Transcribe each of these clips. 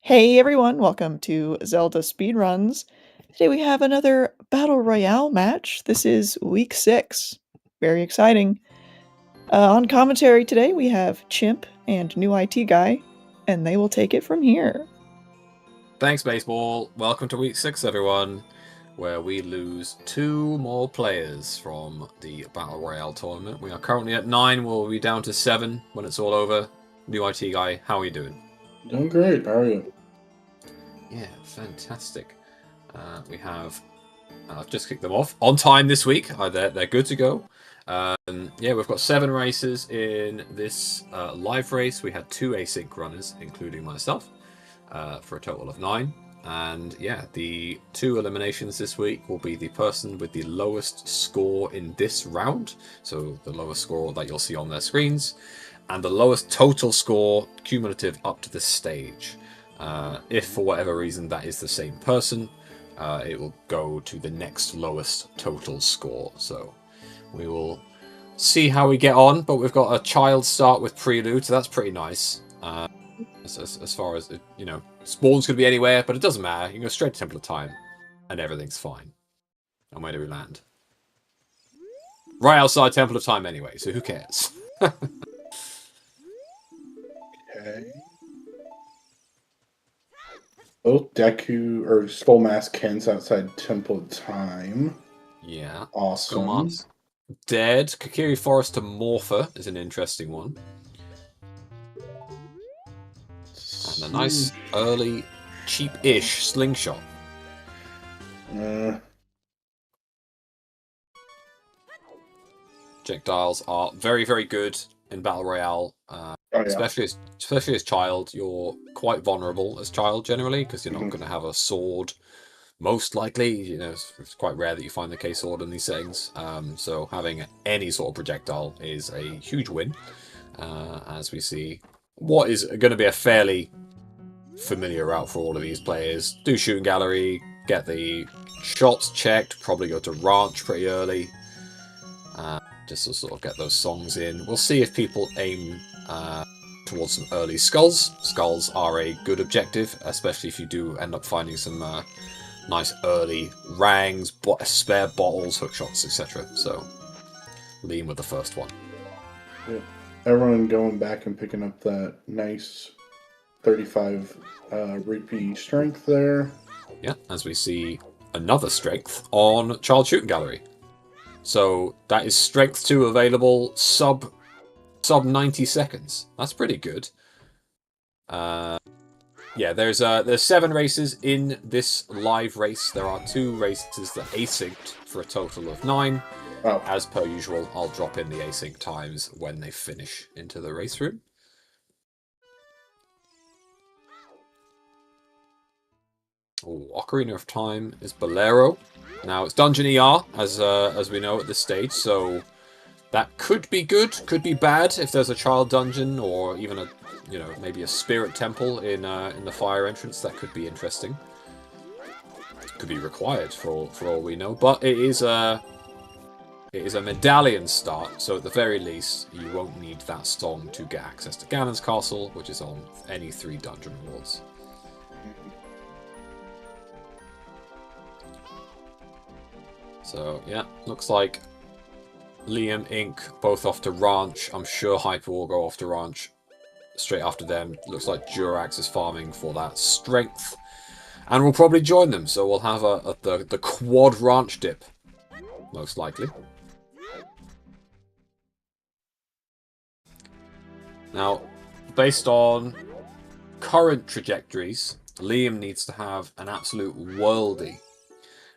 Hey everyone, welcome to Zelda Speedruns. Today we have another Battle Royale match. This is week 6. Very exciting. On commentary today we have Chimp and New IT Guy, and they will take it from here. Thanks, Baseball. Welcome to week 6, everyone, where we lose 2 more players from the Battle Royale tournament. We are currently at 9. We'll be down to 7 when it's all over. New IT Guy, how are you doing? Doing great. How are you? Yeah, fantastic. We have I've just kicked them off on time this week. They're good to go. Yeah, we've got 7 races in this live race. We had 2 async runners, including myself, for a total of 9. And yeah, the 2 eliminations this week will be the person with the lowest score in this round, so the lowest score that you'll see on their screens, and the lowest total score cumulative up to this stage. If for whatever reason that is the same person, it will go to the next lowest total score. So we will see how we get on, but we've got a child start with Prelude, so that's pretty nice. As far as, spawn's could be anywhere, but it doesn't matter. You can go straight to Temple of Time, and everything's fine. And where do we land? Right outside Temple of Time anyway, so who cares? Okay. Both Deku or Skull Mask Kent's outside Temple of Time. Yeah. Awesome. Dead. Kokiri Forest to Morpher is an interesting one. And a nice early, cheap-ish slingshot. Projectiles are very, very good in Battle Royale. Especially as child, you're quite vulnerable as child generally, because you're not going to have a sword. Most likely, it's quite rare that you find the K-sword in these settings. So having any sort of projectile is a huge win. As we see what is going to be a fairly familiar route for all of these players. Do shooting gallery, get the shots checked, probably go to ranch pretty early. Just to sort of get those songs in. We'll see if people aim towards some early skulls. Skulls are a good objective, especially if you do end up finding some nice early rangs, spare bottles, hook shots, etc. So lean with the first one. Yeah. Everyone going back and picking up that nice 35 rupee strength there. Yeah, as we see another strength on Child Shooting Gallery. So that is strength 2 available sub 90 seconds. That's pretty good. Yeah, there's 7 races in this live race. There are 2 races that asynced for a total of 9. Oh. As per usual, I'll drop in the async times when they finish into the race room. Ocarina of Time is Bolero. Now, it's Dungeon ER, as we know at this stage, so that could be good, could be bad if there's a child dungeon, or even a, maybe a spirit temple in the fire entrance. That could be interesting. Could be required for all we know, but it is a medallion start, so at the very least, you won't need that song to get access to Ganon's Castle, which is on any 3 dungeon rewards. So, yeah, looks like Liam, Inc. both off to Ranch. I'm sure Hyper will go off to Ranch straight after them. Looks like Durax is farming for that strength. And we'll probably join them, so we'll have the quad Ranch dip, most likely. Now, based on current trajectories, Liam needs to have an absolute worldie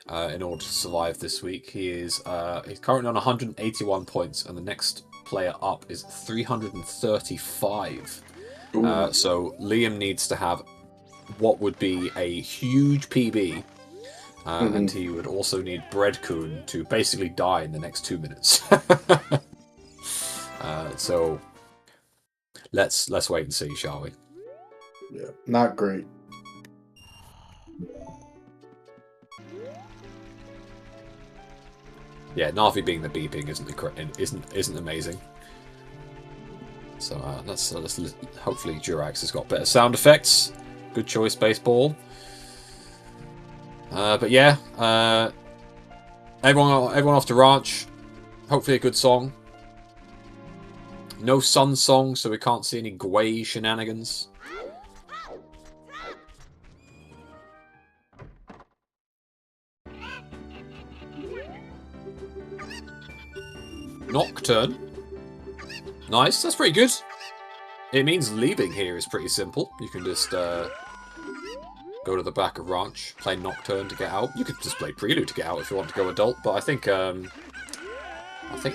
in order to survive this week. He's currently on 181 points, and the next player up is 335. So Liam needs to have what would be a huge PB, and he would also need Breadcoon to basically die in the next 2 minutes. So let's wait and see, shall we? Yeah, not great. Yeah, Navi being the beeping isn't amazing. So let's hopefully Durax has got better sound effects. Good choice, baseball. But yeah, everyone off to ranch. Hopefully a good song. No sun song, so we can't see any Gwei shenanigans. Nocturne. Nice, that's pretty good. It means leaving here is pretty simple. You can just go to the back of ranch, play Nocturne to get out. You could just play Prelude to get out if you want to go adult, but I think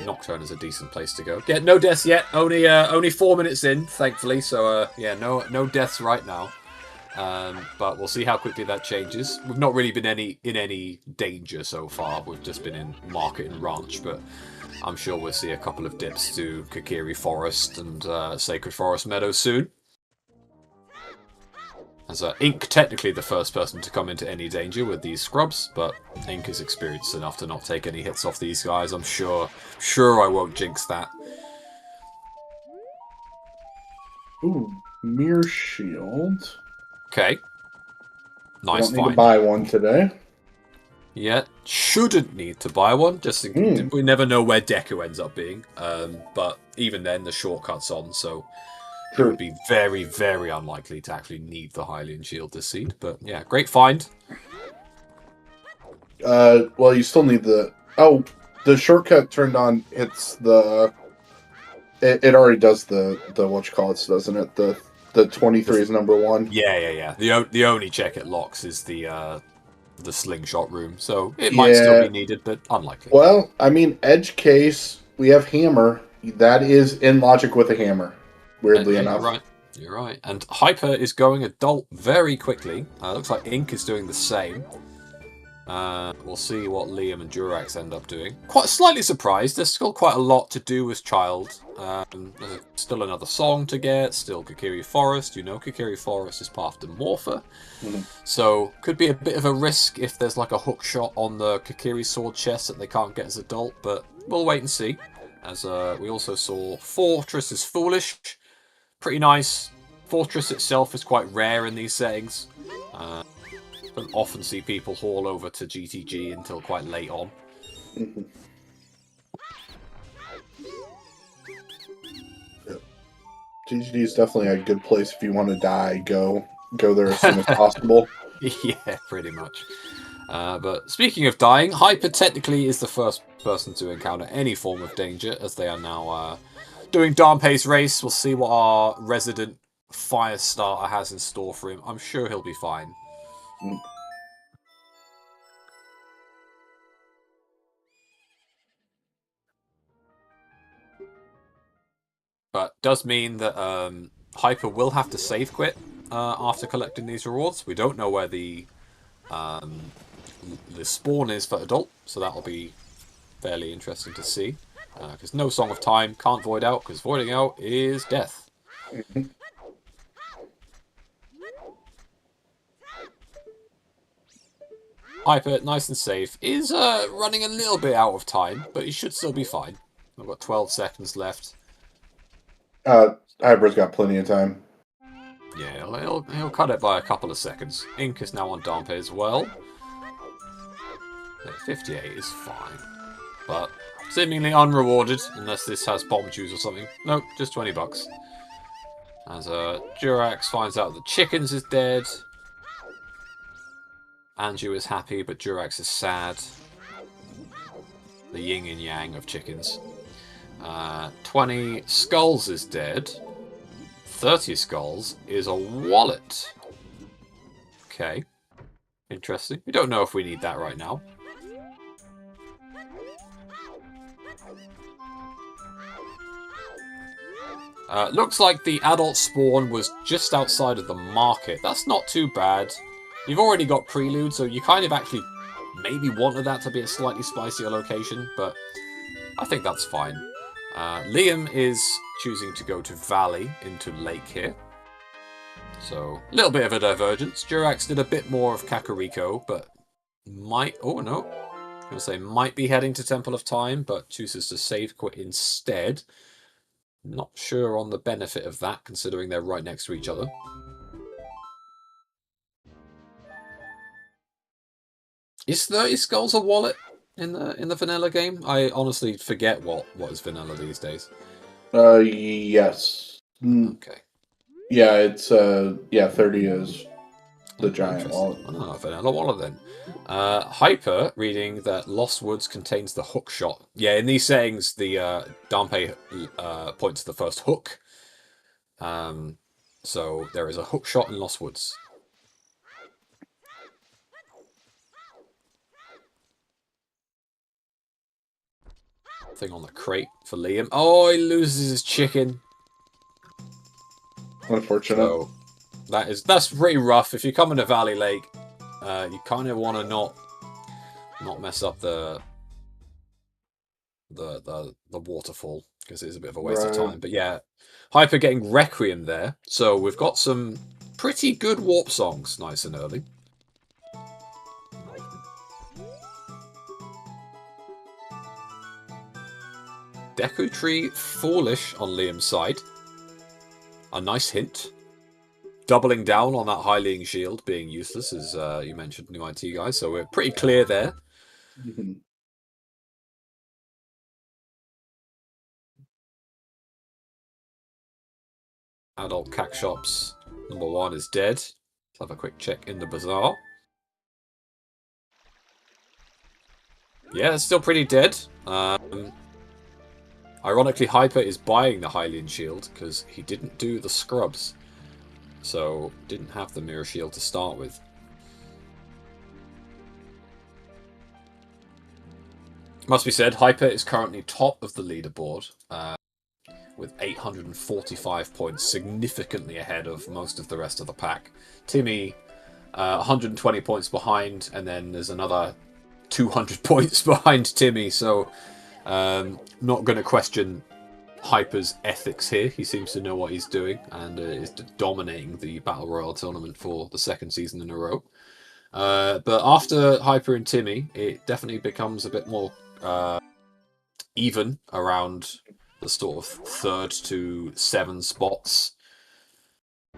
Nocturne is a decent place to go. Yeah, no deaths yet. Only 4 minutes in, thankfully. So yeah, no deaths right now. But we'll see how quickly that changes. We've not really been in any danger so far. We've just been in market and ranch, but I'm sure we'll see a couple of dips to Kokiri Forest and Sacred Forest Meadows soon. As Ink technically the first person to come into any danger with these scrubs, but Ink is experienced enough to not take any hits off these guys. I'm sure I won't jinx that. Ooh, Mirror Shield. Okay. Nice Don't need find. to buy one today. Yeah, shouldn't need to buy one. Just we never know where Deku ends up being. But even then, the shortcut's on, so it would be very, very unlikely to actually need the Hylian Shield this seed. But yeah, great find. Well, you still need the... Oh, the shortcut turned on. It's the... It already does the what you call it, doesn't it? The 23 is number 1. Yeah. The only check it locks is the slingshot room, so it might still be needed, but unlikely. Well, I mean, edge case, we have hammer. That is in logic with a hammer, weirdly enough. You're right. And Hyper is going adult very quickly. Looks like Ink is doing the same. We'll see what Liam and Durax end up doing. Quite slightly surprised. There's still quite a lot to do with Child. There's still another song to get. Still Kokiri Forest. You know Kokiri Forest is path to Morpher. So could be a bit of a risk if there's like a hook shot on the Kokiri sword chest that they can't get as adult. But we'll wait and see. As we also saw Fortress is Foolish. Pretty nice. Fortress itself is quite rare in these settings. Don't often see people haul over to GTG until quite late on. GTG is definitely a good place if you want to die. Go there as soon as possible. Yeah, pretty much. But speaking of dying, Hyper technically is the first person to encounter any form of danger, as they are now doing Darnpay's race. We'll see what our resident fire starter has in store for him. I'm sure he'll be fine. But does mean that Hyper will have to save quit after collecting these rewards. We don't know where the spawn is for adult, so that'll be fairly interesting to see. Because no Song of Time, can't void out, because voiding out is death. Hyper, nice and safe, is running a little bit out of time, but he should still be fine. I've got 12 seconds left. Hyper's got plenty of time. Yeah, he'll cut it by a couple of seconds. Ink is now on Darnpay as well. 58 is fine. But seemingly unrewarded, unless this has bomb juice or something. Nope, just 20 bucks. As Durax finds out that Chickens is dead. Anju is happy, but Durax is sad. The yin and yang of Chickens. 20 Skulls is dead. 30 Skulls is a wallet. Okay. Interesting. We don't know if we need that right now. Looks like the adult spawn was just outside of the market. That's not too bad. You've already got Prelude, so you kind of actually maybe wanted that to be a slightly spicier location, but I think that's fine. Liam is choosing to go to Valley into Lake here. So, a little bit of a divergence. Durax did a bit more of Kakariko, but might... Oh, no. I was going to say might be heading to Temple of Time, but chooses to save quit instead. Not sure on the benefit of that, considering they're right next to each other. Is 30 skulls a wallet in the vanilla game? I honestly forget what is vanilla these days. Yes. Okay. Yeah, it's 30 is the giant Interesting. wallet. Oh, vanilla wallet then. Hyper reading that Lost Woods contains the hook shot. Yeah, in these settings, the Dampe points to the first hook. So there is a hook shot in Lost Woods. Thing on the crate for Liam. Oh, he loses his chicken. Unfortunate. So that's pretty rough. If you come into Valley Lake, you kind of want to not mess up the waterfall because it is a bit of a waste of time. But yeah, Hyper getting Requiem there. So we've got some pretty good warp songs, nice and early. Deku Tree Foolish on Liam's side. A nice hint. Doubling down on that Hylian shield being useless, as you mentioned, new IT guys. So we're pretty clear there. Mm-hmm. Adult Cack Shops number 1 is dead. Let's have a quick check in the bazaar. Yeah, it's still pretty dead. Ironically, Hyper is buying the Hylian shield because he didn't do the scrubs. So, didn't have the mirror shield to start with. Must be said, Hyper is currently top of the leaderboard with 845 points, significantly ahead of most of the rest of the pack. Timmy, 120 points behind, and then there's another 200 points behind Timmy. So, not going to question Hyper's ethics here. He seems to know what he's doing and is dominating the Battle Royale tournament for the second season in a row. But after Hyper and Timmy, it definitely becomes a bit more even around the sort of 3rd to 7 spots.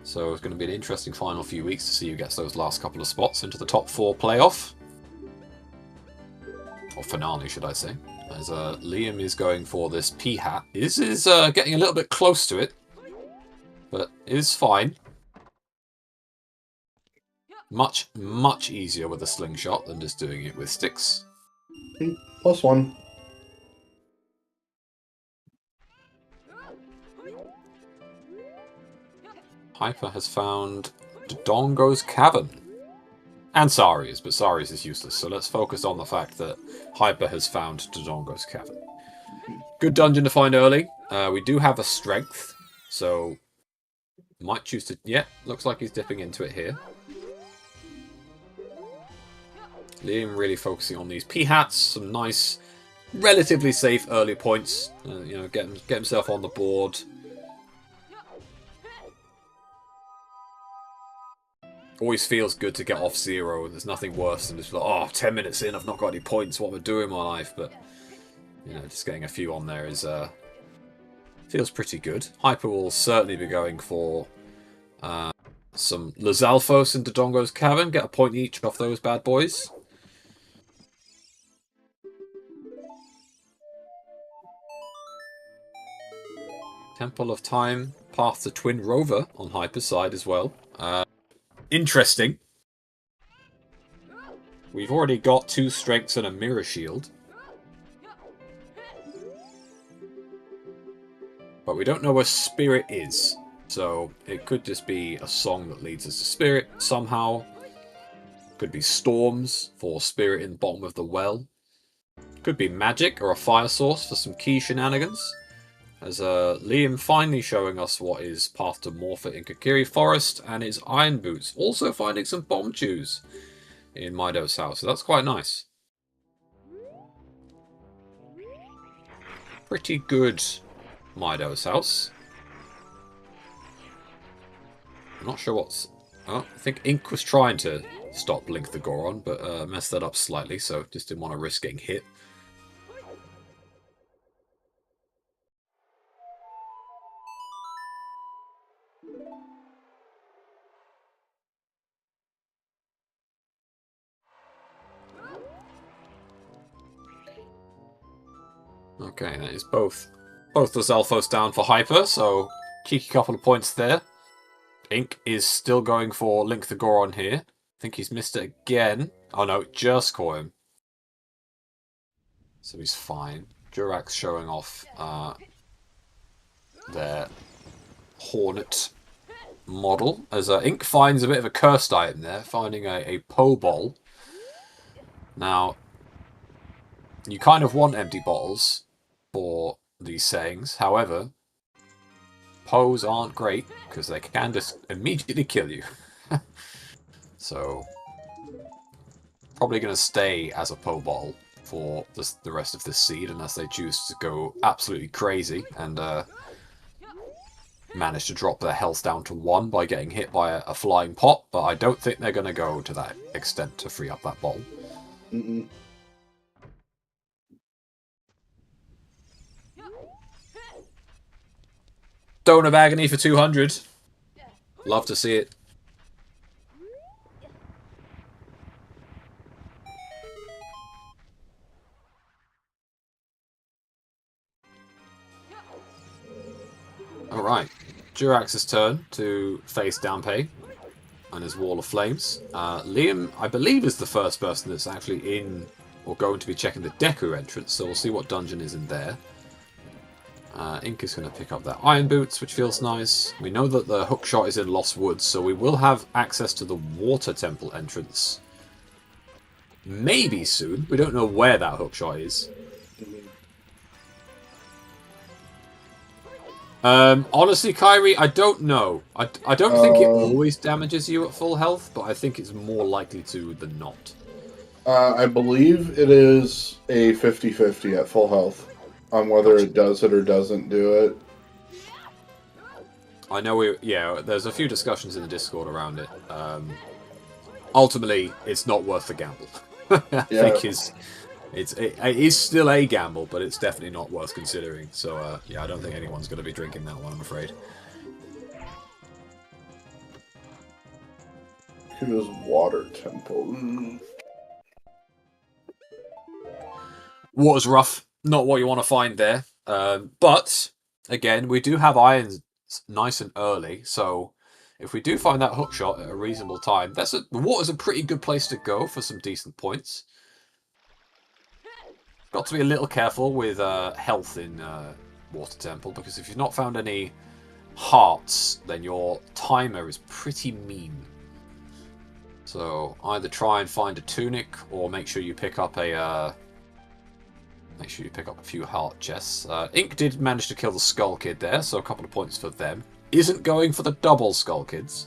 So it's going to be an interesting final few weeks to see who gets those last couple of spots into the top 4 playoff. Or finale, should I say. As Liam is going for this P-hat. This is getting a little bit close to it. But is fine. Much, much easier with a slingshot than just doing it with sticks. +1. Hyper has found Dodongo's Cavern. And Sari's, but Sari's is useless. So let's focus on the fact that Hyper has found Dodongo's Cavern. Good dungeon to find early. We do have a strength, so might choose to... Yeah, looks like he's dipping into it here. Liam really focusing on these P-hats. Some nice, relatively safe early points. You know, get himself on the board. Always feels good to get off 0. There's nothing worse than just like, oh, 10 minutes in, I've not got any points. What am I doing in my life? But, you know, just getting a few on there is feels pretty good. Hyper will certainly be going for some Lizalfos and Dodongo's Cavern. Get a point each off those bad boys. Temple of Time, Path to Twin Rover on Hyper's side as well. Interesting. We've already got 2 strengths and a mirror shield. But we don't know where Spirit is. So it could just be a song that leads us to Spirit somehow. Could be Storms for Spirit in the bottom of the well. Could be Magic or a Fire Source for some key shenanigans. As Liam finally showing us what is Path to Morpha in Kokiri Forest and his Iron Boots. Also finding some Bomb Chews in Mido's house. So that's quite nice. Pretty good Mido's house. I'm not sure what's... Oh, I think Ink was trying to stop Blink the Goron, but messed that up slightly, so just didn't want to risk getting hit. Okay, that is both the Zelfos down for Hyper, so cheeky couple of points there. Ink is still going for Link the Goron here. I think he's missed it again. Oh no, just caught him. So he's fine. Durax showing off their Hornet model, as Ink finds a bit of a cursed item there, finding a Po Ball. Now, you kind of want empty bottles for these sayings, however, Poes aren't great, because they can just immediately kill you. So, probably going to stay as a Po Ball for the rest of this seed, unless they choose to go absolutely crazy and manage to drop their health down to 1 by getting hit by a flying pot, but I don't think they're going to go to that extent to free up that ball. Mm-mm. Stone of Agony for 200. Love to see it. Alright, Durax's turn to face Dampé and his Wall of Flames. Liam, I believe, is the first person that's actually in or going to be checking the Deku entrance, so we'll see what dungeon is in there. Ink is going to pick up their Iron Boots, which feels nice. We know that the hookshot is in Lost Woods, so we will have access to the Water Temple entrance. Maybe soon. We don't know where that hookshot is. Honestly, Kyrie, I don't know. I don't think it always damages you at full health, but I think it's more likely to than not. I believe it is a 50-50 at full health on whether it does it or doesn't do it. I know there's a few discussions in the Discord around it. Ultimately, it's not worth the gamble. I think it is still a gamble, but it's definitely not worth considering. So, yeah, I don't think anyone's going to be drinking that one, I'm afraid. Here's Water Temple. Water's rough. Not what you want to find there. But, again, we do have irons nice and early. So, if we do find that hookshot at a reasonable time, the water's a pretty good place to go for some decent points. Got to be a little careful with health in Water Temple, because if you've not found any hearts, then your timer is pretty mean. So either try and find a tunic, or make sure you pick up a few heart chests. Ink did manage to kill the Skull Kid there, so a couple of points for them. Isn't going for the double Skull Kids,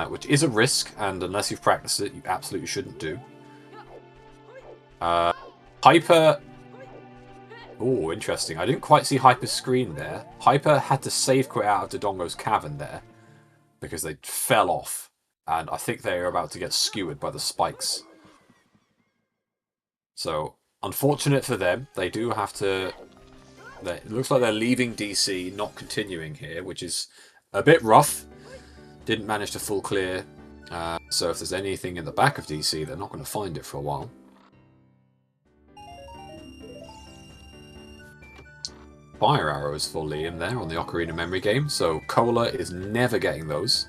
which is a risk, and unless you've practiced it, you absolutely shouldn't do. Hyper... Oh, interesting. I didn't quite see Hyper's screen there. Hyper had to save quit out of Dodongo's cavern there, because they fell off, and I think they are about to get skewered by the spikes. So, unfortunate for them. They do have to... It looks like they're leaving DC, not continuing here, which is a bit rough. Didn't manage to full clear. So if there's anything in the back of DC, they're not going to find it for a while. Fire arrows for Liam there on the Ocarina memory game, so Cola is never getting those.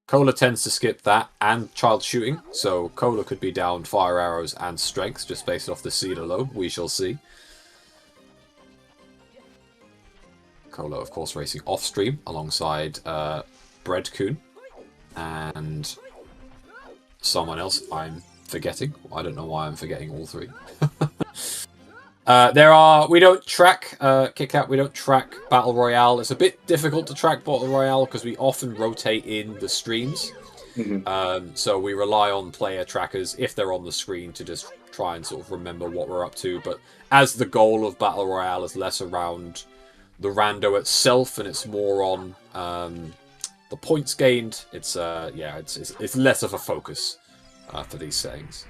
Cola tends to skip that and child shooting, so Cola could be down fire arrows and strength just based off the seed alone. We shall see. Cola, of course, racing off stream alongside Breadcoon and someone else I'm forgetting. I don't know why I'm forgetting all three. We don't track Kick-Out, we don't track Battle Royale. It's a bit difficult to track Battle Royale because we often rotate in the streams. So we rely on player trackers if they're on the screen to just try and sort of remember what we're up to. But as the goal of Battle Royale is less around the rando itself and it's more on the points gained, it's less of a focus for these settings.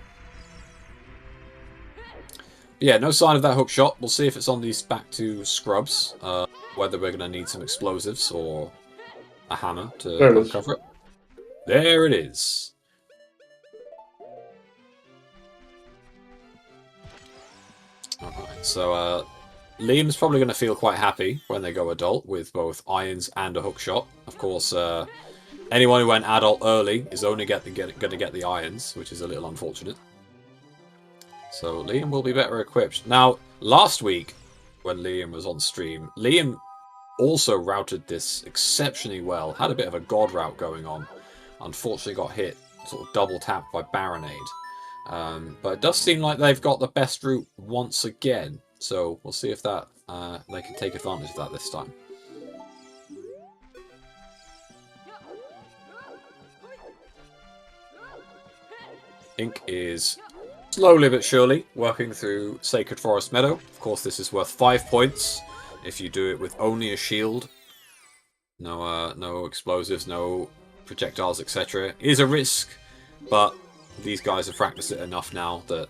Yeah, no sign of that hook shot. We'll see if it's on these back to scrubs. Whether we're going to need some explosives or a hammer to uncover it. There it is. Alright, so Liam's probably going to feel quite happy when they go adult with both irons and a hook shot. Of course, anyone who went adult early is only going to get the irons, which is a little unfortunate. So Liam will be better equipped. Now, last week, when Liam was on stream, Liam also routed this exceptionally well. Had a bit of a god route going on. Unfortunately got hit, sort of double tapped by Baronade. But it does seem like they've got the best route once again. So we'll see if that they can take advantage of that this time. Ink is slowly but surely working through Sacred Forest Meadow. Of course, this is worth 5 points if you do it with only a shield. No explosives, no projectiles, etc. It is a risk, but these guys have practiced it enough now that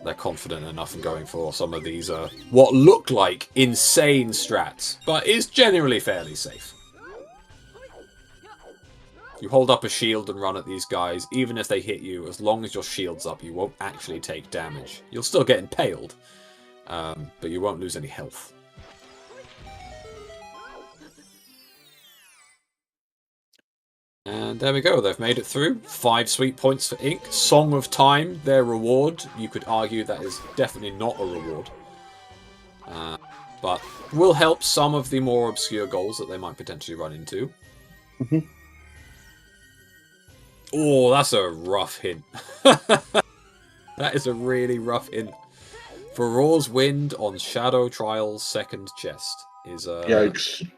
they're confident enough in going for some of these what look like insane strats, but is generally fairly safe. You hold up a shield and run at these guys, even if they hit you, as long as your shield's up, you won't actually take damage. You'll still get impaled, but you won't lose any health. And there we go, they've made it through. 5 sweet points for Ink. Song of Time, their reward. You could argue that is definitely not a reward. But will help some of the more obscure goals that they might potentially run into. Oh, that's a rough hint. That is a really rough hint. Farore's Wind on Shadow Trial's second chest is Yikes.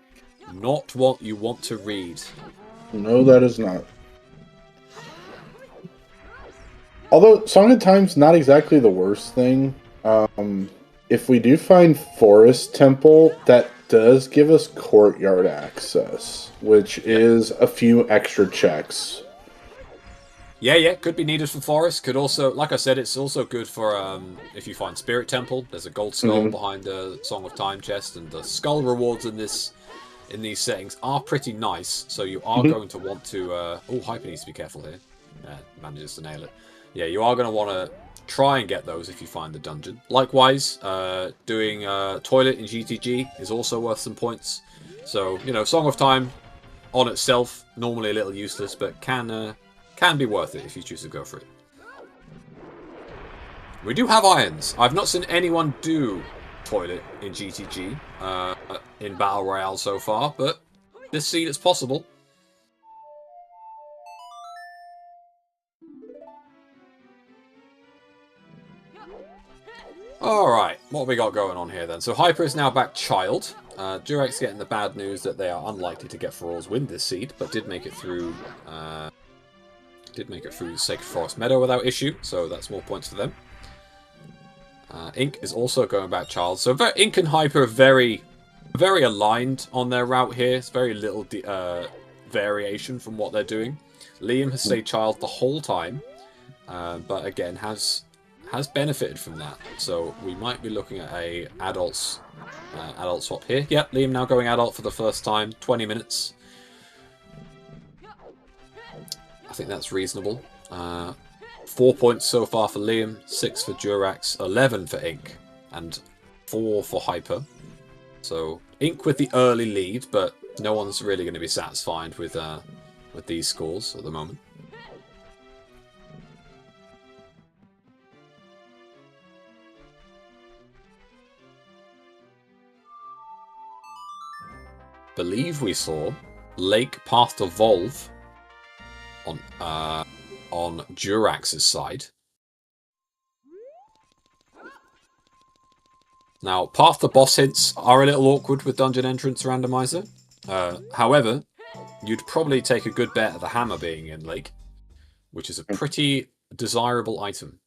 Not what you want to read. No, that is not. Although Song of Time's not exactly the worst thing. If we do find Forest Temple, that does give us courtyard access, which is a few extra checks. Yeah, could be needed for Forest. Could also, like I said, it's also good for if you find Spirit Temple. There's a gold skull behind the Song of Time chest, and the skull rewards in these settings are pretty nice. So you are going to want to. Oh, Hyper needs to be careful here. Manages to nail it. Yeah, you are going to want to try and get those if you find the dungeon. Likewise, doing Toilet in GTG is also worth some points. So Song of Time on itself normally a little useless, but can be worth it if you choose to go for it. We do have irons. I've not seen anyone do Toilet in GTG in Battle Royale so far, but this seed is possible. Alright, what have we got going on here then? So Hyper is now back Child. Durex getting the bad news that they are unlikely to get Farore's Wind this seed, but did make it through Sacred Forest Meadow without issue, so that's more points for them. Ink is also going back Child. So Ink and Hyper are very, very aligned on their route here. It's very little variation from what they're doing. Liam has stayed Child the whole time, but again has benefited from that. So we might be looking at a adult swap here. Yep, Liam now going adult for the first time. 20 minutes. I think that's reasonable. 4 points so far for Liam, 6 for Durax, 11 for Ink, and 4 for Hyper. So Ink with the early lead, but no one's really going to be satisfied with these scores at the moment. Believe we saw Lake Path to Volve on Durax's side. Now, Path to Boss hints are a little awkward with Dungeon Entrance Randomizer. However, you'd probably take a good bet at the hammer being in Lake, which is a pretty desirable item.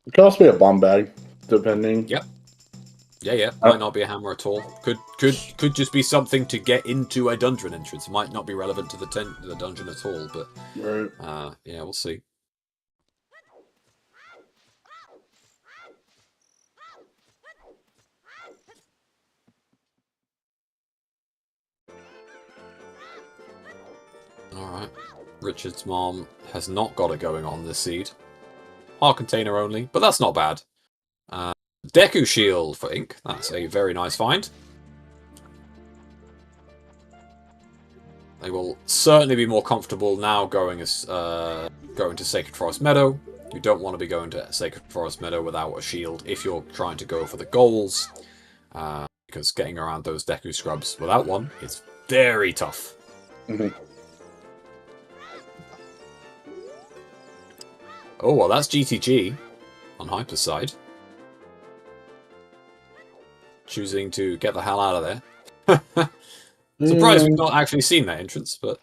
It could also be a bomb bag, depending. Yep. Yeah. Might not be a hammer at all. Could just be something to get into a dungeon entrance. Might not be relevant to the dungeon at all, but Right. yeah, we'll see. Alright. Richard's mom has not got it going on this seed. Heart container only, but that's not bad. Deku Shield for Ink. That's a very nice find. They will certainly be more comfortable now going to Sacred Forest Meadow. You don't want to be going to Sacred Forest Meadow without a shield if you're trying to go for the goals. Because getting around those Deku Scrubs without one is very tough. Mm-hmm. Oh, well, that's GTG on Hyper's side. Choosing to get the hell out of there. Surprised we've not actually seen that entrance, but...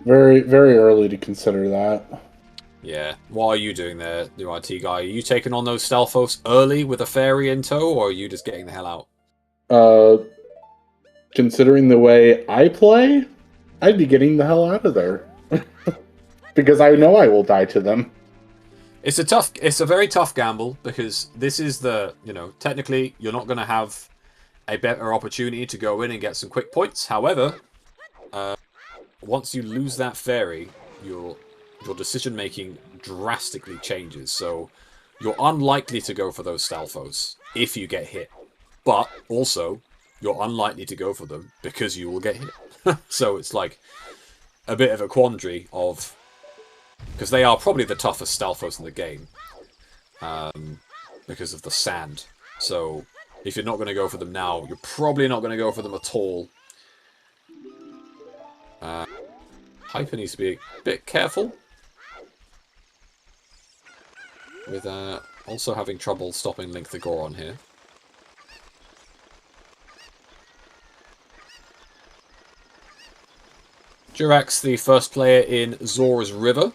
Very, very early to consider that. Yeah. What are you doing there, the IT guy? Are you taking on those Stalfos early with a fairy in tow, or are you just getting the hell out? Considering the way I play, I'd be getting the hell out of there. Because I know I will die to them. It's a very tough gamble, because this is technically you're not going to have a better opportunity to go in and get some quick points. However, once you lose that fairy, your decision making drastically changes. So you're unlikely to go for those Stalfos if you get hit, but also you're unlikely to go for them because you will get hit. So it's like a bit of a quandary of, because they are probably the toughest Stalfos in the game because of the sand. So if you're not going to go for them now, you're probably not going to go for them at all. Hyper needs to be a bit careful with also having trouble stopping Link the Goron here. Jirax, the first player in Zora's River.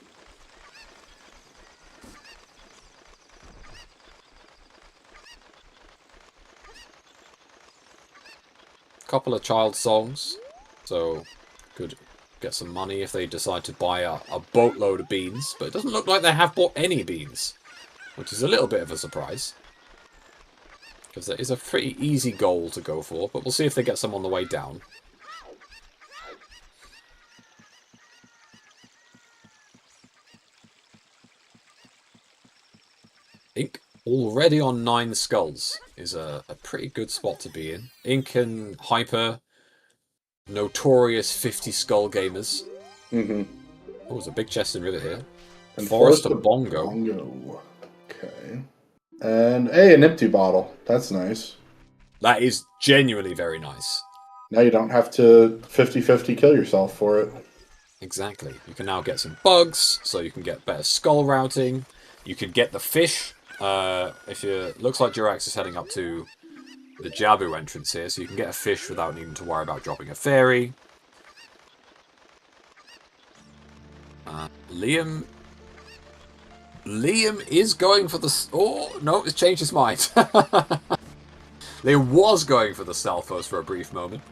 Couple of child songs, so could get some money if they decide to buy a boatload of beans, but it doesn't look like they have bought any beans, which is a little bit of a surprise, because that is a pretty easy goal to go for, but we'll see if they get some on the way down. Ink already on 9 skulls is a pretty good spot to be in. Ink and Hyper, notorious 50 skull gamers. Mm-hmm. Oh, there's a big chest in River here. And Forest of Bongo. Okay. And, hey, an empty bottle. That's nice. That is genuinely very nice. Now you don't have to 50-50 kill yourself for it. Exactly. You can now get some bugs, so you can get better skull routing. You can get the fish. Looks like Jirax is heading up to the Jabu entrance here, so you can get a fish without needing to worry about dropping a fairy. Liam is going for the... Oh, no, it's changed his mind. Liam was going for the Stalfos for a brief moment,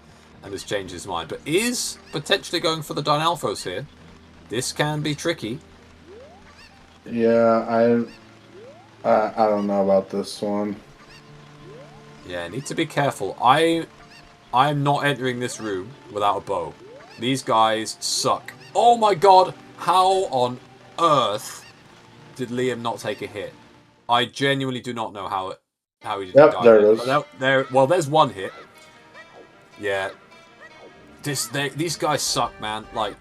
and has changed his mind, but is potentially going for the Dynalphos here. This can be tricky. Yeah, I don't know about this one. Yeah, need to be careful. I'm not entering this room without a bow. These guys suck. Oh my god! How on earth did Liam not take a hit? I genuinely do not know how he didn't die. There it is. Well, there's one hit. Yeah. These guys suck, man. Like,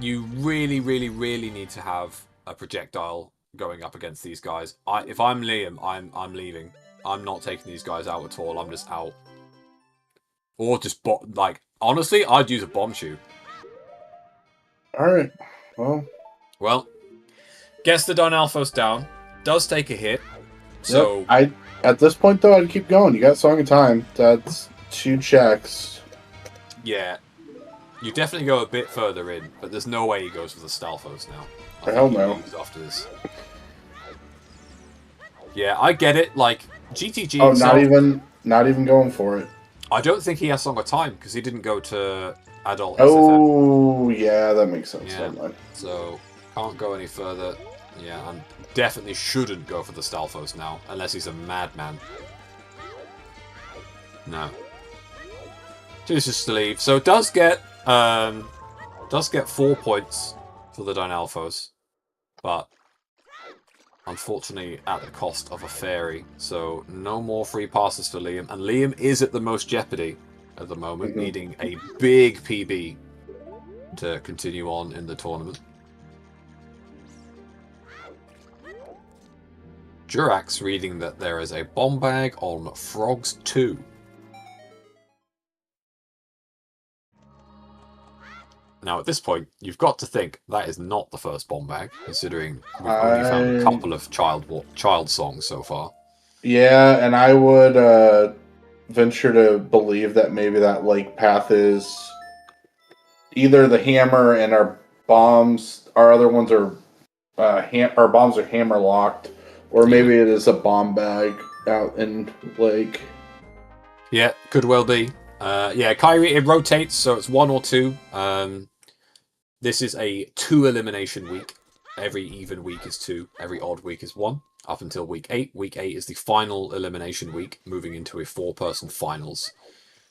you really, really, really need to have a projectile going up against these guys. If I'm Liam, I'm leaving. I'm not taking these guys out at all. I'm just out. Or just honestly, I'd use a bomb shoe. All right. Well, gets the Dynalphos down. Does take a hit. So yep. At this point though, I'd keep going. You got Song of Time. That's 2 checks. Yeah. You definitely go a bit further in, but there's no way he goes for the Stalfos now. Hell no. After this. Yeah, I get it. Like, GTG... Oh, not even going for it. I don't think he has Song of Time, because he didn't go to Adult Oh, SFM. Yeah, that makes sense. Yeah. So, can't go any further. Yeah, and definitely shouldn't go for the Stalfos now, unless he's a madman. No. Chooses to leave. So, does get 4 points for the Dynalphos. but unfortunately at the cost of a fairy. So no more free passes for Liam, and Liam is at the most jeopardy at the moment, needing a big PB to continue on in the tournament. Durax reading that there is a bomb bag on Frogs 2. Now, at this point, you've got to think that is not the first bomb bag, considering we've only found a couple of child songs so far. Yeah, and I would venture to believe that maybe that lake path is either the hammer and our bombs. Our other ones are our bombs are hammer locked, or maybe it is a bomb bag out in lake. Yeah, could well be. Yeah, Kyrie, it rotates, so it's 1 or 2. This is a 2 elimination week. Every even week is 2. Every odd week is 1. Up until week 8. Week 8 is the final elimination week, moving into a 4-person finals.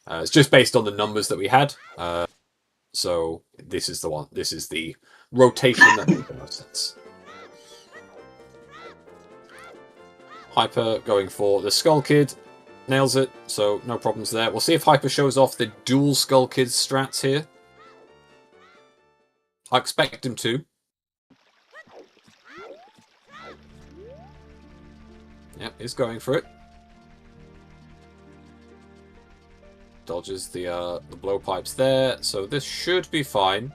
It's just based on the numbers that we had. So this is the one. This is the rotation that makes the most sense. Hyper going for the Skull Kid. Nails it, so no problems there. We'll see if Hyper shows off the dual Skull Kid strats here. I expect him to. Yep, he's going for it. Dodges the blowpipes there, so this should be fine.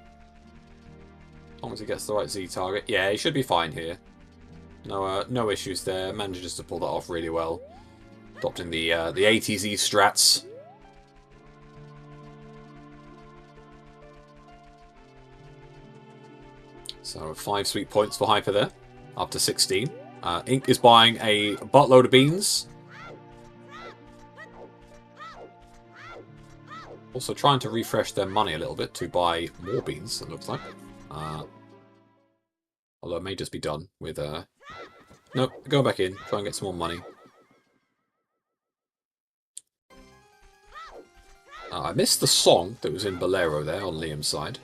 As long as he gets the right Z target. Yeah, he should be fine here. No issues there. Manages to pull that off really well. Adopting the ATZ strats. So 5 sweet points for Hyper there. Up to 16. Ink is buying a buttload of beans. Also trying to refresh their money a little bit to buy more beans, it looks like. Although it may just be done with... Nope, go back in. Try and get some more money. I missed the song that was in Bolero there on Liam's side.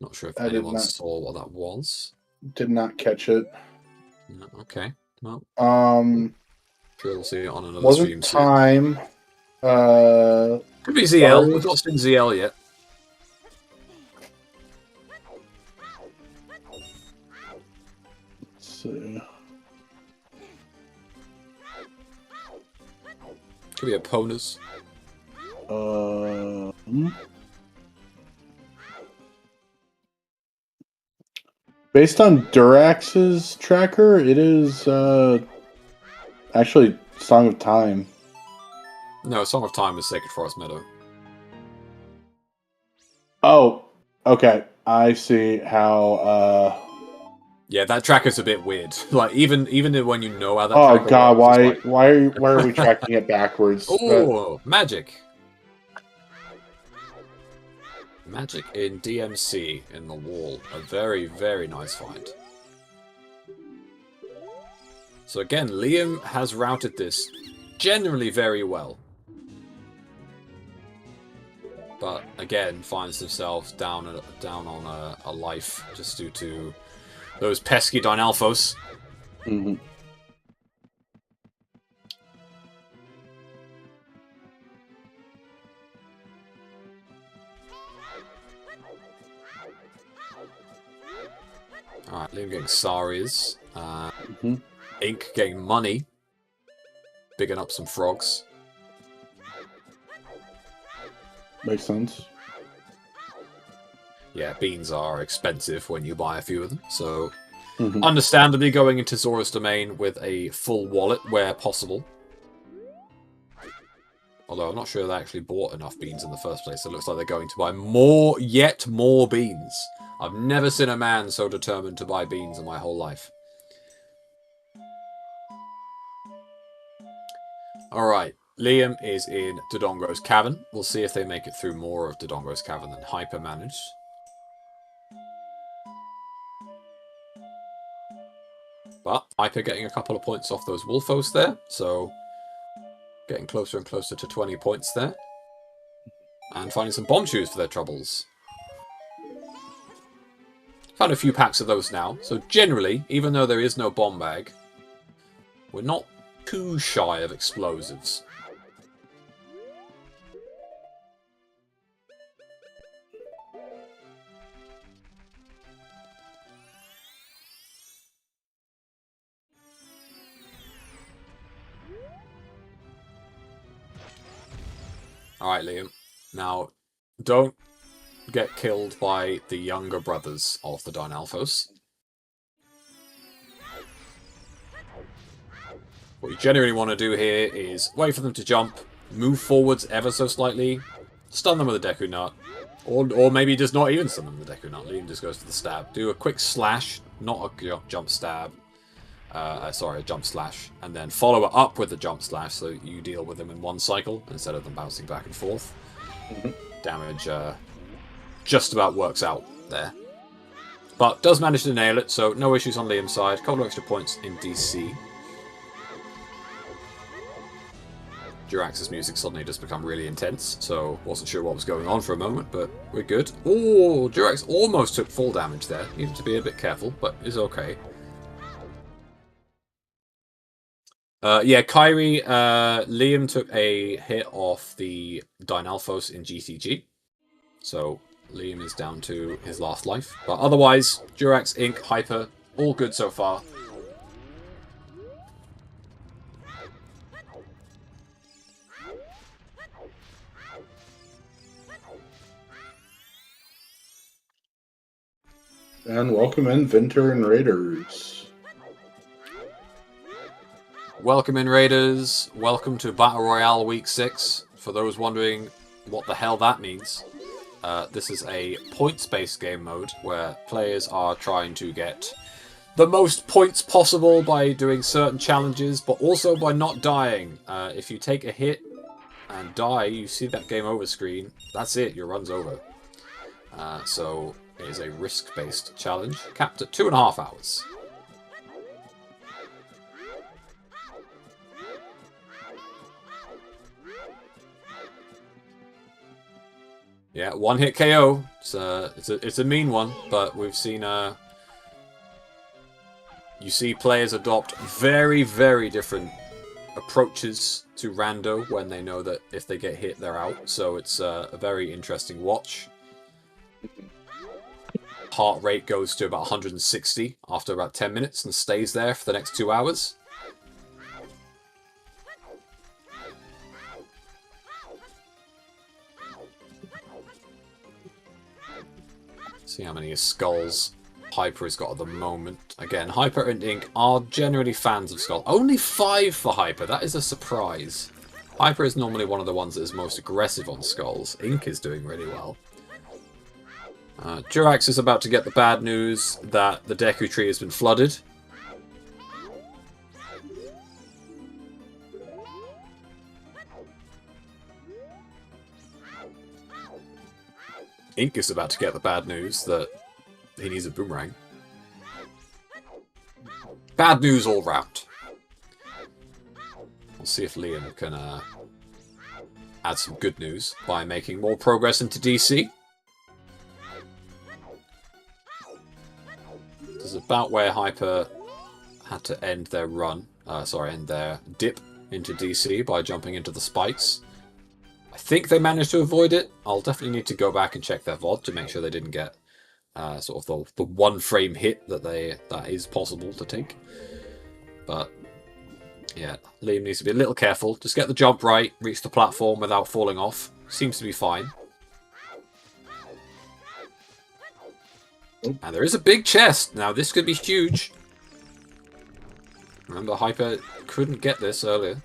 Not sure if anyone saw what that was. Did not catch it. No, okay. Well, sure we'll see it on another wasn't stream time. Could be ZL. We've not seen ZL yet. Let's see. Could be opponents. Based on Durax's tracker, it is actually Song of Time. No, Song of Time is Sacred Forest Meadow. Oh, okay. I see how. Yeah, that tracker's a bit weird. Like even when you know how that. Oh tracker God! works, why are we tracking it backwards? Oh, magic! Magic in DMC in the wall. A very, very nice find. So again, Liam has routed this generally very well. But again, finds himself down on a life just due to those pesky Dynalphos. Mm-hmm. Alright, Liam getting Saris. Ink getting money. Bigging up some frogs. Makes sense. Yeah, beans are expensive when you buy a few of them, so understandably going into Zora's Domain with a full wallet where possible. Although I'm not sure they actually bought enough beans in the first place. It looks like they're going to buy yet more beans. I've never seen a man so determined to buy beans in my whole life. Alright, Liam is in Dodongo's Cavern. We'll see if they make it through more of Dodongo's Cavern than Hyper managed. But Hyper getting a couple of points off those Wolfos there, so Getting closer and closer to 20 points there. And finding some bomb shoes for their troubles. Found a few packs of those now. So generally, even though there is no bomb bag, we're not too shy of explosives. Alright, Liam. Now, don't get killed by the younger brothers of the Dynalphos. What you generally want to do here is wait for them to jump, move forwards ever so slightly, stun them with a Deku Nut, or maybe just not even stun them with a Deku Nut. Liam just goes for the stab. Do a quick slash, not a jump stab. Sorry, a jump slash, and then follow it up with the jump slash so you deal with them in one cycle instead of them bouncing back and forth. Damage just about works out there. But does manage to nail it, so no issues on Liam's side. Couple of extra points in DC. Jurax's music suddenly just become really intense, so wasn't sure what was going on for a moment, but we're good. Oh, Jurax almost took full damage there. Needed to be a bit careful, but is okay. Yeah, Kyrie, Liam took a hit off the Dynalphos in GTG. So Liam is down to his last life. But otherwise, Jurax, Ink, Hyper, all good so far. And welcome in Vinter and Raiders. Welcome in, Raiders. Welcome to Battle Royale Week 6. For those wondering what the hell that means, this is a points-based game mode where players are trying to get the most points possible by doing certain challenges, but also by not dying. If you take a hit and die, you see that game over screen. That's it, your run's over. So it is a risk-based challenge, capped at 2.5 hours. Yeah, one-hit KO. It's a mean one, but we've seen you see players adopt very, very different approaches to rando when they know that if they get hit, they're out. So it's a very interesting watch. Heart rate goes to about 160 after about 10 minutes and stays there for the next 2 hours. See how many skulls Hyper has got at the moment. Again, Hyper and Ink are generally fans of Skull. Only 5 for Hyper. That is a surprise. Hyper is normally one of the ones that is most aggressive on Skulls. Ink is doing really well. Jurax is about to get the bad news that the Deku Tree has been flooded. Ink is about to get the bad news that he needs a boomerang. Bad news all round. We'll see if Liam can add some good news by making more progress into DC. This is about where Hyper had to end their run. End their dip into DC by jumping into the spikes. I think they managed to avoid it. I'll definitely need to go back and check their VOD to make sure they didn't get sort of the one frame hit that is possible to take. But yeah, Liam needs to be a little careful. Just get the jump right, reach the platform without falling off. Seems to be fine. And there is a big chest. Now this could be huge. Remember, Hyper couldn't get this earlier.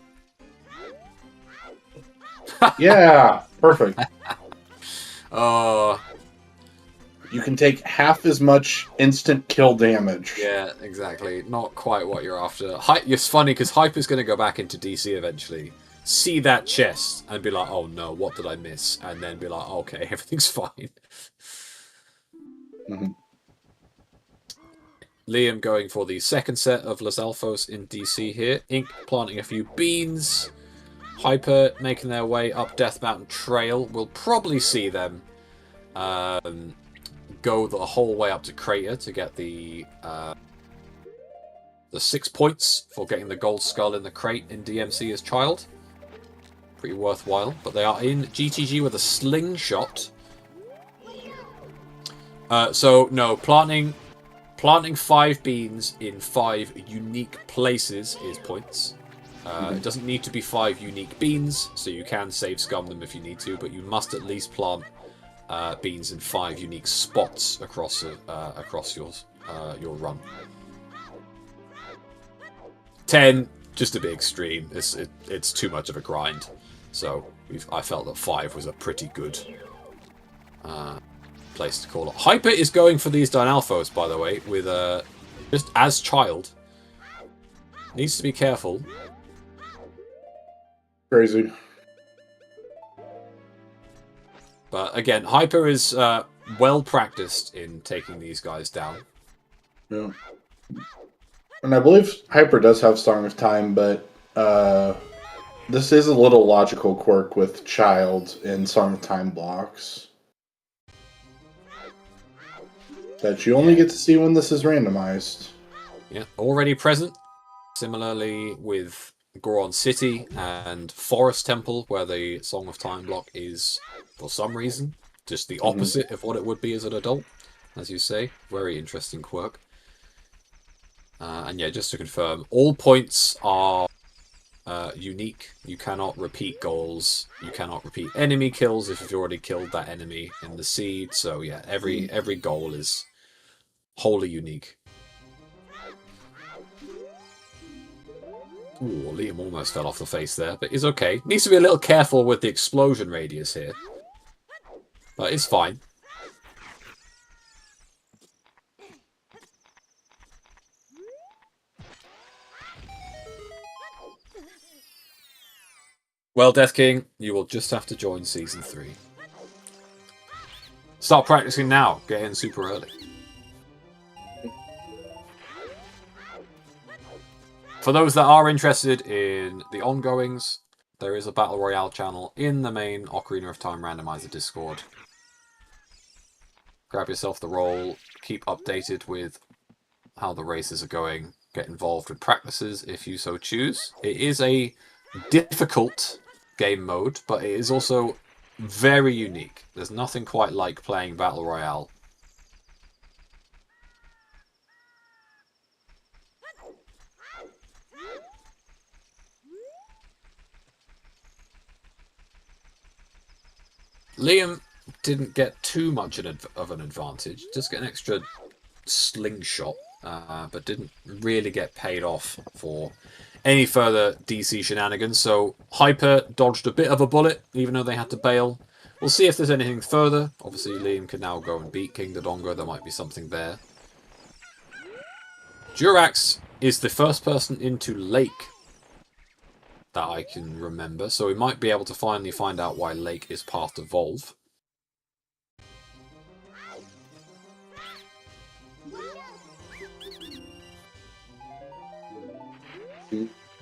Yeah, perfect. Oh. You can take half as much instant kill damage. Yeah, exactly. Not quite what you're after. It's funny because Hyper's going to go back into DC eventually, see that chest, and be like, oh no, what did I miss? And then be like, okay, everything's fine. Mm-hmm. Liam going for the second set of Los Alphos in DC here. Ink planting a few beans. Hyper making their way up Death Mountain Trail. We'll probably see them go the whole way up to Crater to get the 6 points for getting the gold skull in the crate in DMC as child. Pretty worthwhile. But they are in GTG with a slingshot. So no, planting 5 beans in 5 unique places is points. It doesn't need to be 5 unique beans, so you can save scum them if you need to, but you must at least plant beans in 5 unique spots across your run. 10, just a bit extreme. It's too much of a grind. So I felt that 5 was a pretty good place to call it. Hyper is going for these Dynalphos, by the way, with just as child. Needs to be careful. Crazy. But again, Hyper is well practiced in taking these guys down. Yeah. And I believe Hyper does have Song of Time, but this is a little logical quirk with Child in Song of Time blocks. That you only get to see when this is randomized. Yeah, already present. Similarly with Goron City and Forest Temple, where the Song of Time block is, for some reason, just the opposite of what it would be as an adult, as you say. Very interesting quirk. And yeah, just to confirm, all points are unique. You cannot repeat goals. You cannot repeat enemy kills if you've already killed that enemy in the seed. So yeah, every goal is wholly unique. Ooh, Liam almost fell off the face there, but he's okay. Needs to be a little careful with the explosion radius here. But it's fine. Well, Death King, you will just have to join Season 3. Start practicing now. Get in super early. For those that are interested in the ongoings, there is a Battle Royale channel in the main Ocarina of Time Randomizer Discord. Grab yourself the role, keep updated with how the races are going, get involved with practices if you so choose. It is a difficult game mode, but it is also very unique. There's nothing quite like playing Battle Royale. Liam didn't get too much of an advantage, just get an extra slingshot, but didn't really get paid off for any further DC shenanigans. So Hyper dodged a bit of a bullet, even though they had to bail. We'll see if there's anything further. Obviously, Liam can now go and beat King Dodongo. There might be something there. Durax is the first person into Lake that I can remember, so we might be able to finally find out why Lake is part of Volve.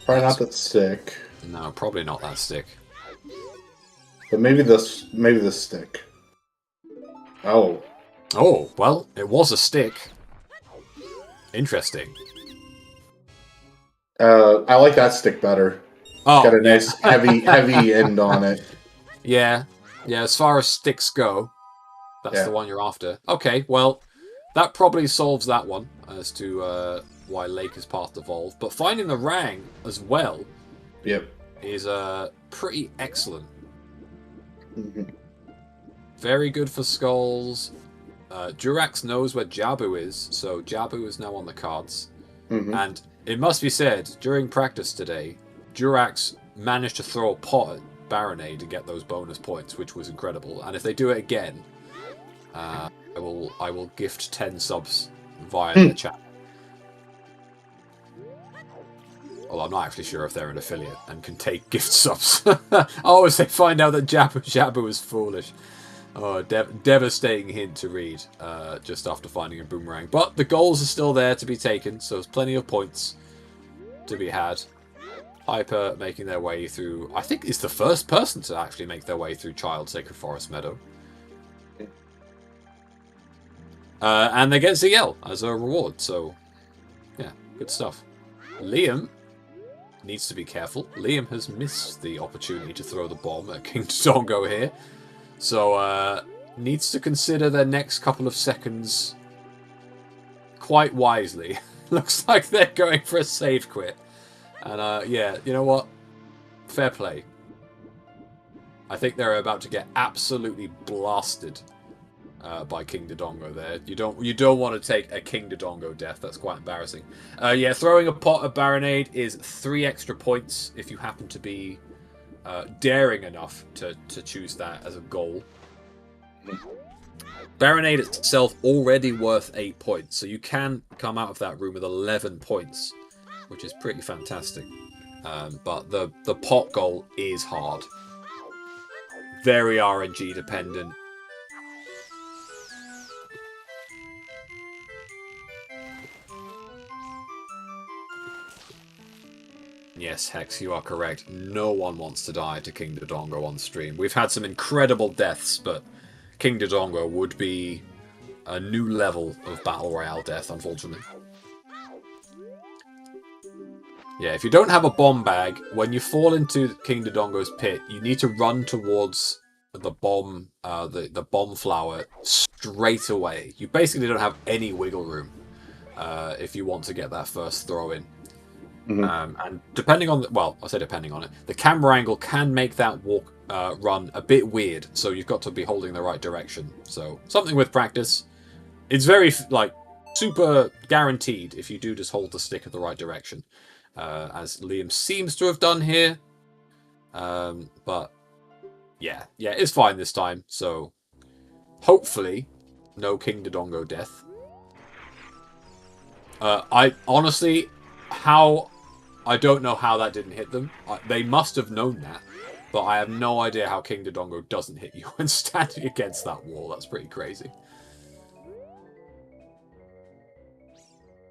Probably not that stick. No, probably not that stick. But maybe this stick. Oh. Oh, well, it was a stick. Interesting. I like that stick better. Oh, Got a nice heavy end on it. Yeah. Yeah, as far as sticks go, that's the one you're after. Okay, well, that probably solves that one as to why Lake is part of Volve. But finding the Rang as well is pretty excellent. Very good for skulls. Durax knows where Jabu is, so Jabu is now on the cards. And it must be said, during practice today, Durax managed to throw a pot at Baronet to get those bonus points, which was incredible. And if they do it again, I will gift 10 subs via the chat. Well, I'm not actually sure if they're an affiliate and can take gift subs. Oh, as they find out that Jabu is foolish. Oh, devastating hint to read just after finding a boomerang. But the goals are still there to be taken, so there's plenty of points to be had. Hyper making their way through. I think is the first person to actually make their way through Child Sacred Forest Meadow. And they get ZL as a reward, so yeah, good stuff. Liam needs to be careful. Liam has missed the opportunity to throw the bomb at King Dodongo here, so needs to consider their next couple of seconds quite wisely. Looks like they're going for a save quit, and yeah, you know what? Fair play. I think they're about to get absolutely blasted by King Dodongo there. You don't want to take a King Dodongo death. That's quite embarrassing. Yeah, throwing a pot of Baronade is 3 extra points if you happen to be daring enough to choose that as a goal. Baronade itself already worth 8 points, so you can come out of that room with 11 points, which is pretty fantastic. But the pot goal is hard. Very RNG dependent. Yes, Hex, you are correct. No one wants to die to King Dodongo on stream. We've had some incredible deaths, but King Dodongo would be a new level of Battle Royale death, unfortunately. Yeah, if you don't have a bomb bag, when you fall into King Dodongo's pit, you need to run towards the bomb, the bomb flower straight away. You basically don't have any wiggle room if you want to get that first throw in. And depending on I say depending on it, the camera angle can make that run a bit weird, so you've got to be holding the right direction. So something with practice. It's very super guaranteed if you do just hold the stick at the right direction, as Liam seems to have done here. But yeah, it's fine this time. So hopefully, no King Dodongo death. I honestly, I don't know how that didn't hit them. They must have known that, but I have no idea how King Dodongo doesn't hit you when standing against that wall. That's pretty crazy.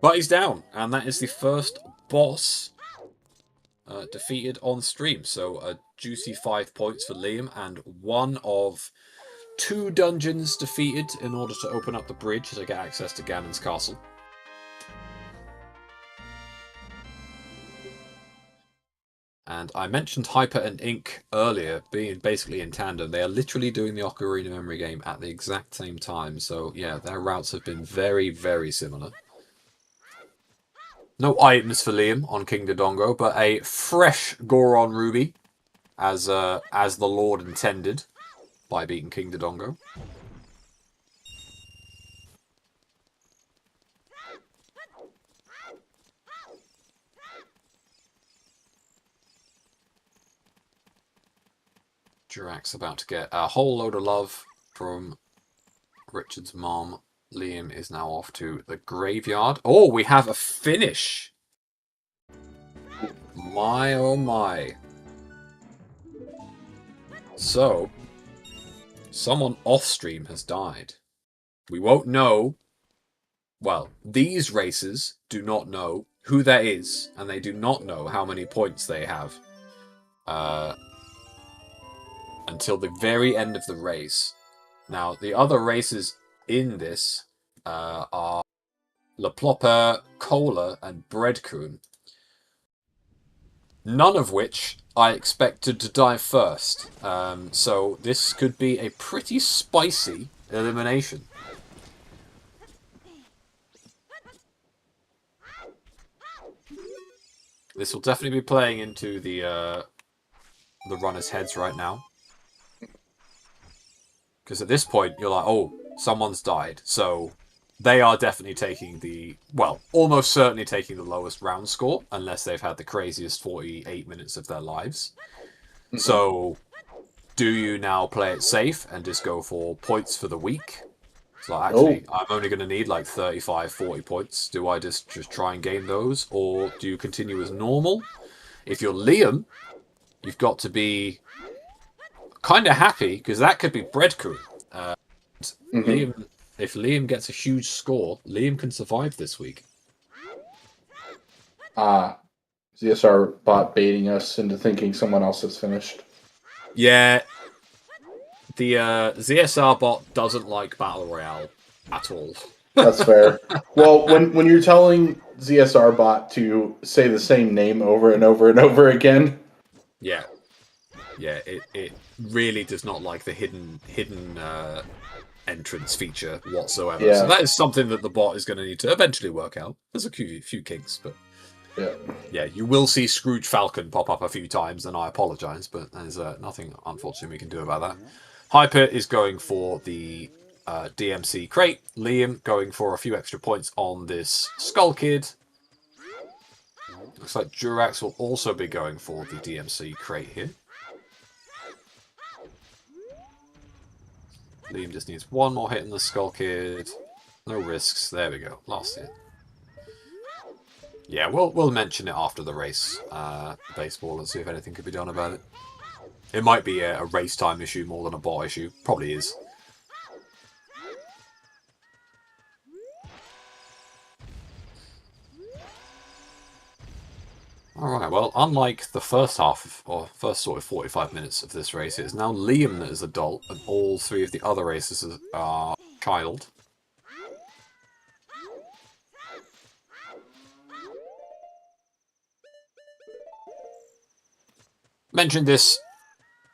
But he's down, and that is the first boss defeated on stream. So a juicy 5 points for Liam, and 1 of 2 dungeons defeated in order to open up the bridge to get access to Ganon's castle. And I mentioned Hyper and Ink earlier being basically in tandem. They are literally doing the Ocarina Memory game at the exact same time. So yeah, their routes have been very, very similar. No items for Liam on King Dodongo, but a fresh Goron Ruby, as the Lord intended by beating King Dodongo. Jurak's about to get a whole load of love from Richard's mom. Liam is now off to the graveyard. Oh, we have a finish! My, oh my. So, someone off-stream has died. We won't know... Well, these racers do not know who that is, and they do not know how many points they have. Until the very end of the race. Now, the other races in this are La Plopper, Cola, and Breadcoon. None of which I expected to die first. So this could be a pretty spicy elimination. This will definitely be playing into the runners' heads right now. Because at this point, you're like, oh, someone's died. So they are definitely taking almost certainly taking the lowest round score, unless they've had the craziest 48 minutes of their lives. So do you now play it safe and just go for points for the week? So actually, I'm only going to need like 35, 40 points. Do I just try and gain those? Or do you continue as normal? If you're Liam, you've got to be kind of happy, because that could be Breadcoon. Liam, if Liam gets a huge score, Liam can survive this week. ZSR bot baiting us into thinking someone else has finished. Yeah. The ZSR bot doesn't like Battle Royale at all. That's fair. Well, when you're telling ZSR bot to say the same name over and over and over again. Yeah. Yeah, it really does not like the hidden entrance feature whatsoever. Yeah. So that is something that the bot is going to need to eventually work out. There's a few kinks, but yeah, you will see Scrooge Falcon pop up a few times, and I apologise, but there's nothing, unfortunately, we can do about that. Hyper is going for the DMC crate. Liam going for a few extra points on this Skull Kid. Looks like Durax will also be going for the DMC crate here. Liam just needs one more hit in the Skull Kid. No risks. There we go. Last hit. Yeah, we'll mention it after the race, baseball, and see if anything could be done about it. It might be a race time issue more than a bot issue. Probably is. Alright, well, unlike the first half, or first sort of 45 minutes of this race, it is now Liam that is adult, and all three of the other races are child. Mentioned this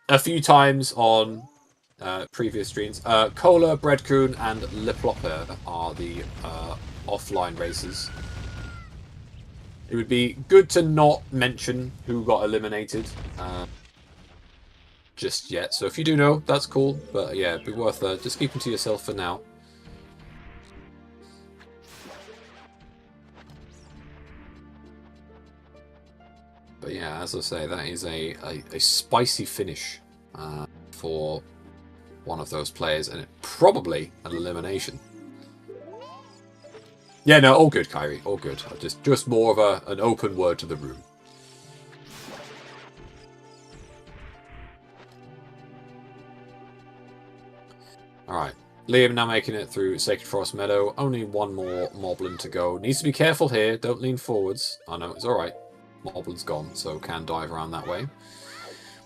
a few times on previous streams. Cola, Breadcoon, and Liplopper are the offline races. It would be good to not mention who got eliminated just yet. So if you do know, that's cool. But yeah, it'd be worth just keeping to yourself for now. But yeah, as I say, that is a spicy finish for one of those players, and probably an elimination. Yeah, no, all good, Kyrie, all good. Just more of an open word to the room. Alright, Liam now making it through Sacred Forest Meadow. Only one more Moblin to go. Needs to be careful here, don't lean forwards. Oh no, it's alright. Moblin's gone, so can dive around that way.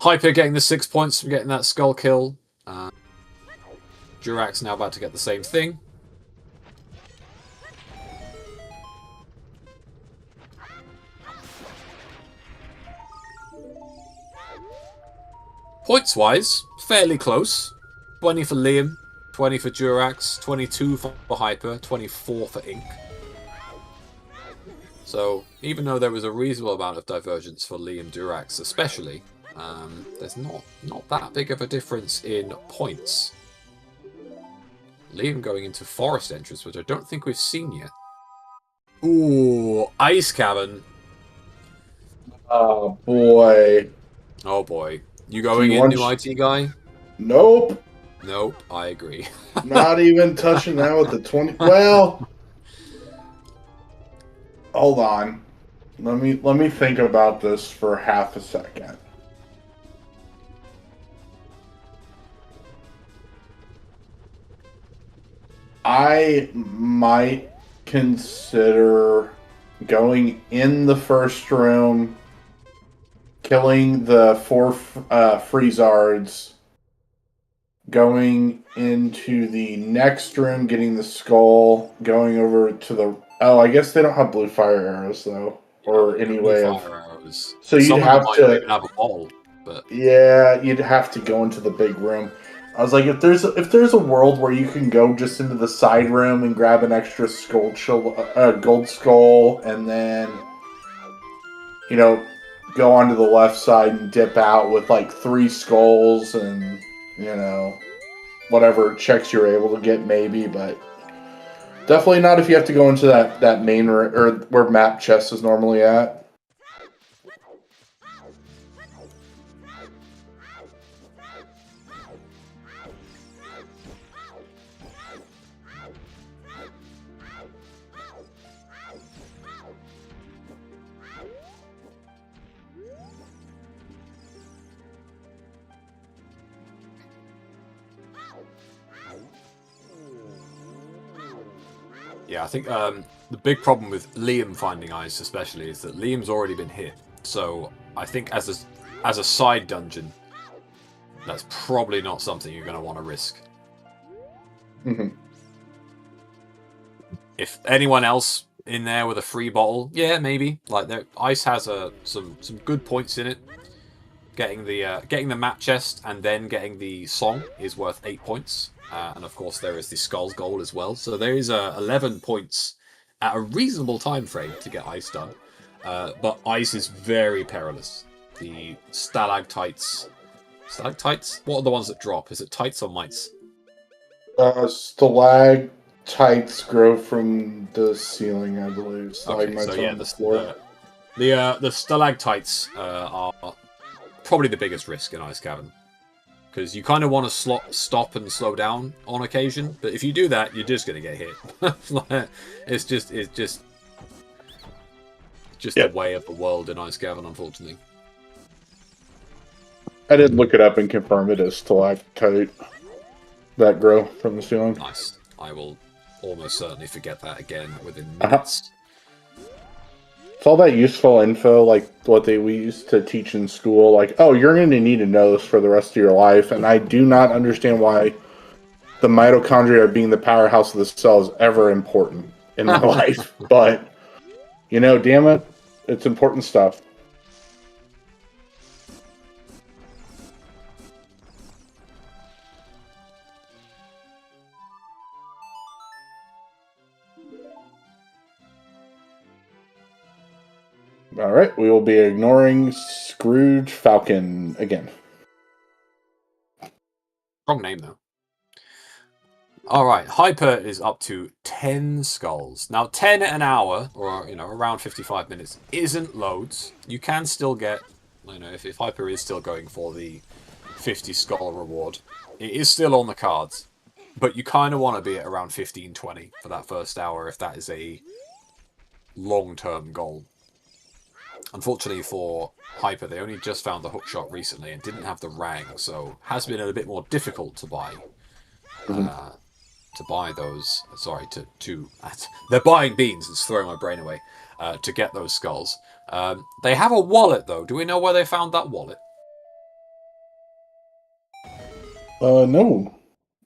Hyper getting the 6 points from getting that skull kill. Durax now about to get the same thing. Points-wise, fairly close. 20 for Liam, 20 for Durax, 22 for Hyper, 24 for Ink. So, even though there was a reasonable amount of divergence for Liam Durax especially, there's not that big of a difference in points. Liam going into Forest entrance, which I don't think we've seen yet. Ooh, Ice Cavern. Oh, boy. Oh, boy. You going in, new IT guy? Nope. Nope, I agree. Not even touching that with the 20. Well, hold on. Let me think about this for half a second. I might consider going in the first room, killing the 4 Freezards, going into the next room, getting the skull, going over to the... Oh, I guess they don't have blue fire arrows, though. Or any way of... Arrows. So you'd have to... even have a ball, but... Yeah, you'd have to go into the big room. I was like, if there's a world where you can go just into the side room and grab an extra gold skull, and then, you know, go onto the left side and dip out with like 3 skulls and, you know, whatever checks you're able to get, maybe, but definitely not if you have to go into that main or where map chest is normally at. Yeah, I think the big problem with Liam finding ice especially is that Liam's already been hit So I think as a side dungeon, that's probably not something you're going to want to risk. Mm-hmm. If anyone else in there with a free bottle, yeah, maybe. Like ice has some good points in it. Getting the map chest and then getting the song is worth 8 points, and of course there is the skulls goal as well. So there is 11 points at a reasonable time frame to get ice done. But ice is very perilous. The stalactites. What are the ones that drop? Is it tights or mites? Stalactites grow from the ceiling, I believe. Stalagmites Okay, so yeah, on the floor. the stalactites are probably the biggest risk in Ice Cavern, because you kind of want to stop and slow down on occasion, but if you do that, you're just going to get hit. it's just the way of the world in Ice Cavern, unfortunately. I did look it up and confirm it is stalactite that grow from the ceiling. Nice. I will almost certainly forget that again within minutes. It's all that useful info, like what we used to teach in school. Like, oh, you're going to need to know this for the rest of your life. And I do not understand why the mitochondria being the powerhouse of the cell is ever important in my life. But, damn it, it's important stuff. All right, we will be ignoring Scrooge Falcon again. Wrong name, though. All right, Hyper is up to 10 skulls. Now, 10 an hour, or, around 55 minutes, isn't loads. You can still get, if Hyper is still going for the 50 skull reward, it is still on the cards. But you kind of want to be at around 15, 20 for that first hour if that is a long-term goal. Unfortunately for Hyper, they only just found the hookshot recently and didn't have the rang, so has been a bit more difficult to buy. To buy those, they're buying beans. It's throwing my brain away. To get those skulls. They have a wallet though. Do we know where they found that wallet? No,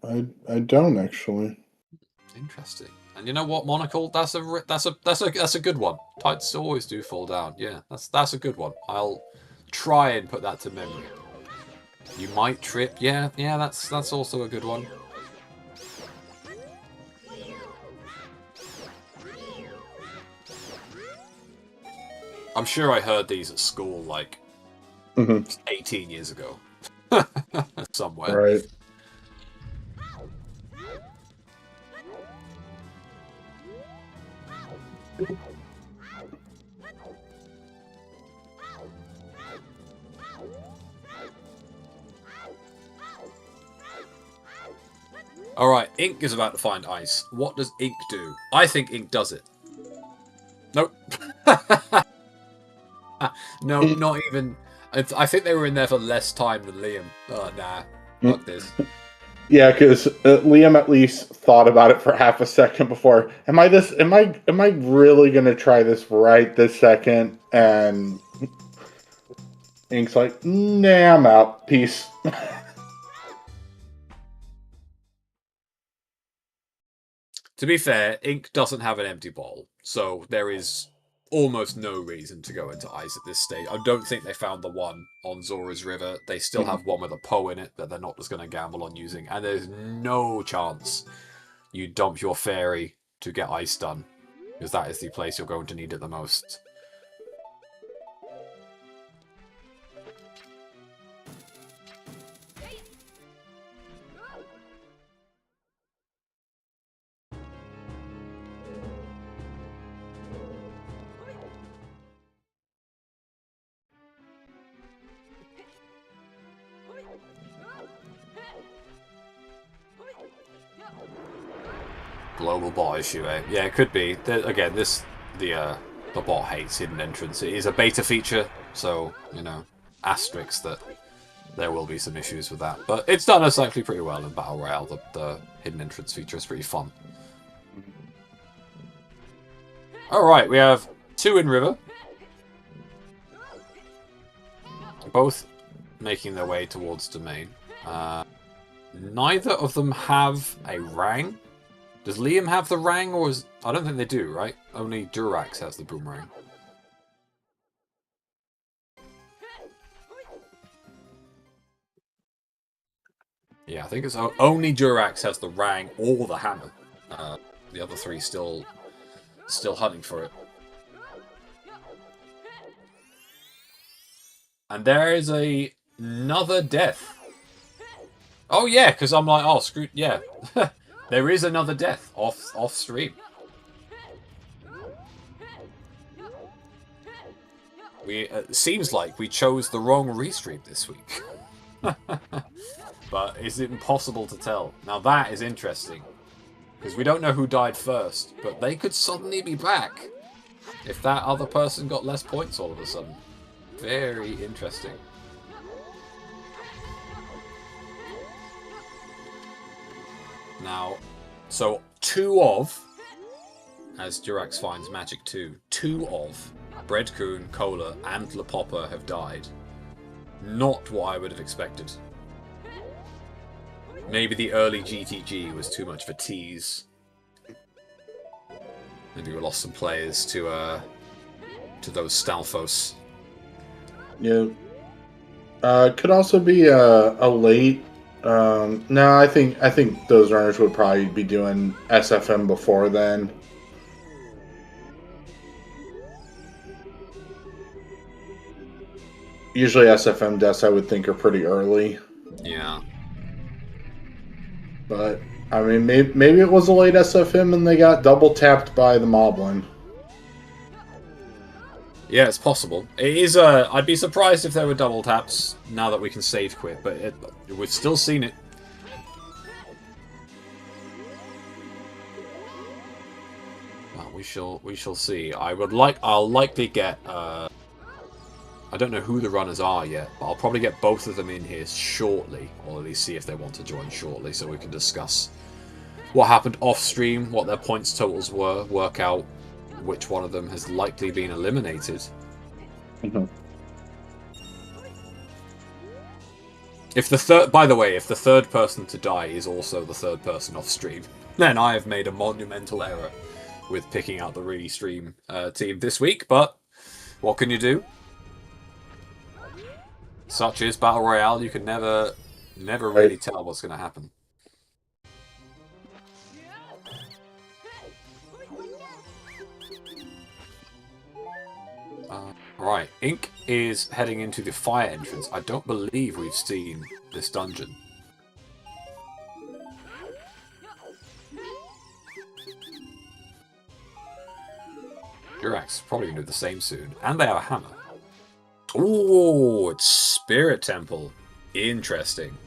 I don't actually. Interesting. And you know what, Monocle? That's a good one. Tights always do fall down. Yeah, that's a good one. I'll try and put that to memory. You might trip. Yeah, that's also a good one. I'm sure I heard these at school like 18 years ago. Somewhere. Right. Alright, Ink is about to find ice. What does Ink do? I think Ink does it. Nope. No, not even. I think they were in there for less time than Liam. Nah, fuck this. Yeah, because Liam at least thought about it for half a second before. Am I really gonna try this right this second? And Ink's like, nah, I'm out. Peace. To be fair, Ink doesn't have an empty bottle, so there is almost no reason to go into ice at this stage. I don't think they found the one on Zora's River. They still have one with a Poe in it that they're not just going to gamble on using, and there's no chance you dump your fairy to get ice done, because that is the place you're going to need it the most. Global bot issue, eh? Yeah, it could be. Again, the bot hates hidden entrance. It is a beta feature, so asterisks that there will be some issues with that. But it's done us actually pretty well in Battle Royale. The hidden entrance feature is pretty fun. All right, we have 2 in river. both making their way towards domain. Neither of them have a rang. Does Liam have the rang, or is... I don't think they do, right? Only Durax has the boomerang. Yeah, I think it's only Durax has the rang or the hammer. The other three still hunting for it. And there is another death. Oh yeah, because I'm like, oh screw yeah. There is another death off stream. It seems like we chose the wrong restream this week. But it's impossible to tell. Now that is interesting. Because we don't know who died first, but they could suddenly be back if that other person got less points all of a sudden. Very interesting. Now, so as Durax finds Magic 2, two of Breadcoon, Cola, and Lapoppa have died. Not what I would have expected. Maybe the early GTG was too much of a tease. Maybe we lost some players to those Stalfos. Yeah. Could also be a late. No, I think those runners would probably be doing SFM before then. Usually SFM deaths I would think are pretty early. Yeah. But I mean, maybe it was a late SFM and they got double tapped by the Moblin. Yeah, it's possible. It is. I'd be surprised if there were double taps now that we can save quit, but we've still seen it. Well, we shall see. I'll likely get. I don't know who the runners are yet, but I'll probably get both of them in here shortly, or at least see if they want to join shortly, so we can discuss what happened off stream, what their points totals were, work out which one of them has likely been eliminated. Mm-hmm. By the way, if the third person to die is also the third person off stream, then I have made a monumental error with picking out the restream team this week, but what can you do? Such is Battle Royale, you can never really tell what's going to happen. Right, Ink is heading into the fire entrance. I don't believe we've seen this dungeon. Durax probably going to do the same soon. And they have a hammer. Oh, it's Spirit Temple. Interesting.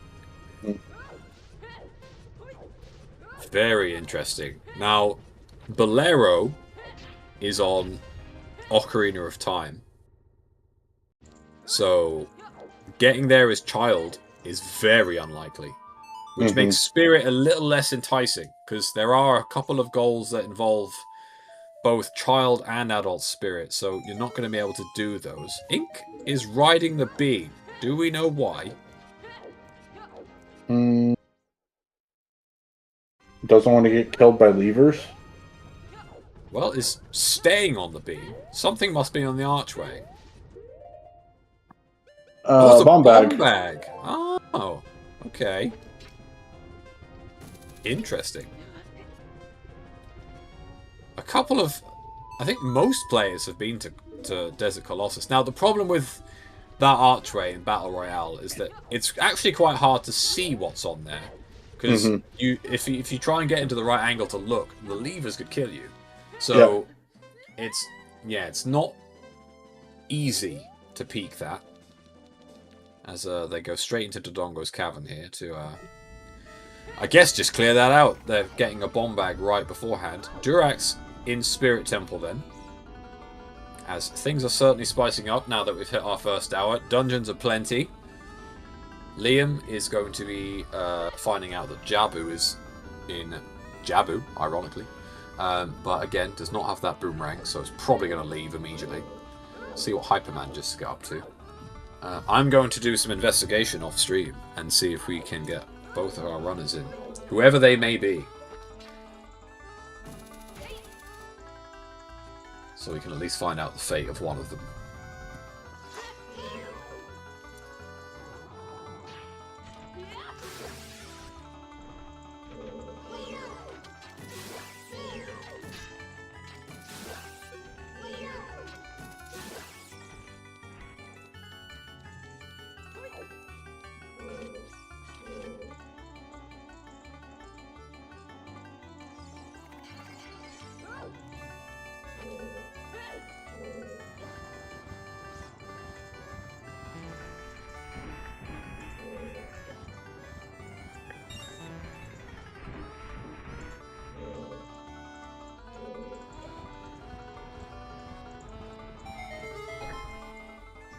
Very interesting. Now, Bolero is on Ocarina of Time. So, getting there as Child is very unlikely. Which makes Spirit a little less enticing, because there are a couple of goals that involve both Child and Adult Spirit, so you're not going to be able to do those. Ink is riding the bee. Do we know why? Doesn't want to get killed by levers? Well, is staying on the beam. Something must be on the archway. Oh, it's a bomb bag. Oh, okay. Interesting. A couple of... I think most players have been to Desert Colossus. Now, the problem with that archway in Battle Royale is that it's actually quite hard to see what's on there. Because if you try and get into the right angle to look, the levers could kill you. So, it's not easy to peek that. As they go straight into Dodongo's cavern here to, I guess, just clear that out. They're getting a bomb bag right beforehand. Durax in Spirit Temple then. As things are certainly spicing up now that we've hit our first hour. Dungeons are plenty. Liam is going to be finding out that Jabu is in Jabu, ironically. But again, does not have that boomerang, so it's probably going to leave immediately. See what Hyperman just got up to. I'm going to do some investigation off stream and see if we can get both of our runners in, whoever they may be, so we can at least find out the fate of one of them.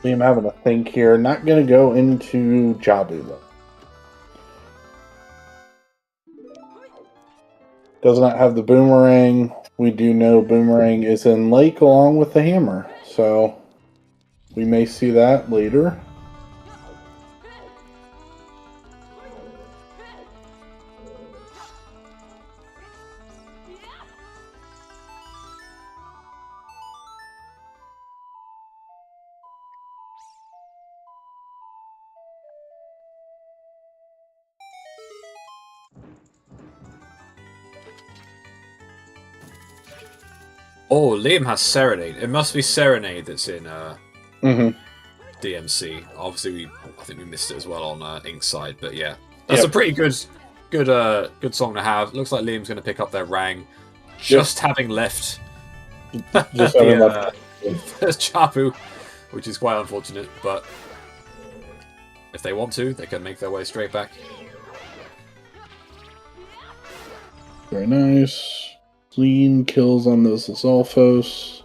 I'm having a think here. Not going to go into Jabu, though. Does not have the boomerang. We do know boomerang is in Lake along with the hammer, so we may see that later. Oh, Liam has Serenade. It must be Serenade that's in DMC. Obviously, I think we missed it as well on Inkside, but yeah, that's a pretty good song to have. Looks like Liam's going to pick up their Rang, just having left. Just having left. Chapu, which is quite unfortunate, but if they want to, they can make their way straight back. Very nice. Clean kills on those Lizalfos.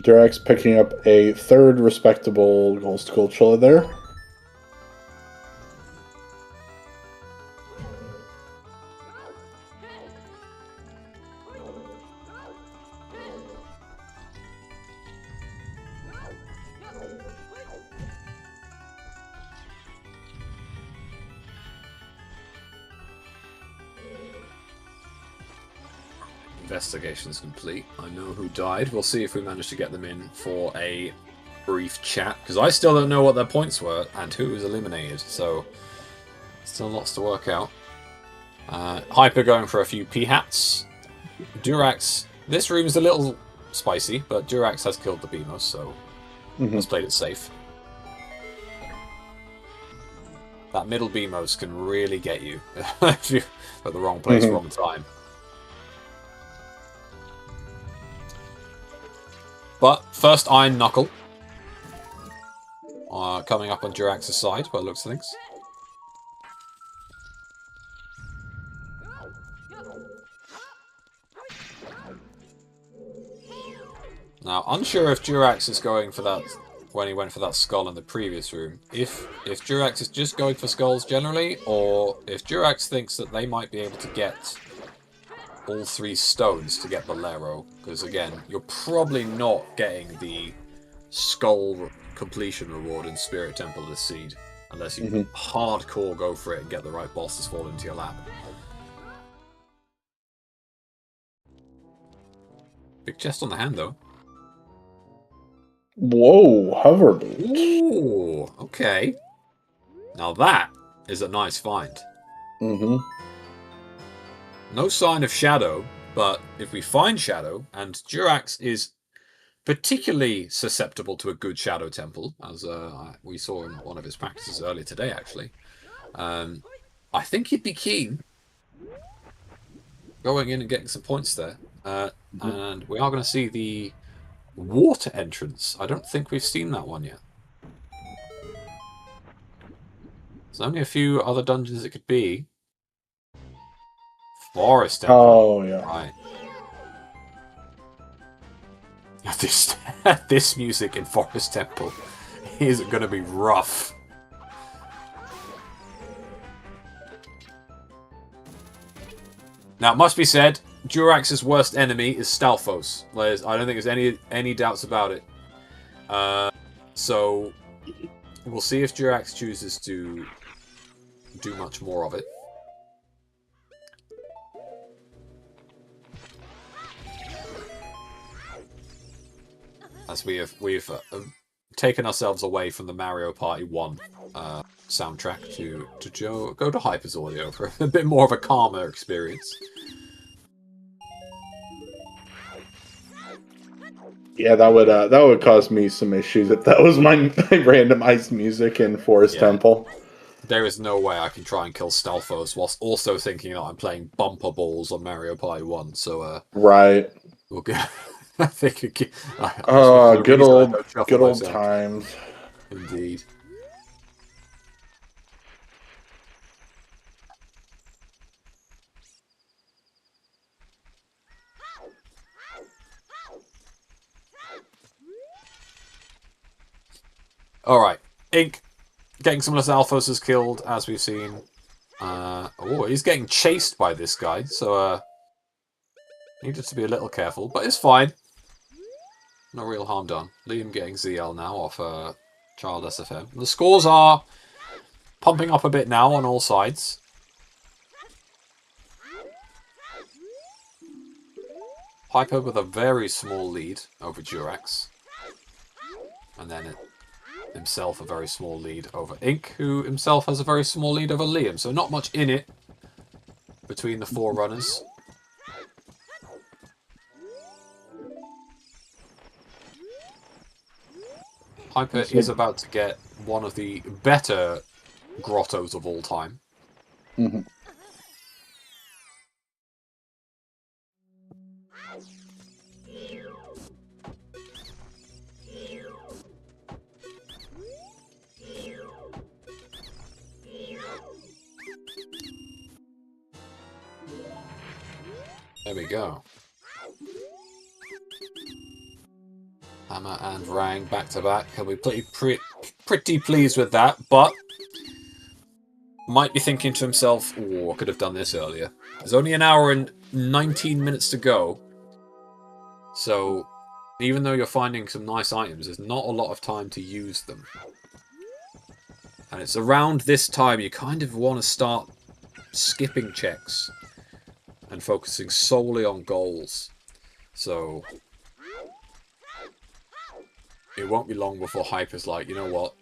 Durax picking up a third respectable Gold Skulltula there. Investigation's complete. I know who died. We'll see if we manage to get them in for a brief chat, because I still don't know what their points were and who was eliminated, so still lots to work out. Hyper going for a few P-hats. Durax, this room's a little spicy, but Durax has killed the Beamos, so has played it safe. That middle Beamos can really get you if you're at the wrong place, wrong time. But first Iron Knuckle. Coming up on Durax's side, by the looks of things. Now, unsure if Durax is going for that when he went for that skull in the previous room. If Durax is just going for skulls generally, or if Durax thinks that they might be able to get all 3 stones to get Bolero, because again, you're probably not getting the skull completion reward in Spirit Temple of the Seed unless you hardcore go for it and get the right bosses fall into your lap. Big chest on the hand though. Whoa, hoverboard. Ooh, okay. Now that is a nice find. No sign of Shadow, but if we find Shadow, and Durax is particularly susceptible to a good Shadow Temple, as we saw in one of his practices earlier today, actually, I think he'd be keen going in and getting some points there. And we are going to see the water entrance. I don't think we've seen that one yet. There's only a few other dungeons it could be. Forest Temple. Oh, yeah. Right. This music in Forest Temple is going to be rough. Now, it must be said, Durax's worst enemy is Stalfos. I don't think there's any doubts about it. So, we'll see if Durax chooses to do much more of it. As we've taken ourselves away from the Mario Party 1 soundtrack to go to Hyper's audio for a bit more of a calmer experience. Yeah, that would cause me some issues if that was my randomized music in Forest Temple. There is no way I can try and kill Stalfos whilst also thinking that I'm playing bumper balls on Mario Party 1. So right. We'll get. I think again. Good old times. Indeed. Alright. Ink getting some of the Alphos killed, as we've seen. Oh, he's getting chased by this guy, so needed to be a little careful, but it's fine. No real harm done. Liam getting ZL now off Child SFM. The scores are pumping up a bit now on all sides. Hyper with a very small lead over Durax. And then himself a very small lead over Ink, who himself has a very small lead over Liam. So not much in it between the four runners. Hyper is about to get one of the better grottos of all time. Mm-hmm. There we go. Hammer and Rang back to back. He'll be pretty pleased with that, but might be thinking to himself, oh, I could have done this earlier. There's only an hour and 19 minutes to go. So, even though you're finding some nice items, there's not a lot of time to use them. And it's around this time you kind of want to start skipping checks and focusing solely on goals. So, it won't be long before Hyper's like, you know what?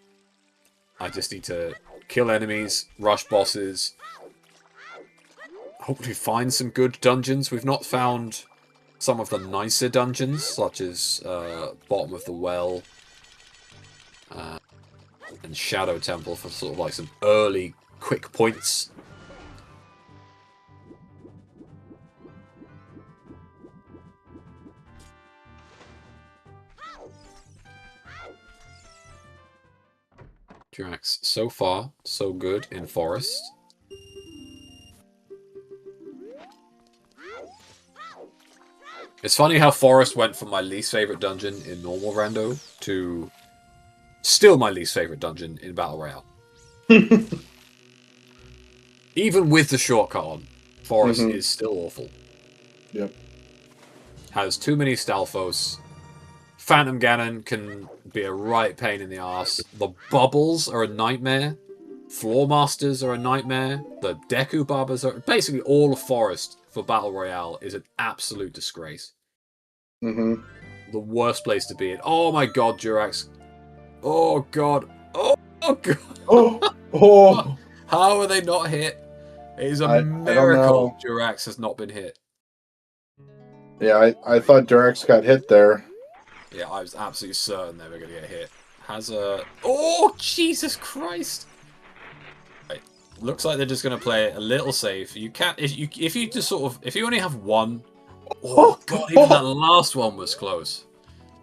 I just need to kill enemies, rush bosses, hopefully find some good dungeons. We've not found some of the nicer dungeons, such as Bottom of the Well and Shadow Temple for sort of like some early quick points. Durax, so far, so good in Forest. It's funny how Forest went from my least favourite dungeon in normal rando to still my least favourite dungeon in Battle Royale. Even with the shortcut on, Forest is still awful. Yep. Has too many Stalfos. Phantom Ganon can be a right pain in the ass. The bubbles are a nightmare. Floor Masters are a nightmare. The Deku Barbers are... Basically, all of Forest for Battle Royale is an absolute disgrace. The worst place to be in. Oh my god, Durax. Oh god. Oh god. Oh. How are they not hit? It is a miracle Durax has not been hit. Yeah, I thought Durax got hit there. Yeah, I was absolutely certain they were going to get hit. Has a... Oh, Jesus Christ! Right. Looks like they're just going to play it a little safe. You can't... If you just sort of... If you only have one... Oh, God, even that last one was close.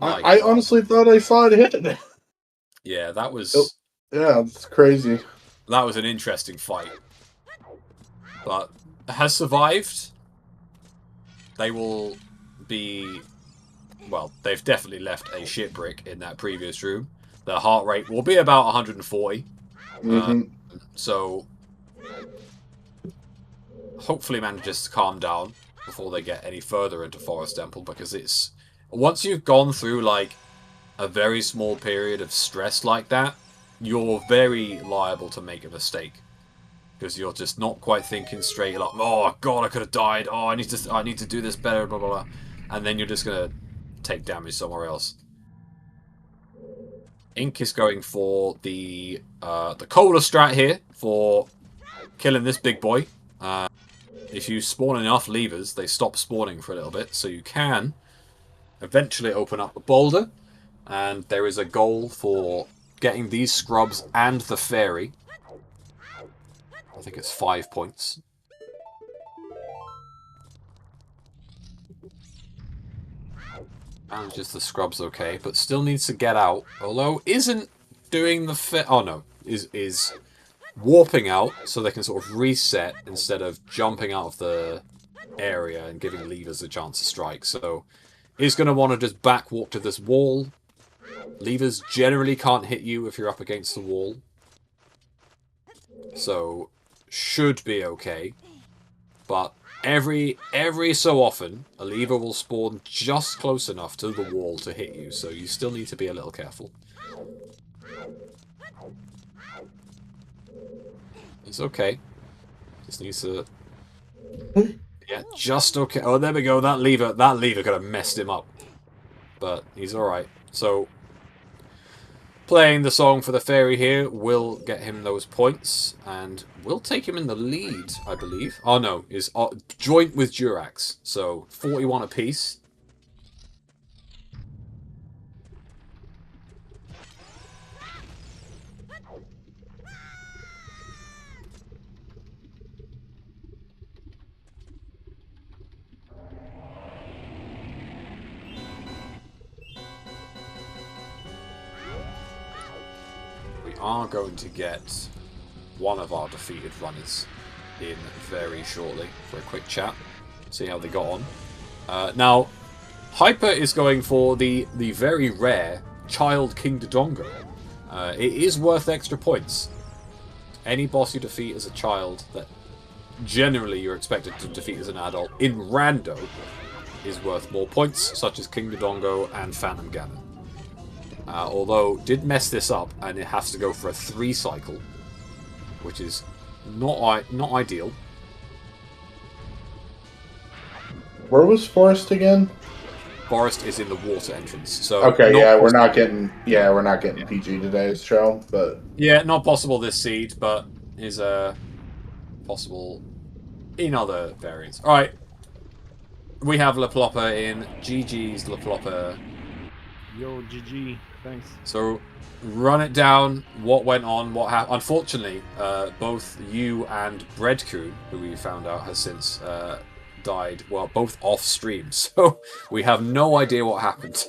I honestly thought I saw it hit. Yeah, that was... Yeah, it's crazy. That was an interesting fight. But has survived. they will be... Well, they've definitely left a shipwreck in that previous room. The heart rate will be about 140. So hopefully manages to calm down before they get any further into Forest Temple, because it's... Once you've gone through, like, a very small period of stress like that, you're very liable to make a mistake. Because you're just not quite thinking straight. You're like, oh god, I could have died. Oh, I need to do this better, blah blah blah. And then you're just gonna take damage somewhere else. Ink is going for the cola strat here for killing this big boy. If you spawn enough levers, they stop spawning for a little bit, so you can eventually open up the boulder. And there is a goal for getting these scrubs and the fairy. I think it's 5 points. Manages the scrubs okay, but still needs to get out. Although isn't doing the oh no, is warping out so they can sort of reset instead of jumping out of the area and giving levers a chance to strike. So he's going to want to just back walk to this wall. Levers generally can't hit you if you're up against the wall. So should be okay. But every so often, a lever will spawn just close enough to the wall to hit you, so you still need to be a little careful. It's okay. Just needs to... Yeah, just okay. Oh, there we go. That lever could have messed him up. But he's alright. So, playing the song for the fairy here will get him those points, and will take him in the lead, I believe. Oh no, is joint with Durax, so 41 apiece. We are going to get one of our defeated runners in very shortly for a quick chat. See how they got on. Now, Hyper is going for the very rare Child King Dodongo. It is worth extra points. Any boss you defeat as a child that generally you're expected to defeat as an adult in rando is worth more points, such as King Dodongo and Phantom Ganon. Although, did mess this up, and it has to go for a 3 cycle, which is not ideal. Where was Forest again? Forest is in the water entrance. So okay, yeah, we're not getting PG today's show, but yeah, not possible this seed, but is possible in other variants. All right, we have La Plopper in. GG's La Plopper. Yo, GG. Thanks. So, run it down. What went on? What happened? Unfortunately, both you and Breadcoon, who we found out has since died, well, both off stream. So we have no idea what happened.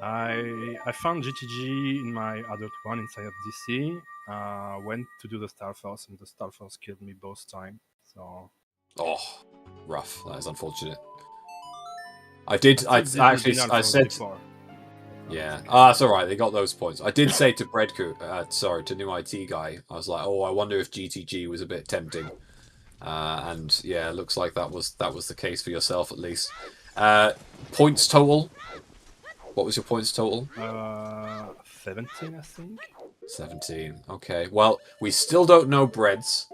I found GTG in my adult one inside of DC. Went to do the Star Force, and the Star Force killed me both times. So. Oh, rough. That is unfortunate. I said. Before. Yeah, that's alright, they got those points. I did say to to New IT Guy, I was like, oh, I wonder if GTG was a bit tempting. And yeah, it looks like that was the case for yourself at least. Points total? What was your points total? 17, I think. 17, okay. Well, we still don't know Breads.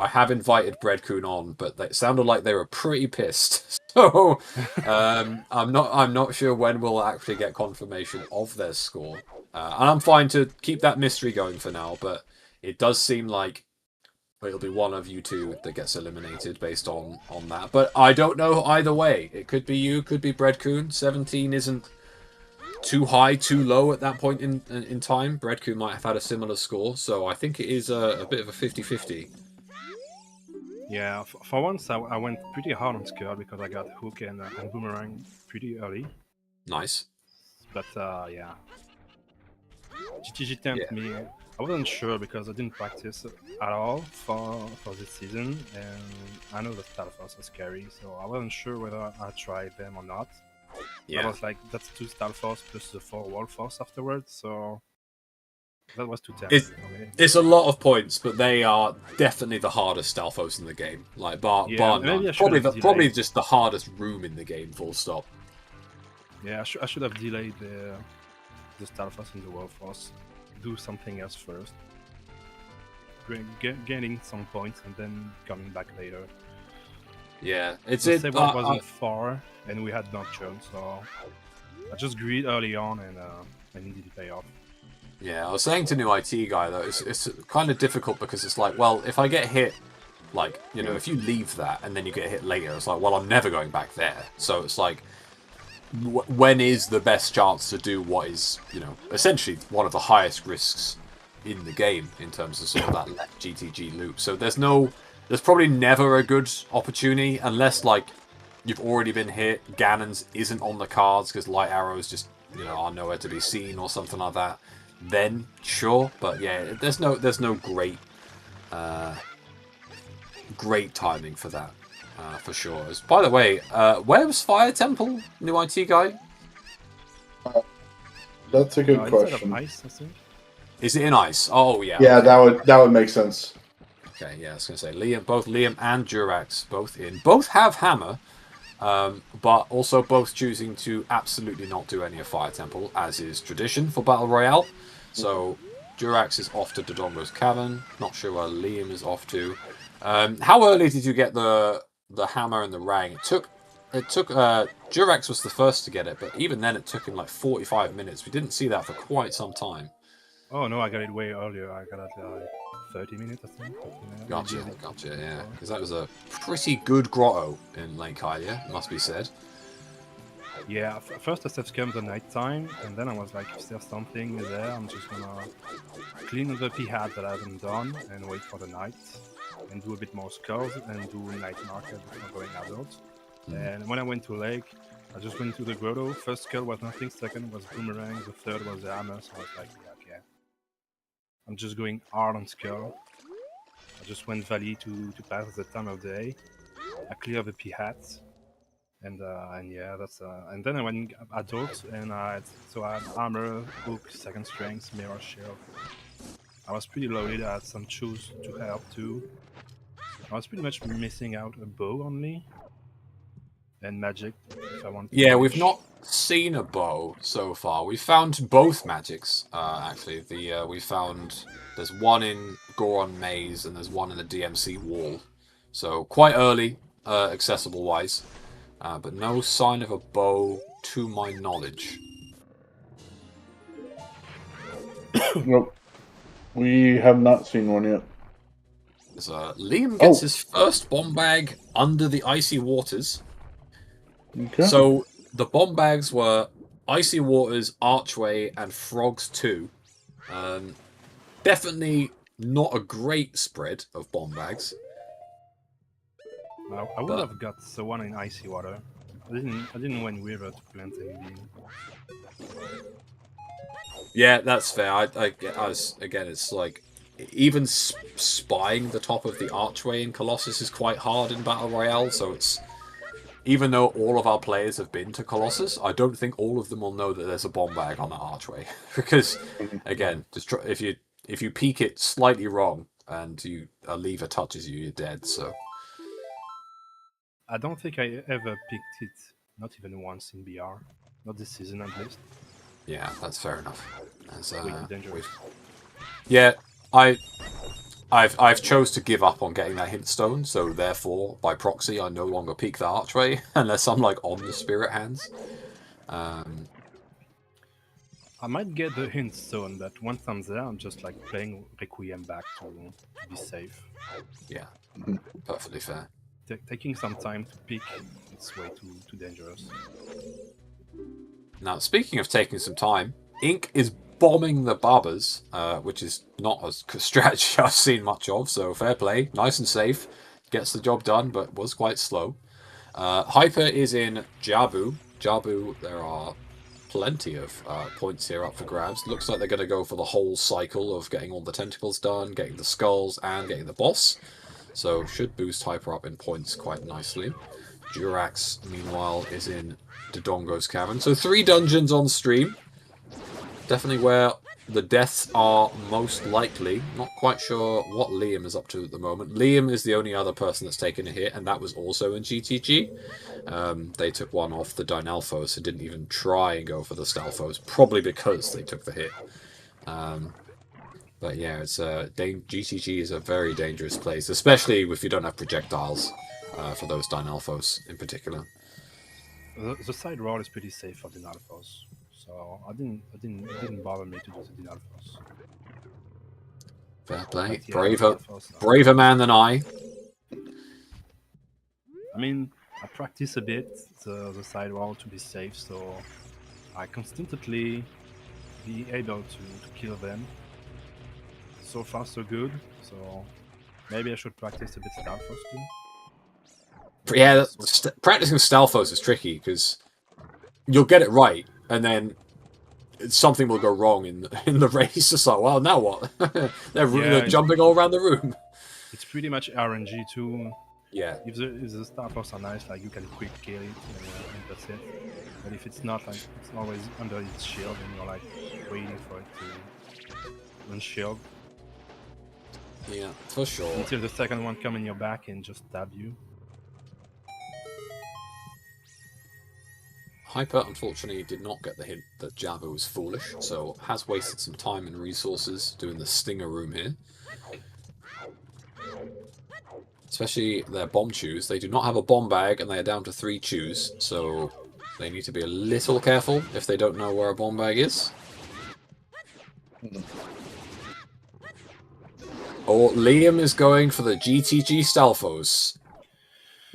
I have invited Breadcoon on, but it sounded like they were pretty pissed. So I'm not sure when we'll actually get confirmation of their score. And I'm fine to keep that mystery going for now, but it does seem like it'll be one of you two that gets eliminated based on that. But I don't know either way. It could be you, could be Breadcoon. 17 isn't too high, too low at that point in time. Breadcoon might have had a similar score, so I think it is a bit of a 50-50. Yeah, for once I went pretty hard on Skull because I got Hook and Boomerang pretty early. Nice. But yeah, GTG tempted me I wasn't sure because I didn't practice at all for this season, and I know the Stalfos are scary, so I wasn't sure whether I tried them or not. I was like, that's 2 Stalfos plus the 4 Wolfos afterwards, so that was too tempting for me. It's a lot of points, but they are definitely the hardest Stalfos in the game. Like bar none. Probably just the hardest room in the game. Full stop. Yeah, I should have delayed the Stalfos and the Wolfos. Do something else first. Gaining some points and then coming back later. Yeah, the save wasn't far, and we had Nocturne, so I just greed early on, and it didn't pay off. Yeah, I was saying to new IT guy though, it's kind of difficult because it's like, well, if I get hit, like, you know, if you leave that and then you get hit later, it's like, well, I'm never going back there. So it's like, when is the best chance to do what is, you know, essentially one of the highest risks in the game in terms of sort of that left GTG loop. So there's probably never a good opportunity unless, like, you've already been hit, Ganon's isn't on the cards because light arrows just, you know, are nowhere to be seen or something like that. Then sure, but yeah, there's no great timing for that. For sure. By the way, where was Fire Temple, new IT guy? That's a good question. Ice, I think. Is it in ice? Oh yeah. Yeah, that would make sense. Okay, yeah, I was gonna say both Liam and Durax both in. Both have hammer, but also both choosing to absolutely not do any of Fire Temple, as is tradition for Battle Royale. So Durax is off to Dodongo's Cavern. Not sure where Liam is off to. How early did you get the hammer and the rang? It took Durax was the first to get it, but even then it took him like 45 minutes. We didn't see that for quite some time. Oh no, I got it way earlier. I got it like 30 minutes, I think. Gotcha, yeah. Because that was a pretty good grotto in Lake Hylia, must be said. Yeah, first I scammed the night time, and then I was like, if there's something there, I'm just gonna clean the P-hat that I haven't done and wait for the night. And do a bit more skulls and do night market before going adult. And when I went to lake, I just went to the grotto. First skull was nothing, second was boomerang, the third was the hammer, so I was like, yeah, okay. I'm just going hard on skull. I just went valley to pass the time of day. I clear the P-hats. And yeah, that's and then I went adult, and I had armor, hook, second strength, mirror shield. I was pretty loaded. I had some choose to help too. I was pretty much missing out a bow only, and magic if I want. Yeah, we've not seen a bow so far. We found both magics actually. We found there's one in Goron Maze and there's one in the DMC Wall. So quite early, accessible wise, but no sign of a bow to my knowledge. Nope. We have not seen one yet. Liam gets his first bomb bag under the icy waters. Okay. So the bomb bags were Icy Waters, Archway, and Frogs 2. Definitely not a great spread of bomb bags. I would have got the one in Icy Water. I didn't went river to plant anything. Yeah, that's fair. Again, it's like even spying the top of the archway in Colossus is quite hard in Battle Royale. So it's even though all of our players have been to Colossus, I don't think all of them will know that there's a bomb bag on that archway because again, just if you peek it slightly wrong and a lever touches you, you're dead. So I don't think I ever picked it, not even once in BR, not this season at least. Yeah, that's fair enough. Dangerous. Yeah, I've chose to give up on getting that hint stone, so therefore, by proxy, I no longer peek the archway unless I'm like on the spirit hands. I might get the hint stone, but once I'm there, I'm just like playing Requiem back to be safe. Yeah, perfectly fair. Taking some time to pick, it's way too dangerous. Now, speaking of taking some time, Ink is bombing the Barbers, which is not a strategy I've seen much of, so fair play. Nice and safe. Gets the job done, but was quite slow. Hyper is in Jabu. Jabu, there are plenty of points here up for grabs. Looks like they're going to go for the whole cycle of getting all the tentacles done, getting the skulls, and getting the boss. So should boost Hyper up in points quite nicely. Durax, meanwhile, is in Dodongo's cavern. So 3 dungeons on stream. Definitely where the deaths are most likely. Not quite sure what Liam is up to at the moment. Liam is the only other person that's taken a hit, and that was also in GTG. They took one off the Dynalphos and didn't even try and go for the Stalphos, probably because they took the hit. But yeah, it's GTG is a very dangerous place, especially if you don't have projectiles for those Dynalphos in particular. The side road is pretty safe for Dynalphos, so it didn't bother me to do the Dynalphos. Fair play, Yeah, braver man than I. I mean, I practice a bit the side road to be safe, so I constantly be able to kill them. So far, so good. So maybe I should practice a bit Stalphos too. Yeah, practicing Stalphos is tricky because you'll get it right, and then something will go wrong in the race. It's like, well, now what? they're jumping all around the room. It's pretty much RNG too. Yeah. If the Stalphos are nice, like you can quick kill it, and that's it. But if it's not, like it's always under its shield, and you're like waiting for it to unshield. Yeah, for sure. Until the second one come in your back and just stab you. Hyper, unfortunately, did not get the hint that Jabba was foolish, so has wasted some time and resources doing the Stinger room here. Especially their bomb chews. They do not have a bomb bag, and they are down to 3 chews, so they need to be a little careful if they don't know where a bomb bag is. Or Liam is going for the GTG Stalphos.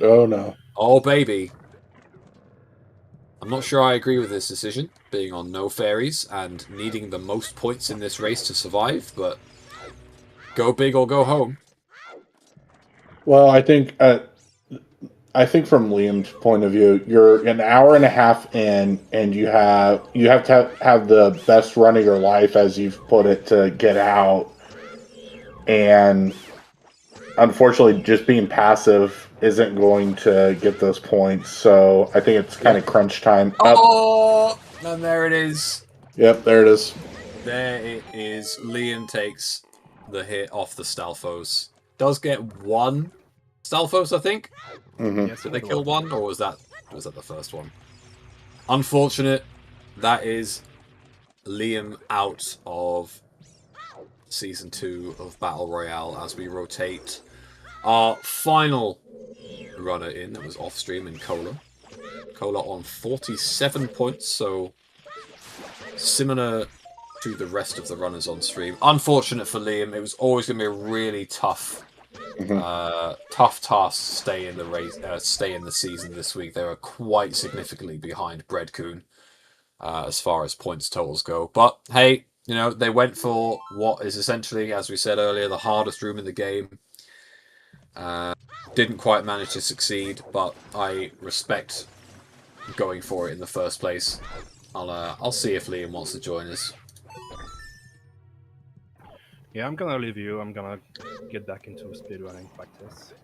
Oh, no. Oh, baby. I'm not sure I agree with this decision, being on no fairies and needing the most points in this race to survive, but go big or go home. Well, I think from Liam's point of view, you're an hour and a half in, and you have to have the best run of your life, as you've put it, to get out. And unfortunately, just being passive isn't going to get those points. So I think it's kind of crunch time. Oh, and there it is. Yep, there it is. There it is. Liam takes the hit off the Stalphos. Does get 1 Stalphos, I think. Mm-hmm. Yes, Did they kill 1, or was that the first one? Unfortunate. That is Liam out of Season 2 of Battle Royale as we rotate our final runner in that was off stream in Cola. Cola on 47 points, so similar to the rest of the runners on stream. Unfortunate for Liam, it was always going to be a really tough tough task to stay in the race, stay in the season this week. They were quite significantly behind Breadcoon as far as points totals go. But hey, you know, they went for what is essentially, as we said earlier, the hardest room in the game. Didn't quite manage to succeed, but I respect going for it in the first place. I'll see if Liam wants to join us. Yeah, I'm gonna leave you. I'm gonna get back into speedrunning practice.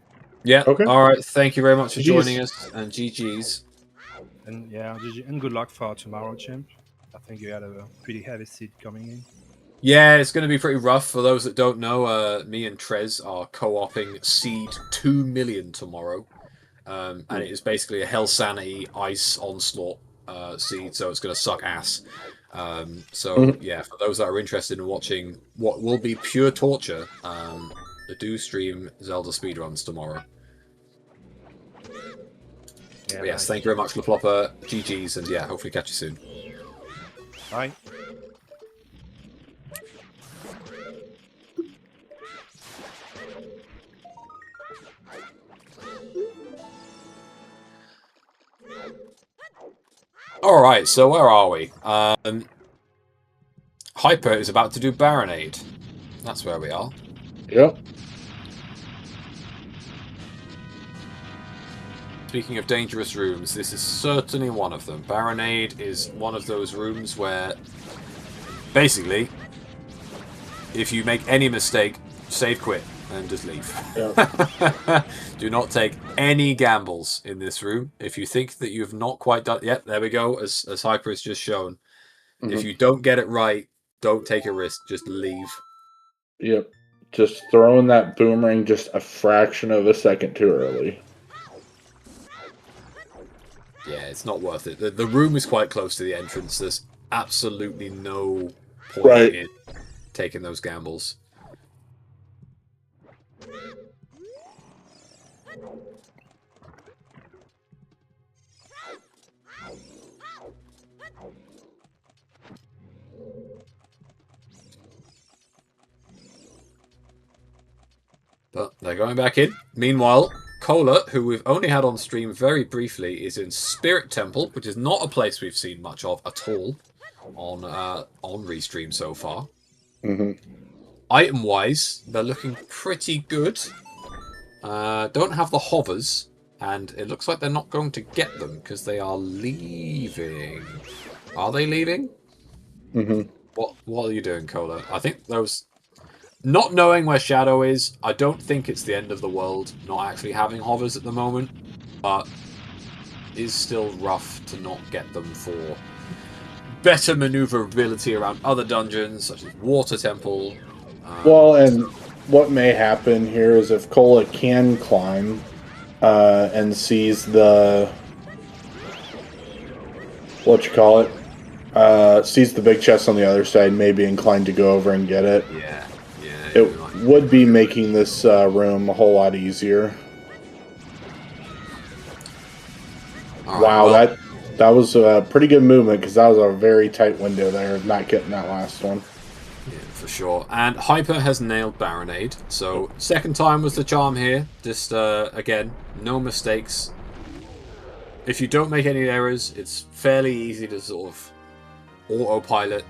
Yeah. Okay. All right. Thank you very much for GGs. joining us, and GG's. And yeah, GG, and good luck for tomorrow, Chimp. I think you had a pretty heavy seed coming in. Yeah, it's going to be pretty rough. For those that don't know, me and Trez are co-oping Seed 2 million tomorrow. And it is basically a Hell Sanity Ice Onslaught seed, so it's going to suck ass. Yeah, for those that are interested in watching what will be pure torture, do stream Zelda speedruns tomorrow. Yeah, But yes, nice. thank you very much, LaPlopper. GG's, and yeah, hopefully catch you soon. Bye. Alright, so where are we? Hyper is about to do Baronade. That's where we are. Yep. Speaking of dangerous rooms, this is certainly one of them. Baronade is one of those rooms where, basically, if you make any mistake, save quit and just leave. Yep. Do not take any gambles in this room. If you think that you've not quite done... Yep, there we go, as Hyper has just shown. If you don't get it right, don't take a risk. Just leave. Yep. Just throwing that boomerang just a fraction of a second too early. Yeah, it's not worth it. The room is quite close to the entrance. There's absolutely no point Right. in taking those gambles. But they're going back in. Meanwhile, Cola, who we've only had on stream very briefly, is in Spirit Temple, which is not a place we've seen much of at all on Restream so far. Item-wise, they're looking pretty good. Don't have the hovers, and it looks like they're not going to get them because they are leaving. Are they leaving? What are you doing, Cola? I think those... Not knowing where Shadow is, I don't think it's the end of the world not actually having hovers at the moment, but it is still rough to not get them for better maneuverability around other dungeons, such as Water Temple. Well, and what may happen here is if Cola can climb and sees the... sees the big chest on the other side, may be inclined to go over and get it. Yeah. It would be making this room a whole lot easier. Right, Wow, well, that was a pretty good movement because that was a very tight window there of not getting that last one. Yeah, for sure. And Hyper has nailed Baronade, so second time was the charm here. Just, again, no mistakes. If you don't make any errors, it's fairly easy to sort of autopilot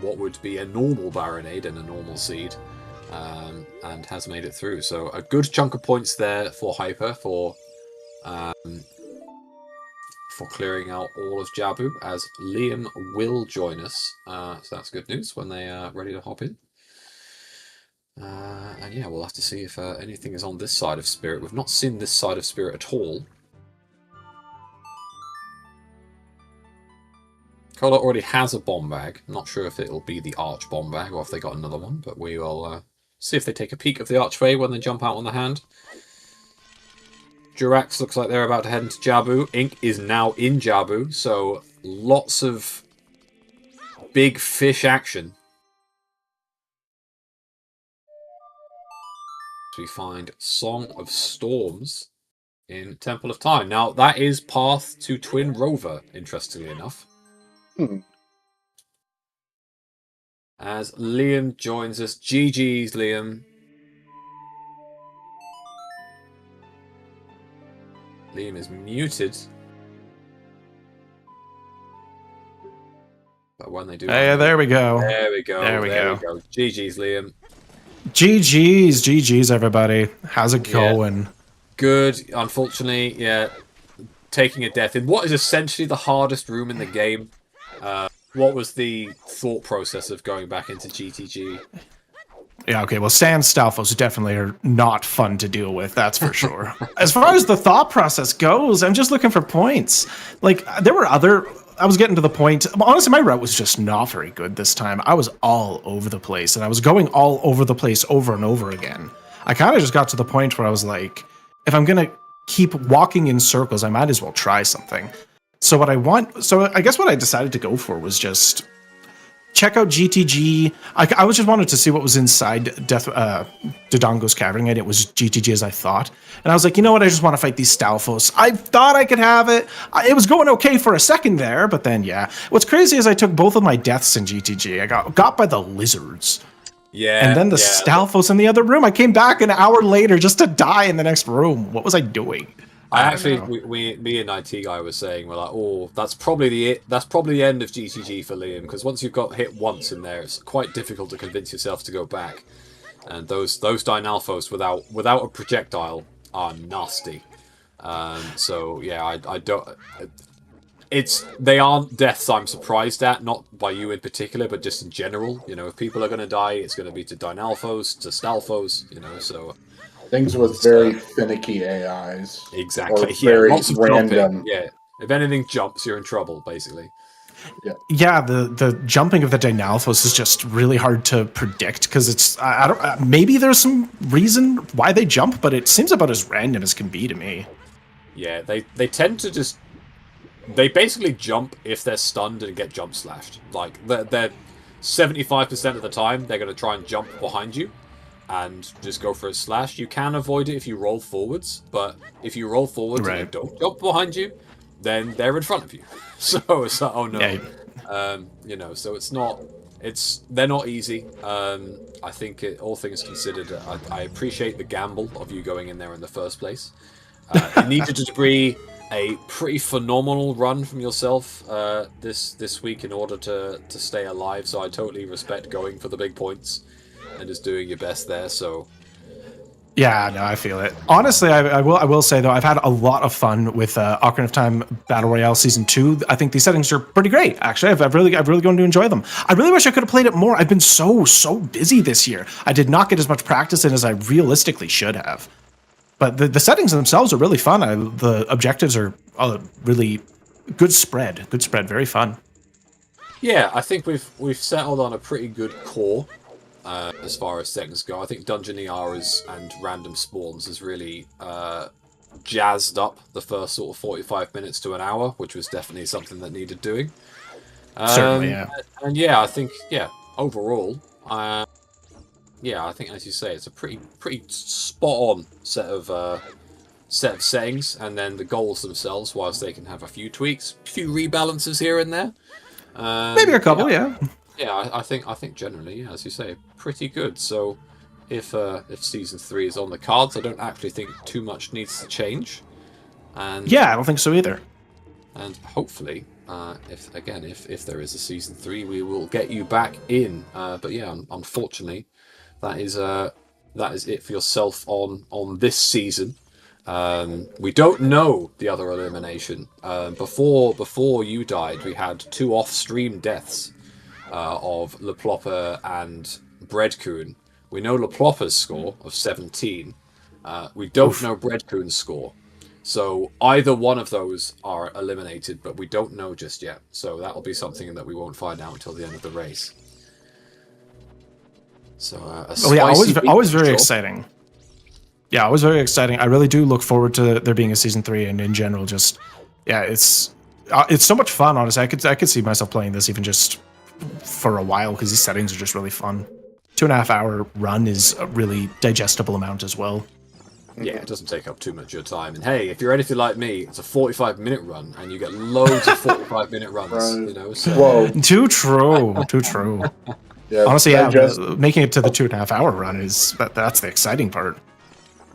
what would be a normal Baronade and a normal seed. And has made it through. So a good chunk of points there for Hyper for clearing out all of Jabu, as Liam will join us. So that's good news when they are ready to hop in. And yeah, we'll have to see if anything is on this side of Spirit. We've not seen this side of Spirit at all. Cola already has a bomb bag. I'm not sure if it'll be the arch bomb bag or if they got another one, but we will see if they take a peek of the archway when they jump out on the hand. Jurax looks like they're about to head into Jabu. Ink is now in Jabu, so lots of big fish action. So we find Song of Storms in Temple of Time. Now, that is path to Twin Rover, interestingly enough. As Liam joins us. GG's, Liam. Liam is muted. But when they do... Hey, there we go. There we go. There we go. GG's, Liam. GG's, everybody. How's it going? Good. Unfortunately, yeah. Taking a death in what is essentially the hardest room in the game. What was the thought process of going back into GTG? Yeah, okay, well, Sand Stalfos definitely are not fun to deal with, that's for sure. As far as the thought process goes, I'm just looking for points. Like, there were other... I was getting to the point... Honestly, my route was just not very good this time. I was all over the place, and I was going all over the place over and over again. I kind of just got to the point where I was like, if I'm going to keep walking in circles, I might as well try something. So I guess what I decided to go for was just check out GTG. I was just wanted to see what was inside Dodongo's Cavern, and it was GTG as I thought. And I was like, you know what? I just want to fight these Stalfos. I thought I could have it. It was going okay for a second there, but then, yeah. What's crazy is I took both of my deaths in GTG. I got by the lizards. Yeah. And then the Stalfos in the other room. I came back an hour later just to die in the next room. What was I doing? Me and IT guy was saying, we're like, oh, that's probably the end of GTG for Liam, because once you've got hit once in there, it's quite difficult to convince yourself to go back. And those Dynalphos without a projectile are nasty. So yeah, I don't. They aren't deaths I'm surprised at, not by you in particular, but just in general. You know, if people are going to die, it's going to be to Dynalphos, to Stalfos. You know, so Things with very finicky AIs. exactly. Or very lots of random. jumping. Yeah, if anything jumps, you're in trouble, basically. Yeah, the jumping of the Dynalphos is just really hard to predict because it's I don't maybe there's some reason why they jump, but it seems about as random as can be to me. Yeah, they tend to just. They basically jump if they're stunned and get jump slashed. Like, they're 75% of the time, they're going to try and jump behind you and just go for a slash. You can avoid it if you roll forwards, but if you roll forwards and they don't jump behind you, then they're in front of you. So it's like, oh no. Yeah. You know, so they're not easy. I think all things considered, I appreciate the gamble of you going in there in the first place. It needed to be a pretty phenomenal run from yourself this week in order to stay alive, so I totally respect going for the big points and just doing your best there. So yeah, no, I feel it. Honestly, I will say though, I've had a lot of fun with Ocarina of Time Battle Royale Season 2. I think these settings are pretty great. Actually, I've really grown to enjoy them. I really wish I could have played it more. I've been so busy this year. I did not get as much practice in as I realistically should have. But the settings themselves are really fun. The objectives are really good spread, very fun. yeah, I think we've settled on a pretty good core as far as settings go. I think Dungeon ERs and random spawns has really jazzed up the first sort of 45 minutes to an hour, which was definitely something that needed doing. Certainly, yeah. And yeah, I think overall, I think, as you say, it's a pretty spot on set of settings, and then the goals themselves, whilst they can have a few tweaks, a few rebalances here and there. Maybe a couple, yeah. Yeah, I think generally, as you say, pretty good. So if season 3 is on the cards, I don't actually think too much needs to change. And yeah, I don't think so either. And hopefully, if there is a season 3, we will get you back in. But yeah, unfortunately, that is it for yourself on this season. We don't know the other elimination. Before you died, we had 2 off-stream deaths of La Ploppa and Breadcoon. We know La Ploppa's score of 17. We don't know Breadcoon's score. So either one of those are eliminated, but we don't know just yet. So that'll be something that we won't find out until the end of the race. So always very exciting. Yeah, always very exciting. I really do look forward to there being a season 3, and in general, just it's so much fun. Honestly, I could see myself playing this even just for a while because these settings are just really fun. 2.5 hour run is a really digestible amount as well. Yeah, it doesn't take up too much of your time. And hey, if you're anything like me, it's a 45-minute run, and you get loads of 45-minute runs. Right. You know, so whoa. Too true. Yeah, honestly, making it to the 2.5 hour run that's the exciting part.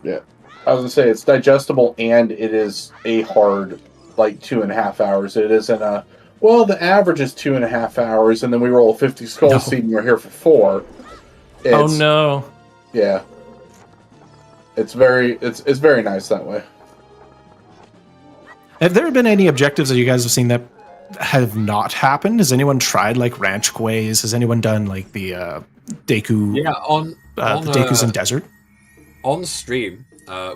Yeah, I was gonna say it's digestible, and it is a hard 2.5 hours. It isn't the average is 2.5 hours, and then we roll a 50 skull seed, and we're here for 4. Oh no! Yeah, it's very nice that way. Have there been any objectives that you guys have seen that have not happened? Has anyone tried ranch quays? Has anyone done the Deku? Yeah, on the Dekus in desert. On stream,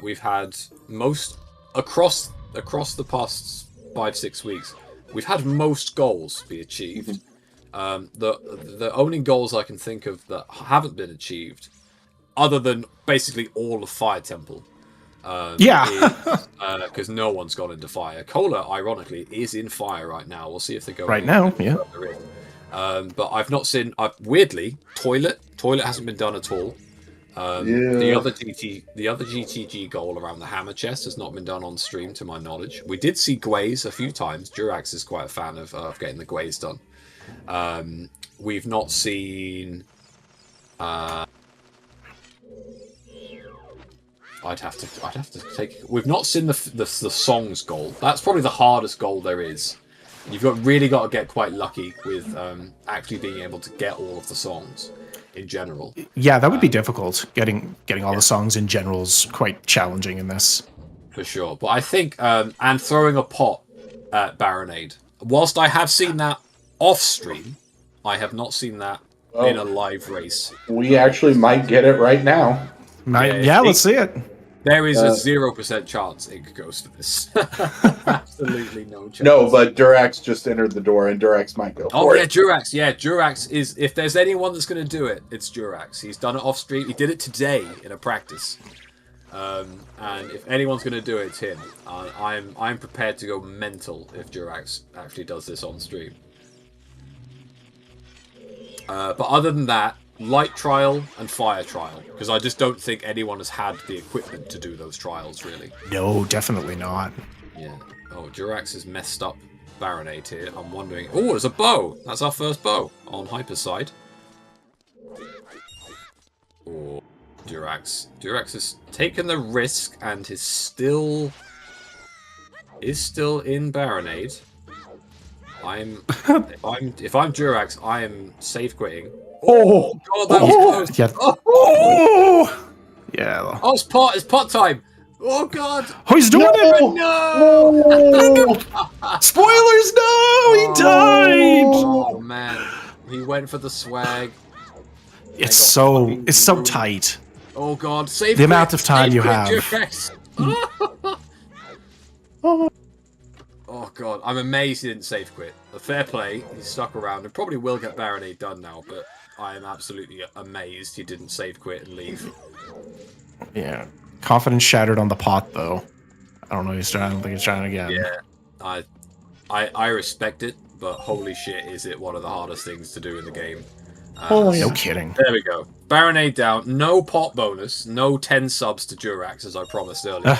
we've had most across the past 5-6 weeks. We've had most goals be achieved. The only goals I can think of that haven't been achieved, other than basically all of Fire Temple. Because no one's gone into fire. Cola, ironically, is in fire right now. We'll see if they go right now. Yeah. But I've not seen. Weirdly, toilet hasn't been done at all. The other GTG goal around the hammer chest has not been done on stream, to my knowledge. We did see Gways a few times. Durax is quite a fan of getting the Gways done. We've not seen. I'd have to take. We've not seen the songs goal. That's probably the hardest goal there is. You've really got to get quite lucky with actually being able to get all of the songs in general. Yeah, that would be difficult. Getting all the songs in general is quite challenging in this. for sure. But I think and throwing a pot at Baronade. Whilst I have seen that off stream, I have not seen that in a live race. We actually might get it right now. Yeah, let's see it. There is a 0% chance it goes for this. Absolutely no chance. No, but Durax just entered the door, and Durax might go for it. Durax. Yeah, Durax is... If there's anyone that's going to do it, it's Durax. He's done it off stream. He did it today in a practice. And if anyone's going to do it, it's him. I'm prepared to go mental if Durax actually does this on stream. But other than that, light trial and fire trial, because I just don't think anyone has had the equipment to do those trials, really. No, definitely not. Yeah. Oh, Durax has messed up Baronade here. I'm wondering... Oh, there's a bow! That's our first bow on Hyper's side. Oh, Durax. Durax has taken the risk and is still in Baronade. If I'm Durax, I am safe quitting. Oh god, that was close. Yeah. Oh! Yeah. Oh, it's pot time. Oh god. Oh, he's doing it. No. Spoilers. No, he died. Oh man, he went for the swag. It's so tight. Oh god, save the amount of time you have. Oh god, I'm amazed he didn't save quit. A fair play, he stuck around and probably will get Baronade done now, but I am absolutely amazed he didn't save quit and leave. Yeah. Confidence shattered on the pot though. I don't think he's trying again. Yeah. I respect it, but holy shit is it one of the hardest things to do in the game. No kidding. There we go. Baronade down, no pot bonus, no 10 subs to Durax as I promised earlier.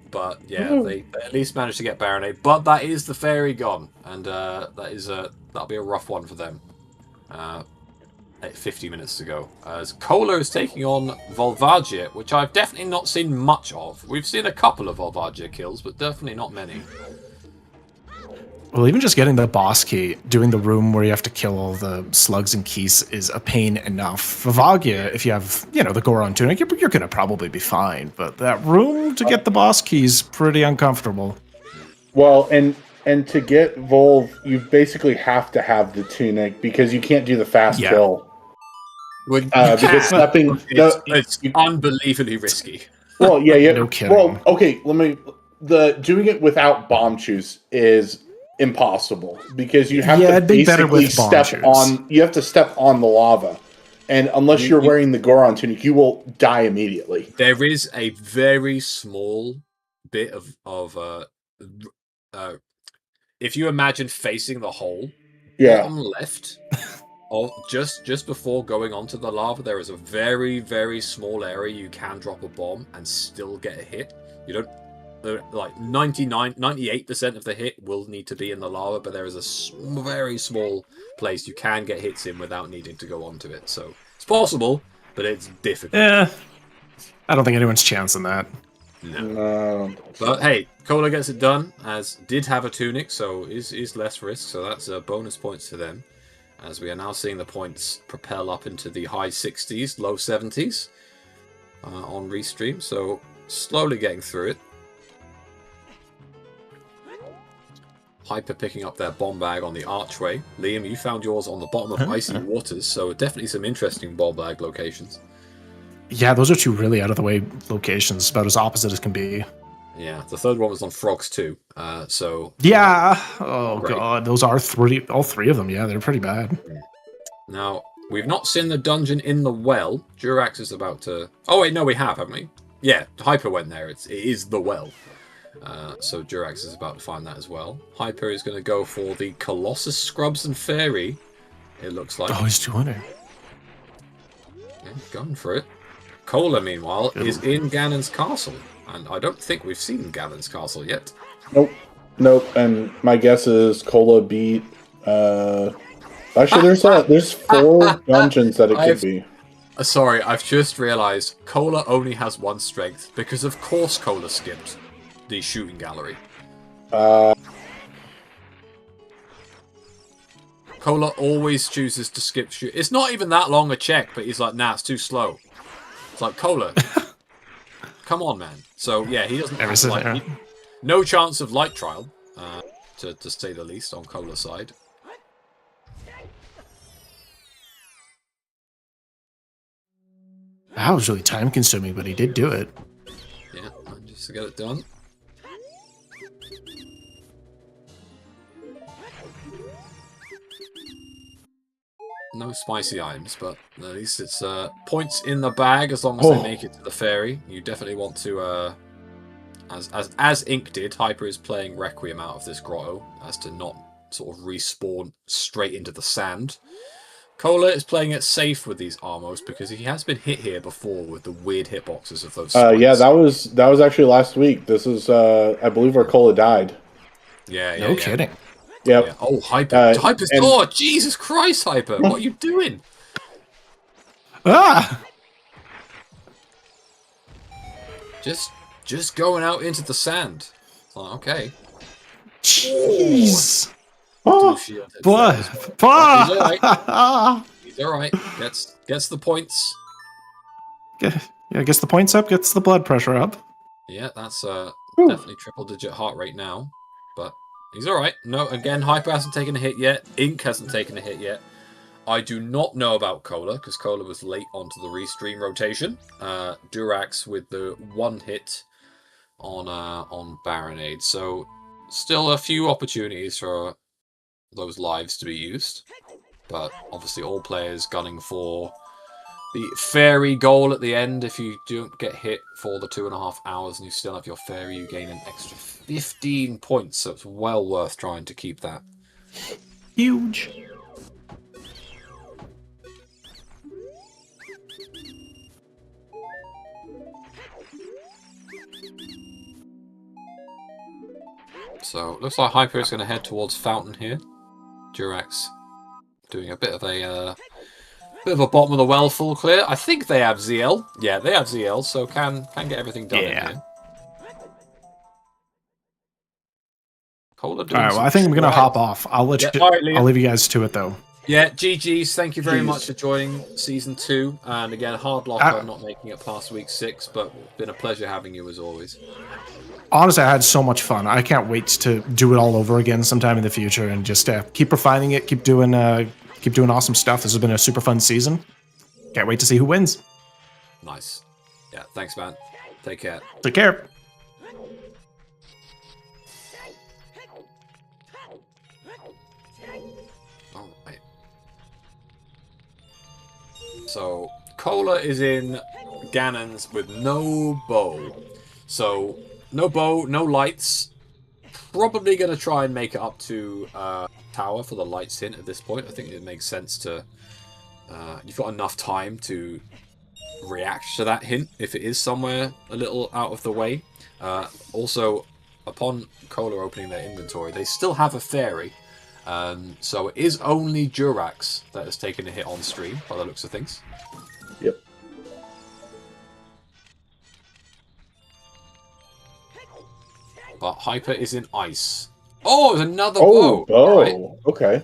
But yeah, they at least managed to get Baronade. But that is the fairy gone, and that'll be a rough one for them. 50 minutes to go. As Cola is taking on Volvagia, which I've definitely not seen much of. We've seen a couple of Volvagia kills, but definitely not many. Well, even just getting the boss key, doing the room where you have to kill all the slugs and keys is a pain enough. Volvagia, if you have, the Goron tunic, you're going to probably be fine. But that room to get the boss key is pretty uncomfortable. Well, and to get Volv, you basically have to have the tunic because you can't do the fast kill. Because stepping... It's unbelievably risky. Well, yeah. No kidding. Well, okay, doing it without bomb shoes is impossible because you have to basically step on the lava, and unless you're wearing the Goron tunic, you will die immediately. There is a very small bit of if you imagine facing the hole, bottom left, just before going onto the lava, there is a very, very small area you can drop a bomb and still get a hit. You don't. Like 98% of the hit will need to be in the lava, but there is a very small place you can get hits in without needing to go onto it. So it's possible, but it's difficult. Yeah, I don't think anyone's chancing that. No. But hey, Cola gets it done, as did have a tunic, so is less risk. So that's bonus points to them, as we are now seeing the points propel up into the high 60s, low 70s on restream. So slowly getting through it. Hyper picking up their bomb bag on the archway. Liam, you found yours on the bottom of icy waters, so definitely some interesting bomb bag locations. Yeah, those are two really out of the way locations, about as opposite as can be. Yeah, the third one was on Frogs too. So yeah, god, those are all three of them. Yeah, they're pretty bad. Now we've not seen the dungeon in the well. Durax is about to. Oh wait, no, we have, haven't we? Yeah, Hyper went there. It is the well. So Durax is about to find that as well. Hyper is going to go for the Colossus Scrubs and Fairy, it looks like. Oh, he's doing it. Yeah, going for it. Cola, meanwhile, is in Ganon's castle. And I don't think we've seen Ganon's castle yet. Nope. And my guess is Cola beat... Actually, there's 4 dungeons that it could be. Sorry, I've just realised Cola only has 1 strength, because of course Cola skipped the shooting gallery. Cola always chooses to skip shoot. It's not even that long a check, but he's like, nah, it's too slow. It's like, Cola, come on, man. So yeah, he doesn't Ever have since- like, no chance of light trial, to say the least, on Cola's side. That was really time consuming, but he did do it. Yeah, just to get it done. No spicy items, but at least it's points in the bag as long as they make it to the fairy. You definitely want to, as Ink did, Hyper is playing Requiem out of this grotto as to not sort of respawn straight into the sand. Cola is playing it safe with these Armos because he has been hit here before with the weird hitboxes of those spikes. Yeah, that was actually last week. This is I believe where Cola died. Yeah, No kidding. Yep. Yeah. Oh, Hyper. Hyper's oh, Jesus Christ, Hyper. What are you doing? Ah! Just going out into the sand. Oh, okay. Jeez. Oh, Blood. He's alright. He's alright. Gets the points. Yeah, gets the points up, gets the blood pressure up. Yeah, that's definitely triple-digit heart rate now. But he's alright. No, again, Hyper hasn't taken a hit yet. Ink hasn't taken a hit yet. I do not know about Cola, because Cola was late onto the restream rotation. Durax with the one hit on Baronade. So still a few opportunities for those lives to be used. But obviously all players gunning for the fairy goal at the end. If you don't get hit for the 2.5 hours and you still have your fairy, you gain an extra 15 points. So it's well worth trying to keep that. Huge. So looks like Hyper is going to head towards Fountain here. Durax doing a bit of a bottom of the well full clear. I think they have ZL. Yeah, they have ZL, so can get everything done in here. Cola All right, well, I think I'm gonna hop off. I'll let you. Right, I'll leave you guys to it though. Yeah, GG's. Thank you very much for joining season 2, and again, hard luck on not making it past week 6, but it's been a pleasure having you as always. Honestly, I had so much fun. I can't wait to do it all over again sometime in the future, and just keep refining it, keep doing awesome stuff. This has been a super fun season. Can't wait to see who wins. Nice. Yeah, thanks, man. Take care. Take care. Alright. So, Cola is in Ganon's with no bow. So, no bow, no lights. Probably going to try and make it up to Tower for the lights hint at this point. I think it makes sense to... you've got enough time to react to that hint if it is somewhere a little out of the way. Also, upon Cola opening their inventory, they still have a fairy. So it is only Durax that has taken a hit on stream, by the looks of things. Yep. But Hyper is in ice. Oh, there's another bow. bow. Right. Okay.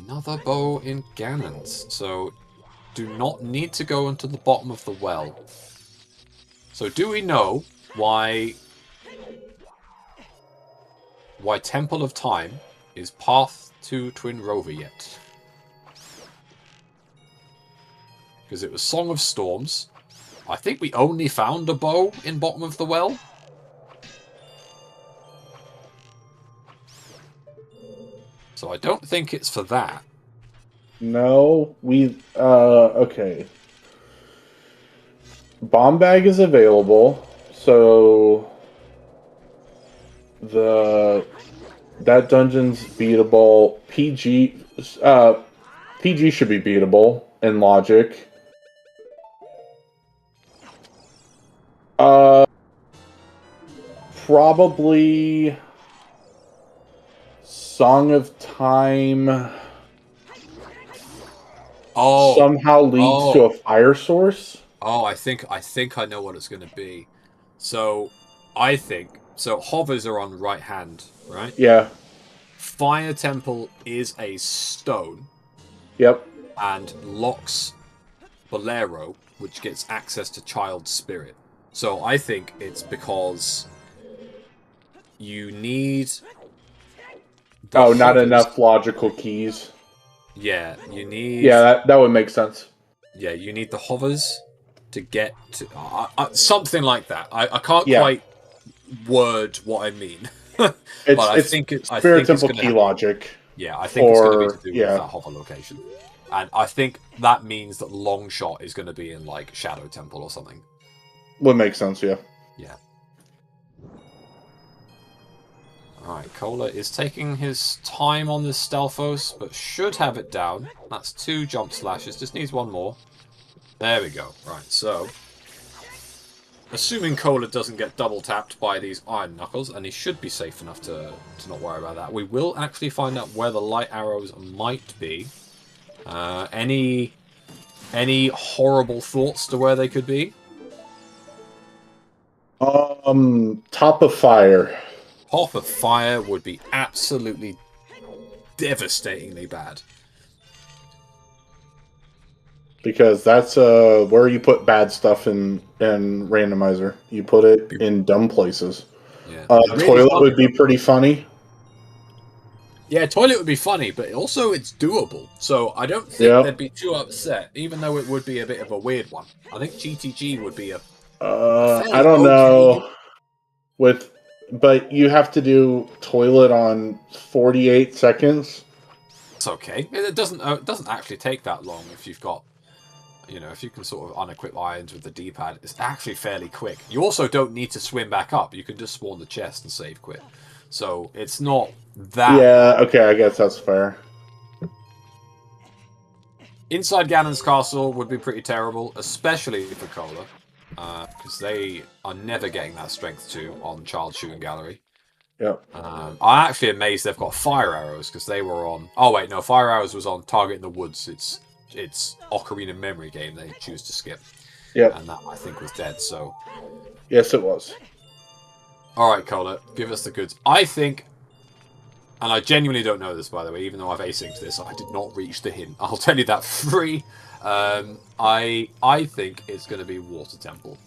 Another bow in Ganon's. So, do not need to go into the bottom of the well. So, do we know why Temple of Time is path to Twin Rover yet? Because it was Song of Storms. I think we only found a bow in bottom of the well. So I don't think it's for that. No, okay. Bomb bag is available, so that dungeon's beatable. PG should be beatable in logic. Probably Song of Time somehow leads to a fire source. Oh, I think I know what it's going to be. So, hovers are on right hand, right? Yeah. Fire Temple is a stone. Yep. And locks Bolero, which gets access to Child Spirit. So I think it's because you need not hovers. enough logical keys. Yeah, you need. Yeah, that would make sense. Yeah, you need the hovers to get to something like that. I can't Yeah. quite word what I mean, but I think it's Spirit Temple going to key logic. Yeah, I think it's going to be to do yeah. with that hover location, and I think that means that long shot is going to be in like Shadow Temple or something. Would make sense, yeah. Yeah. Alright, Cola is taking his time on this Stelphos, but should have it down. That's 2 jump slashes, just needs 1 more. There we go. Right, so... assuming Cola doesn't get double tapped by these Iron Knuckles, and he should be safe enough to not worry about that, we will actually find out where the light arrows might be. Any horrible thoughts to where they could be? Top of fire. Top of fire would be absolutely devastatingly bad. Because that's where you put bad stuff in Randomizer. You put it in dumb places. Yeah. Toilet would be pretty funny. Yeah, toilet would be funny, but also it's doable. So I don't think they'd be too upset, even though it would be a bit of a weird one. I think GTG would be a I don't know. But you have to do toilet on 48 seconds. It's okay. It doesn't actually take that long if you've got, if you can sort of unequip irons with the D-pad. It's actually fairly quick. You also don't need to swim back up. You can just spawn the chest and save quit. So it's not that. Yeah. Okay. I guess that's fair. Inside Ganon's castle would be pretty terrible, especially for Cola. Because they are never getting that strength 2 on Child Shooting Gallery. Yep. I'm actually amazed they've got fire arrows, because they were on... oh, wait, no, fire arrows was on Target in the Woods. It's Ocarina Memory game they choose to skip. Yep. And that, I think, was dead, so... yes, it was. Alright, Cola, give us the goods. I think... and I genuinely don't know this, by the way, even though I've asynced this, I did not reach the hint. I'll tell you that for free. I think it's going to be Water Temple.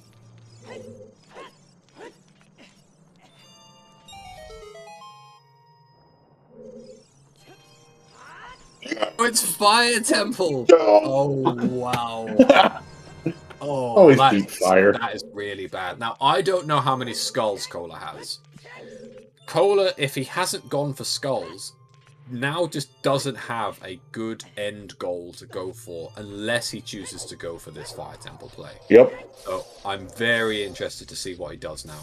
Oh, it's Fire Temple! Oh, wow. Always beat fire. That is really bad. Now, I don't know how many skulls Cola has. Cola, if he hasn't gone for skulls, now just doesn't have a good end goal to go for unless he chooses to go for this Fire Temple play. Yep. So I'm very interested to see what he does now.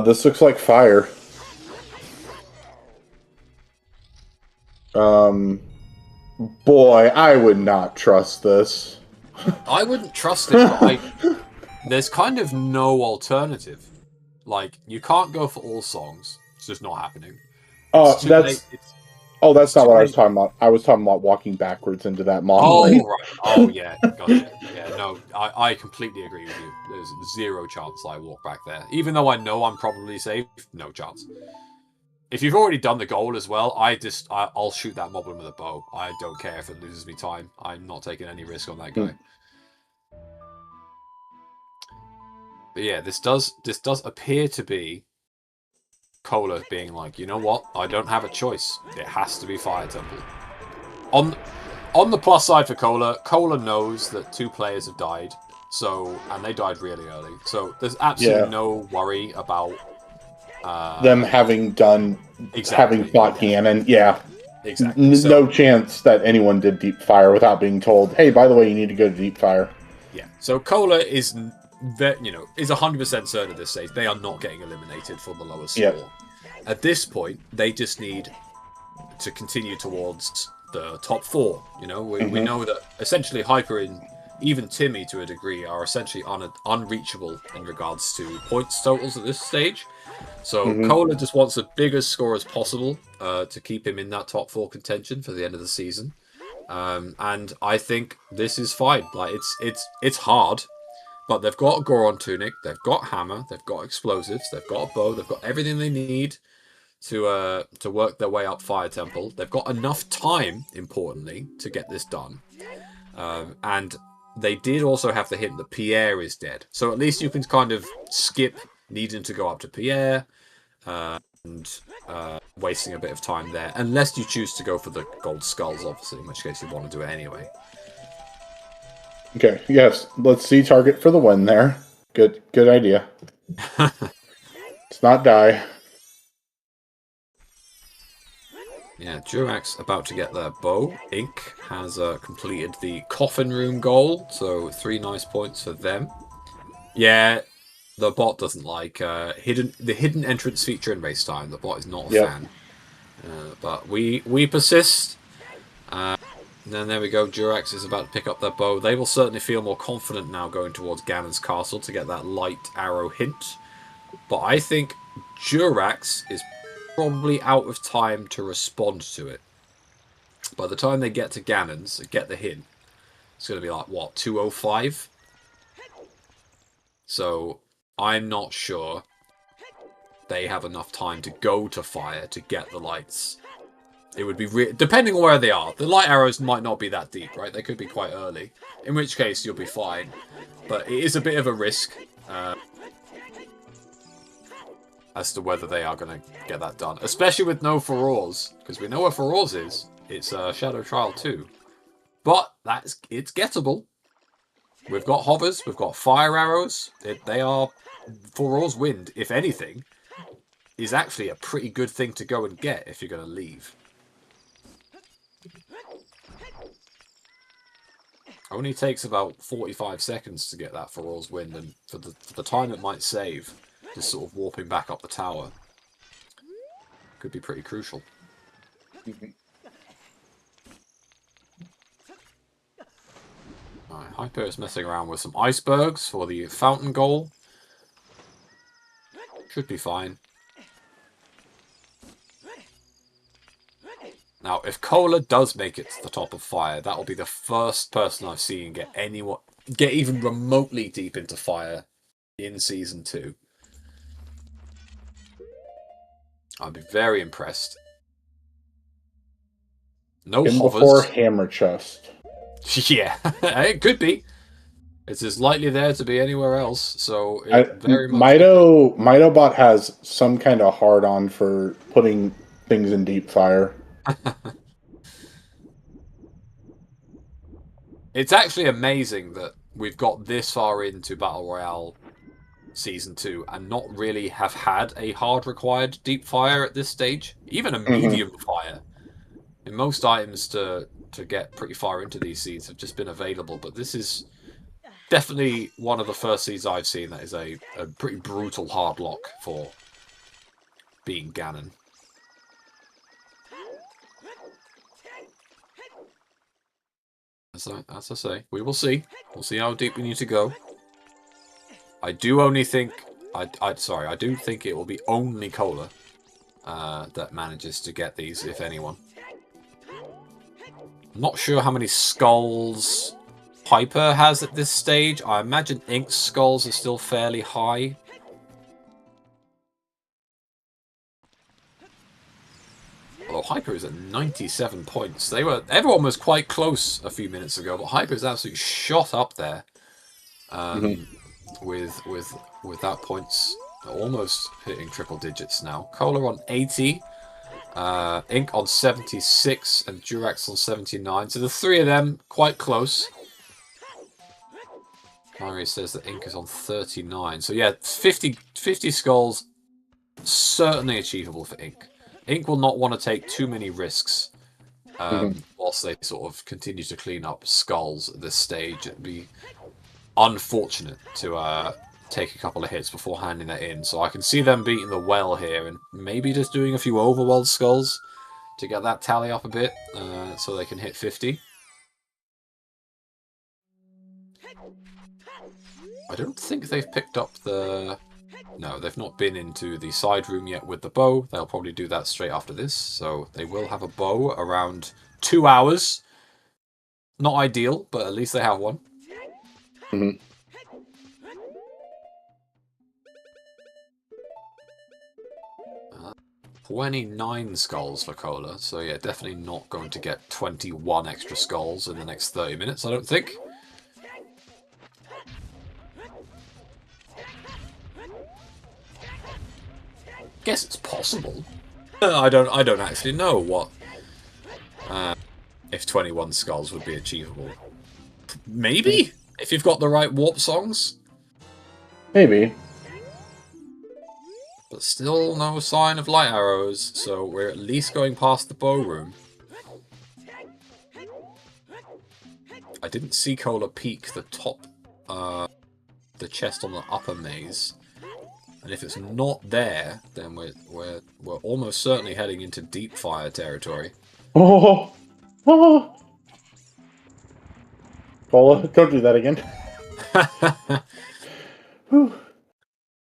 This looks like fire. Boy, I would not trust this. I wouldn't trust it, but there's kind of no alternative. Like, you can't go for all songs. It's just not happening. That's not what I was talking about. I was talking about walking backwards into that model. Oh, right. Oh, yeah. Gotcha. Yeah, no, I completely agree with you. There's 0 chance I walk back there. Even though I know I'm probably safe, no chance. If you've already done the goal as well, I'll shoot that moblin with a bow. I don't care if it loses me time. I'm not taking any risk on that guy. But yeah, this does appear to be Cola being like, you know what? I don't have a choice. It has to be Fire Temple. On the plus side for Cola, Cola knows that 2 players have died, and they died really early. So there's absolutely no worry about them having fought Ganon. Yeah. Exactly. No chance that anyone did Deep Fire without being told, hey, by the way, you need to go to Deep Fire. Yeah. So Cola is 100% certain at this stage. They are not getting eliminated from the lowest score. Yep. At this point, they just need to continue towards the top 4. We know that essentially Hyper and even Timmy, to a degree, are essentially unreachable in regards to points totals at this stage. So Cola just wants the biggest score as possible to keep him in that top 4 contention for the end of the season. And I think this is fine. Like it's hard. But they've got a Goron tunic, they've got hammer, they've got explosives, they've got a bow, they've got everything they need to work their way up Fire Temple. They've got enough time, importantly, to get this done. And they did also have the hint that Pierre is dead. So at least you can kind of skip needing to go up to Pierre and wasting a bit of time there. Unless you choose to go for the gold skulls, obviously, in which case you want to do it anyway. Okay, yes. Let's see target for the win there. Good idea. Let's not die. Yeah, Durax about to get their bow. Ink has completed the coffin room goal, so 3 nice points for them. Yeah, the bot doesn't like the hidden entrance feature in race time. The bot is not a fan. But we persist. And then there we go. Durax is about to pick up their bow. They will certainly feel more confident now going towards Ganon's castle to get that light arrow hint. But I think Durax is probably out of time to respond to it. By the time they get to Ganon's and get the hint, it's going to be like, what, 2:05? So I'm not sure they have enough time to go to fire to get the lights. It would be depending on where they are. The light arrows might not be that deep, right? They could be quite early, in which case you'll be fine. But it is a bit of a risk as to whether they are going to get that done, especially with no Farouz, because we know where Farouz is. It's Shadow Trial 2, but it's gettable. We've got hovers, we've got fire arrows. They are Farouz Wind, if anything, is actually a pretty good thing to go and get if you're going to leave. Only takes about 45 seconds to get that Farouz Wind, and for the time it might save, just sort of warping back up the tower could be pretty crucial. Alright, Hyper is messing around with some icebergs for the fountain goal. Should be fine. Now, if Cola does make it to the top of fire, that will be the first person I've seen get even remotely deep into fire in Season 2. I'd be very impressed. No In hovers. before Hammer Chest. Yeah, it could be. It's as likely there to be anywhere else, so it very much... Mitobot has some kind of hard-on for putting things in deep fire. It's actually amazing that we've got this far into Battle Royale Season 2 and not really have had a hard required deep fire at this stage. Even a medium fire. In most items to get pretty far into these seeds have just been available, but this is definitely one of the first seeds I've seen that is a pretty brutal hard lock for being Ganon. As I say, we will see. We'll see how deep we need to go. I do only think... I do think it will be only Cola that manages to get these, if anyone. I'm not sure how many skulls Piper has at this stage. I imagine Ink's skulls are still fairly high. Although Hyper is at 97 points. Everyone was quite close a few minutes ago, but Hyper is absolutely shot up there. With that points almost hitting triple digits now. Cola on 80, Ink on 76, and Durax on 79. So the three of them quite close. Mario says that Ink is on 39. So yeah, 50 skulls, certainly achievable for Ink. Ink will not want to take too many risks whilst they sort of continue to clean up skulls at this stage. It'd be unfortunate to take a couple of hits before handing that in. So I can see them beating the well here and maybe just doing a few overworld skulls to get that tally up a bit so they can hit 50. I don't think they've picked up the... No, they've not been into the side room yet with the bow. They'll probably do that straight after this. So they will have a bow around 2 hours. Not ideal, but at least they have one. 29 skulls for Cola, so yeah, definitely not going to get 21 extra skulls in the next 30 minutes, I don't think. Guess it's possible. I don't actually know what if 21 skulls would be achievable. Maybe if you've got the right warp songs. Maybe. But still no sign of light arrows, so we're at least going past the bow room. I didn't see Cola peek the top, the chest on the upper maze. And if it's not there, then we're almost certainly heading into deep fire territory. Oh, oh. Cola, don't do that again.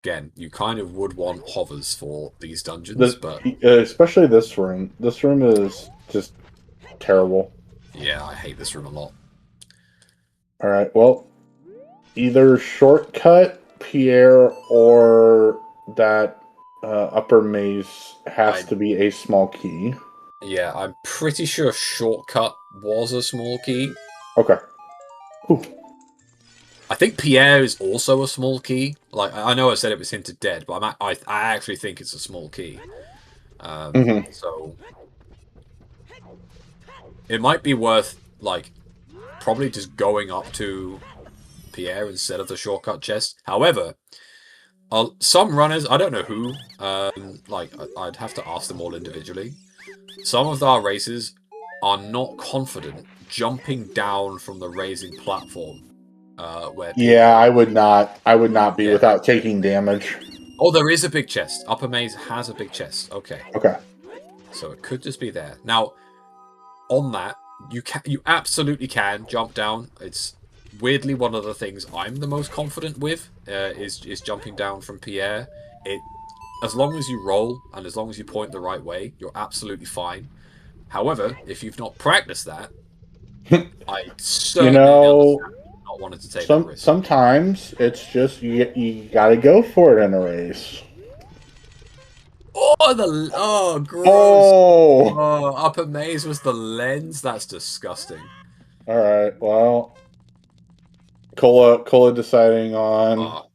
Again, you kind of would want hovers for these dungeons, but especially this room. This room is just terrible. yeah, I hate this room a lot. All right, well, either shortcut Pierre or that upper maze has to be a small key. Yeah, I'm pretty sure shortcut was a small key. Okay. Whew. I think Pierre is also a small key. Like, I know I said it was hinted dead, but I actually think it's a small key. So it might be worth, like, probably just going up to Pierre instead of the shortcut chest. However, some runners, I don't know who, like, I'd have to ask them all individually. Some of our races are not confident jumping down from the raising platform. I would not be without taking damage. Oh, there is a big chest. Upper Maze has a big chest. Okay. Okay. So it could just be there. Now, on that, you absolutely can jump down. It's weirdly one of the things I'm the most confident with is jumping down from Pierre. As long as you roll and as long as you point the right way, you're absolutely fine. However, if you've not practiced that, I certainly understand not wanting to take that risk. Sometimes it's just you got to go for it in a race. Oh, gross. Oh, Upper Maze was the lens. That's disgusting. All right. Well, Cola deciding on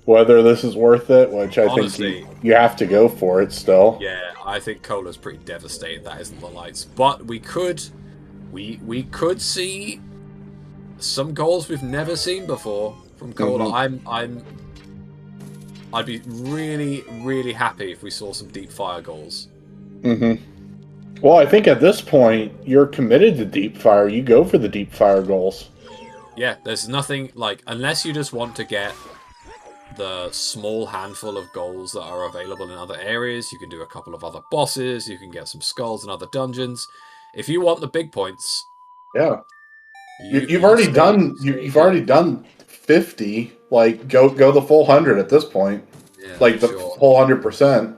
whether this is worth it, which I think you have to go for it still. Yeah, I think Cola's pretty devastated that isn't the lights, but we could see some goals we've never seen before from Cola. I'd be really, really happy if we saw some deep fire goals. Well, I think at this point you're committed to deep fire. You go for the deep fire goals. Yeah, there's nothing like, unless you just want to get the small handful of goals that are available in other areas, you can do a couple of other bosses, you can get some skulls in other dungeons. If you want the big points, yeah, you've already done 50. Like go the full 100 at this point. Yeah, like the full 100%.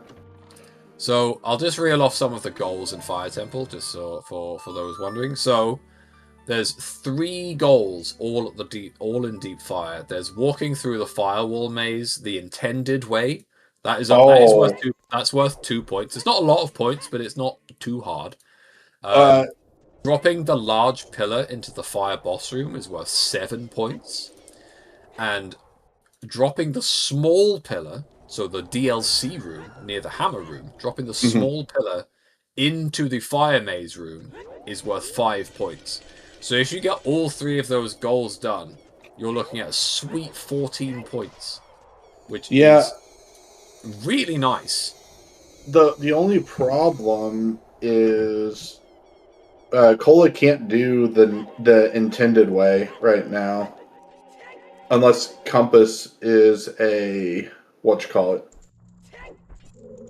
So I'll just reel off some of the goals in Fire Temple, just so for those wondering. So there's 3 goals, all in deep fire. There's walking through the firewall maze the intended way. That's worth 2 points. It's not a lot of points, but it's not too hard. Dropping the large pillar into the fire boss room is worth 7 points. And dropping the small pillar, so the DLC room near the hammer room, dropping the small pillar into the fire maze room is worth 5 points. So if you get all 3 of those goals done, you're looking at a sweet 14 points, which is really nice. The only problem is Cola can't do the intended way right now, unless Compass is a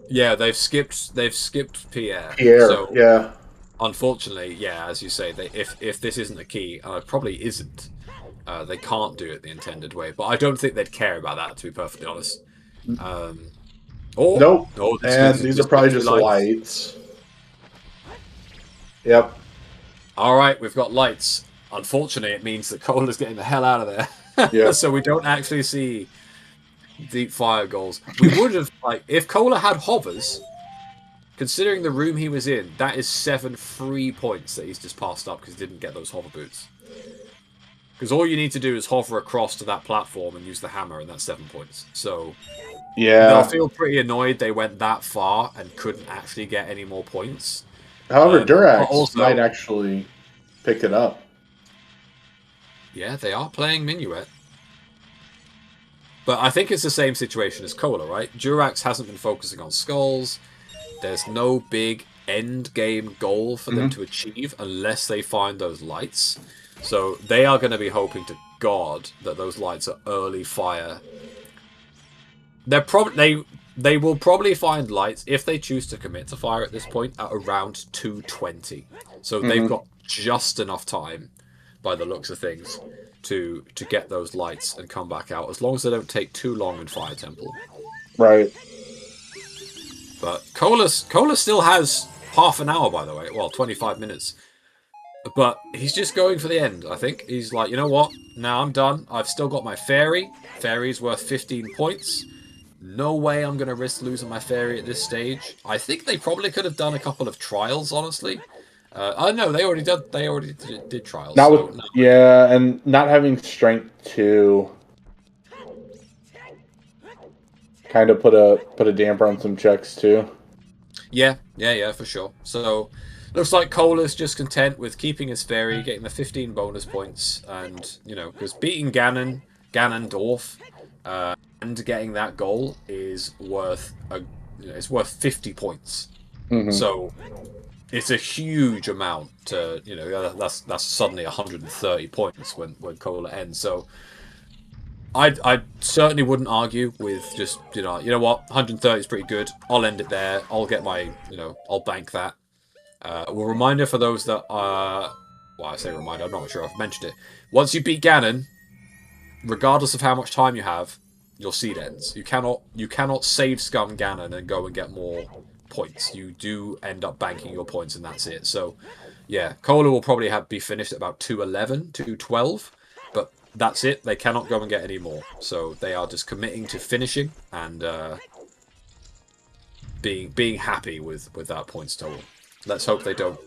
Yeah, they've skipped Pierre. So, yeah. Unfortunately, yeah, as you say, if this isn't a key, it probably isn't. They can't do it the intended way, but I don't think they'd care about that, to be perfectly honest. Nope. And these are probably just lights. Yep. All right, we've got lights. Unfortunately, it means that Cola's getting the hell out of there. Yeah. So we don't actually see deep fire goals. We would have, like, if Cola had hovers, considering the room he was in, that is 7 free points that he's just passed up because he didn't get those hover boots. Because all you need to do is hover across to that platform and use the hammer, and that's 7 points. So Yeah. they'll feel pretty annoyed they went that far and couldn't actually get any more points. However, but Durax also- might actually pick it up. Yeah, they are playing Minuet. But I think it's the same situation as Cola, right? Durax hasn't been focusing on skulls. There's no big end game goal for them to achieve unless they find those lights. So they are going to be hoping to God that those lights are early fire. They will probably find lights if they choose to commit to fire at this point at around 2:20. So they've got just enough time, by the looks of things, to get those lights and come back out, as long as they don't take too long in Fire Temple. Right. But Cola still has half an hour, by the way. Well, 25 minutes. But he's just going for the end, I think. He's like, you know what? Now I'm done. I've still got my fairy. Fairy's worth 15 points. No way I'm going to risk losing my fairy at this stage. I think they probably could have done a couple of trials, honestly. I know they already did. They already did trials. Now, so, yeah, and not having strength to kind of put a damper on some checks too. Yeah, for sure. So looks like Cola's just content with keeping his fairy, getting the 15 bonus points, and because beating Ganondorf, and getting that goal is worth it's worth 50 points. So it's a huge amount to that's suddenly 130 points when Cola ends. So I certainly wouldn't argue with just you know what, 130 is pretty good. I'll end it there. I'll get my I'll bank that. Well, reminder for those that well, I say reminder. I'm not sure I've mentioned it. Once you beat Ganon, regardless of how much time you have, your seed ends. You cannot save scum Ganon and go and get more points. You do end up banking your points, and that's it. So yeah, Cola will probably be finished at about 211, 212, but that's it. They cannot go and get any more. So they are just committing to finishing and being happy with that points total. Let's hope they don't.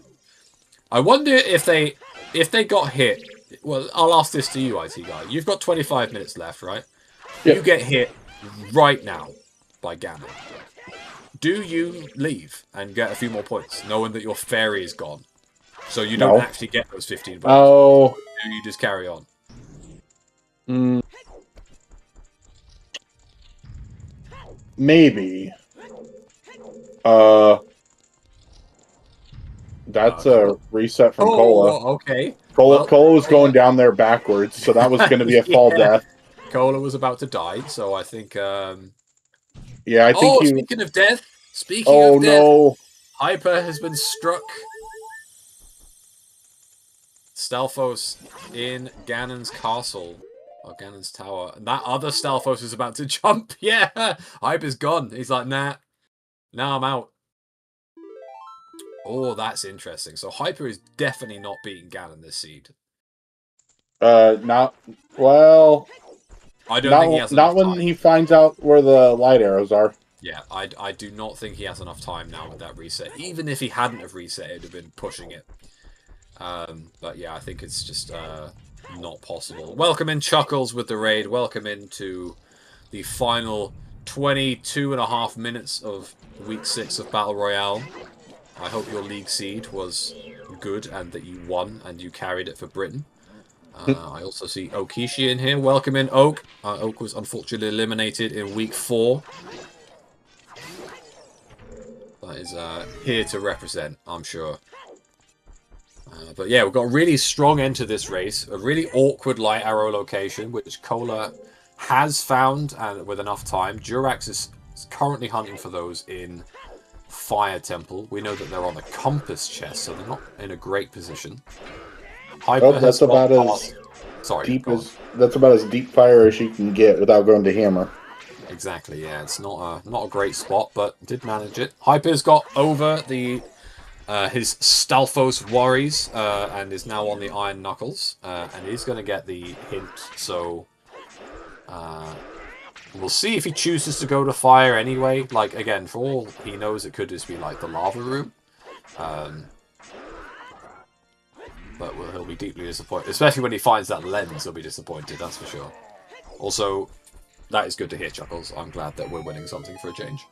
I wonder if they got hit. Well, I'll ask this to you, IT guy. You've got 25 minutes left, right? Yep. You get hit right now by Ganon. Do you leave and get a few more points, knowing that your fairy is gone? So you don't actually get those 15 points. Oh. Do you just carry on? Maybe. That's a reset from Cola. Okay. Cola was going down there backwards, so that was going to be a fall death. Cola was about to die, so I think. Yeah, I think. Speaking of death. Speaking of death. No. Hyper has been struck. Stalfos in Ganon's castle. Or Ganon's tower. And that other Stalfos is about to jump. Yeah. Hyper's gone. He's like, nah. Now I'm out. Oh, that's interesting. So Hyper is definitely not beating Ganon this seed. Not well. I don't think he has enough not when time. he finds out where the light arrows are. Yeah, I do not think he has enough time now with that reset. Even if he hadn't have reset, it'd have been pushing it. But yeah, I think it's just not possible. Welcome in Chuckles with the raid. Welcome into the final 22.5 minutes of week 6 of Battle Royale. I hope your league seed was good and that you won and you carried it for Britain. I also see Okishi in here. Welcome in, Oak. Oak was unfortunately eliminated in week 4. That is here to represent, I'm sure. But yeah, we've got a really strong end to this race. A really awkward light arrow location, which Cola has found and with enough time. Durax is currently hunting for those in Fire Temple. We know that they're on the compass chest, so they're not in a great position. Hyper That's about as deep as deep fire as you can get without going to hammer. Exactly, yeah. It's not a great spot, but did manage it. Hyper's got over the his Stalfos worries and is now on the Iron Knuckles, and he's going to get the hint. So We'll see if he chooses to go to fire anyway. Like, again, for all he knows, it could just be like the lava room. But he'll be deeply disappointed. Especially when he finds that lens, he'll be disappointed, that's for sure. Also, that is good to hear, Chuckles. I'm glad that we're winning something for a change.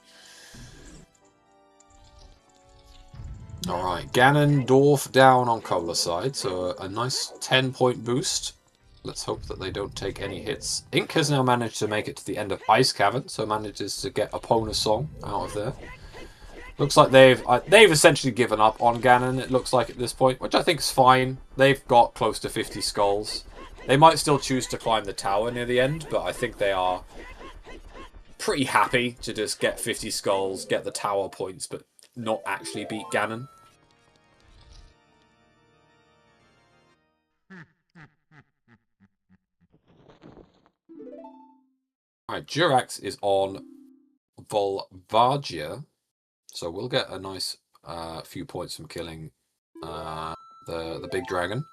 Alright, Ganondorf down on Cola side, so a nice 10-point boost. Let's hope that they don't take any hits. Ink has now managed to make it to the end of Ice Cavern, so manages to get a Pona song out of there. Looks like they've essentially given up on Ganon, it looks like, at this point, which I think is fine. They've got close to 50 skulls. They might still choose to climb the tower near the end, but I think they are pretty happy to just get 50 skulls, get the tower points, but not actually beat Ganon. Alright, Jurax is on Volvagia, so we'll get a nice few points from killing the big dragon.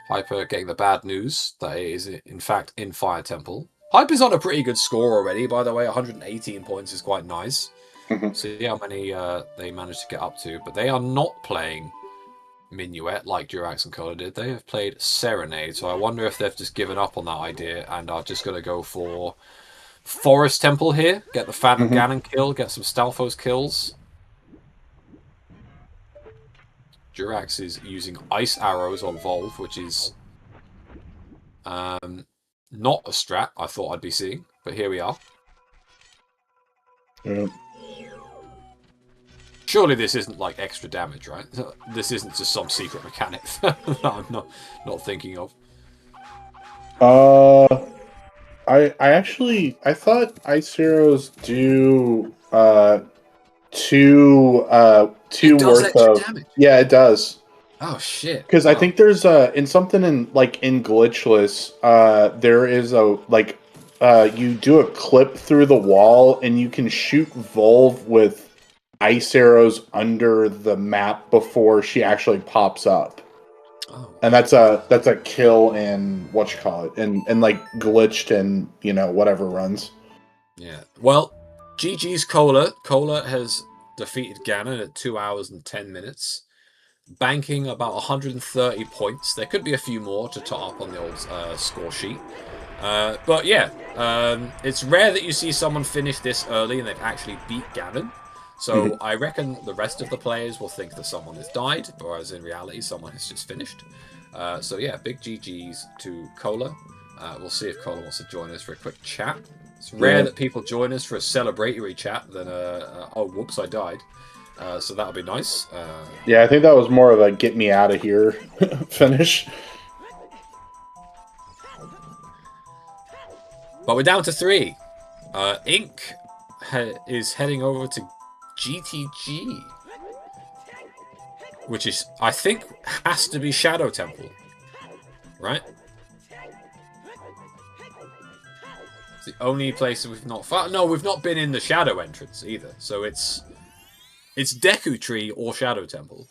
Hyper getting the bad news that it is in fact in Fire Temple. Hyper's on a pretty good score already, by the way. 118 points is quite nice. See how many they managed to get up to. But they are not playing Minuet like Durax and Cola did. They have played Serenade. So I wonder if they've just given up on that idea and are just going to go for Forest Temple here. Get the Phantom Ganon kill. Get some Stalfos kills. Durax is using Ice Arrows on Volv, which is not a strat I thought I'd be seeing. But here we are. Yeah. Surely this isn't like extra damage, right? This isn't just some secret mechanic that I'm not thinking of. I thought Ice Arrows do two worth of damage. Yeah, it does. Oh shit! Because I think there's in something in Glitchless, there is you do a clip through the wall and you can shoot Volv with ice arrows under the map before she actually pops up. Oh. And that's a kill in and like glitched and whatever runs. Yeah. Well, GG's Cola. Cola has defeated Ganon at 2 hours and 10 minutes, banking about 130 points. There could be a few more to top up on the old score sheet. But yeah, it's rare that you see someone finish this early and they've actually beat Ganon. So I reckon the rest of the players will think that someone has died, whereas in reality someone has just finished. So yeah, big GG's to Cola. We'll see if Cola wants to join us for a quick chat. It's rare that people join us for a celebratory chat than oh whoops, I died. So that'll be nice. Yeah, I think that was more of a get me out of here finish. But we're down to 3. Ink is heading over to GTG, which is, I think, has to be Shadow Temple, right? It's the only place that we've not found. No, we've not been in the Shadow entrance either. So it's Deku Tree or Shadow Temple.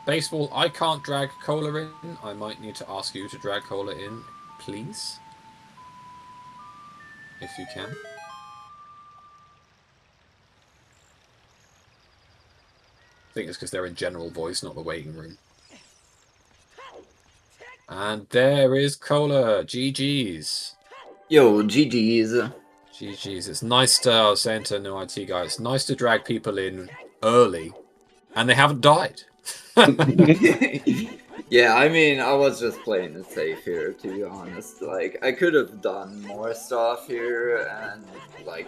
Baseball, I can't drag Cola in. I might need to ask you to drag Cola in, please. If you can. I think it's because they're in general voice, not the waiting room. And there is Cola. GG's. Yo, GG's. GG's. It's nice to, I was saying to New IT guy, it's nice to drag people in early and they haven't died. Yeah, I mean, I was just playing it safe here, to be honest. Like, I could have done more stuff here, and, like,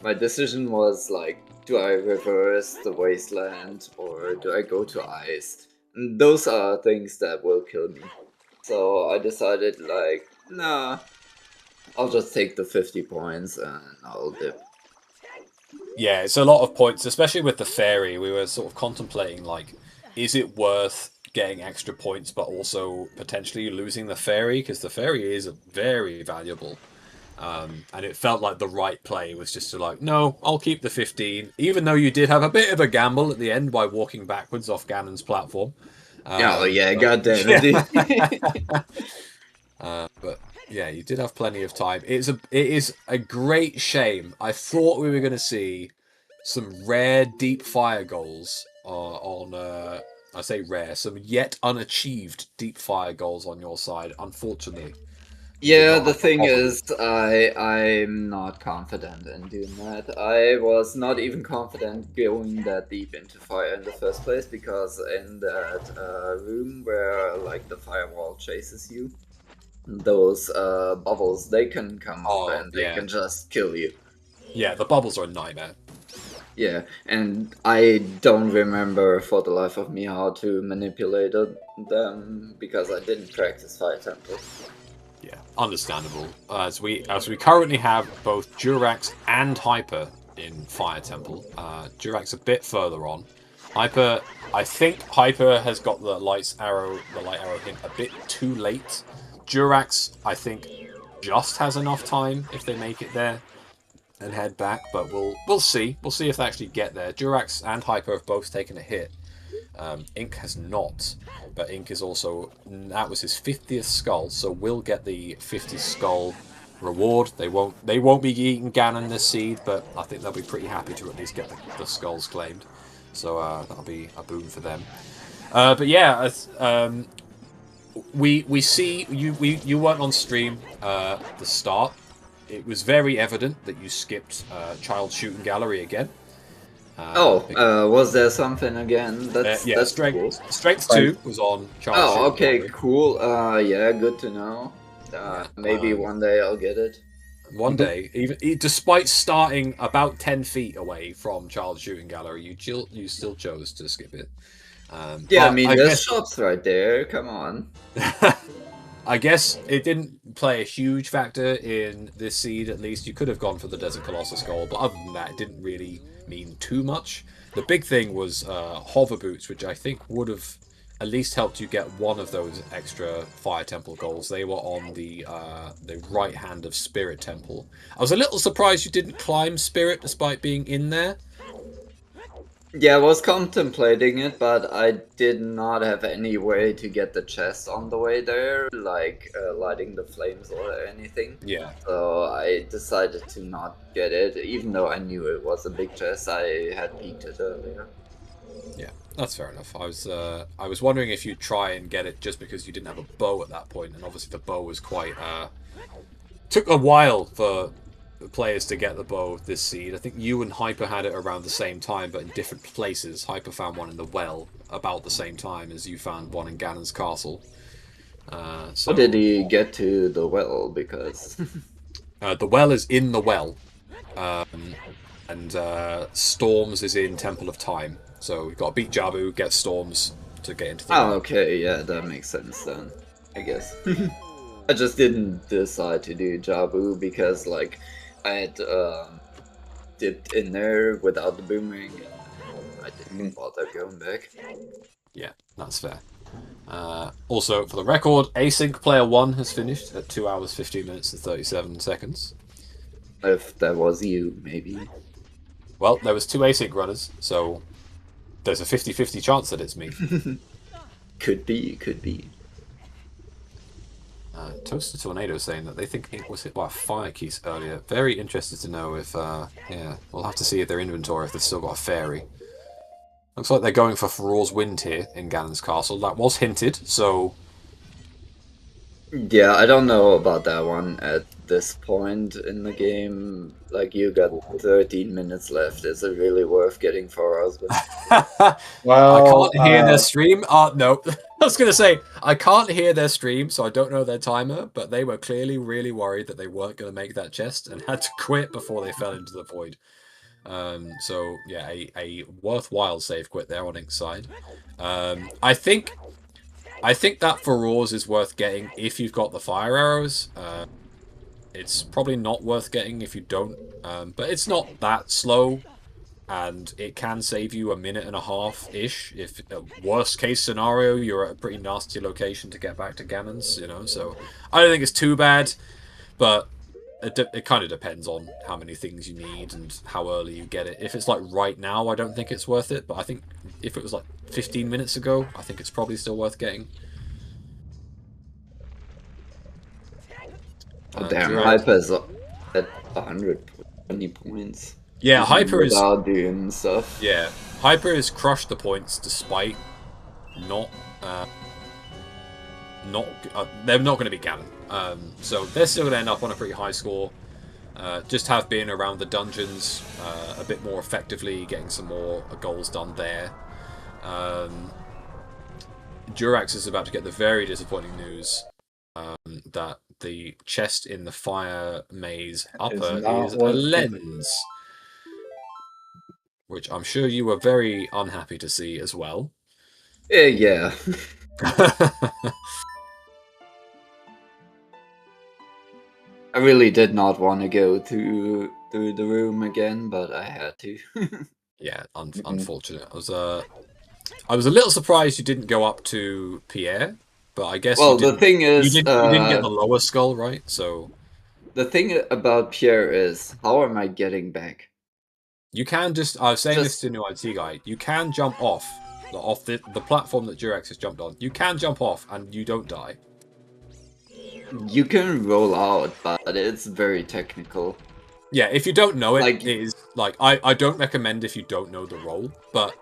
my decision was, like, do I reverse the wasteland, or do I go to ice? And those are things that will kill me. So I decided, like, nah, I'll just take the 50 points, and I'll dip. Yeah, it's a lot of points, especially with the fairy. We were sort of contemplating, like, is it worth getting extra points, but also potentially losing the fairy? Because the fairy is very valuable. And it felt like the right play was just to like, no, I'll keep the 15, even though you did have a bit of a gamble at the end by walking backwards off Ganon's platform. Oh yeah, But, god damn it, dude. but yeah, you did have plenty of time. It is a great shame. I thought we were going to see some rare deep fire goals on I say rare, some yet unachieved deep fire goals on your side. Unfortunately, you did Yeah, not the have thing possible. is, I'm not confident in doing that. I was not even confident going that deep into fire in the first place, because in that room where like the firewall chases you, those bubbles, they can come up Oh and they yeah, can just kill you. yeah. The bubbles are a nightmare. Yeah, and I don't remember for the life of me how to manipulate them because I didn't practice Fire Temple. Yeah, understandable. As we currently have both Durax and Hyper in Fire Temple. Durax a bit further on. Hyper, I think Hyper has got the light arrow hint a bit too late. Durax, I think, just has enough time if they make it there and head back. But we'll see. We'll see if they actually get there. Durax and Hyper have both taken a hit. Ink has not, but Ink is also, that was his 50th skull, so we'll get the 50 skull reward. They won't be eating Ganon this seed, but I think they'll be pretty happy to at least get the skulls claimed. So that'll be a boon for them. But yeah, we see you weren't on stream at the start. It was very evident that you skipped Child Shooting Gallery again. Was there something again? That's cool. Strength 2 was on Child Oh, Shooting okay, Gallery. cool. Yeah, good to know. Maybe one day I'll get it. One day, even despite starting about 10 feet away from Child Shooting Gallery, you still chose to skip it. Yeah, I but mean, there's shops right there. Come on. I guess it didn't play a huge factor in this seed, at least. You could have gone for the Desert Colossus goal, but other than that, it didn't really mean too much. The big thing was hover boots, which I think would have at least helped you get one of those extra Fire Temple goals. They were on the right hand of Spirit Temple. I was a little surprised you didn't climb Spirit despite being in there. Yeah, I was contemplating it, but I did not have any way to get the chest on the way there, like lighting the flames or anything. Yeah. So I decided to not get it, even though I knew it was a big chest. I had peeked it earlier. Yeah, that's fair enough. I was wondering if you'd try and get it just because you didn't have a bow at that point, and obviously the bow was quite took a while for players to get the bow this seed. I think you and Hyper had it around the same time, but in different places. Hyper found one in the well about the same time as you found one in Ganon's castle. So How did he get to the well? Because the well is in the well, and Storms is in Temple of Time. So we've got to beat Jabu, get Storms to get into the well. Okay, yeah, that makes sense then, I guess. I just didn't decide to do Jabu because, like, I had dipped in there without the boomerang, and I didn't bother going back. Yeah, that's fair. Also, for the record, Async Player 1 has finished at 2 hours, 15 minutes and 37 seconds. If that was you, maybe. Well, there was 2 Async runners, so there's a 50-50 chance that it's me. Could be, could be. Toaster Tornado saying that they think Ink was hit by a fire keys earlier. Very interested to know if, yeah, we'll have to see if their inventory, if they've still got a fairy. Looks like they're going for Ferore's Wind here in Ganon's castle. That was hinted, so... Yeah, I don't know about that one at this point in the game. Like, you got 13 minutes left. Is it really worth getting Ferore's Wind? Well, I can't hear their stream. No. I was going to say, I can't hear their stream, so I don't know their timer, but they were clearly really worried that they weren't going to make that chest and had to quit before they fell into the void. So, yeah, a worthwhile save quit there on Ink's side. I think that Ferore's is worth getting if you've got the fire arrows. It's probably not worth getting if you don't, but it's not that slow. And it can save you 1.5 minutes-ish if, worst case scenario, you're at a pretty nasty location to get back to Ganon's, you know. So I don't think it's too bad, but it kind of depends on how many things you need and how early you get it. If it's like right now, I don't think it's worth it. But I think if it was like 15 minutes ago, I think it's probably still worth getting. Oh, damn, Hyper's at 120 points. Yeah, Hyper is without doing stuff. Yeah, Hyper has crushed the points despite they're not going to be Ganon. So they're still going to end up on a pretty high score. Just have been around the dungeons a bit more effectively, getting some more goals done there. Durax is about to get the very disappointing news that the chest in the fire maze upper is a lens. Which I'm sure you were very unhappy to see as well. Yeah. I really did not want to go to the room again, but I had to. Yeah, unfortunate. I was a little surprised you didn't go up to Pierre, but I guess the thing is, you didn't get the lower skull, right? So the thing about Pierre is, how am I getting back? You can just... I was saying this to the new IT guy. You can jump off the platform that Durex has jumped on. You can jump off and you don't die. You can roll out, but it's very technical. Yeah, if you don't know it, Like, it is like I don't recommend if you don't know the roll, but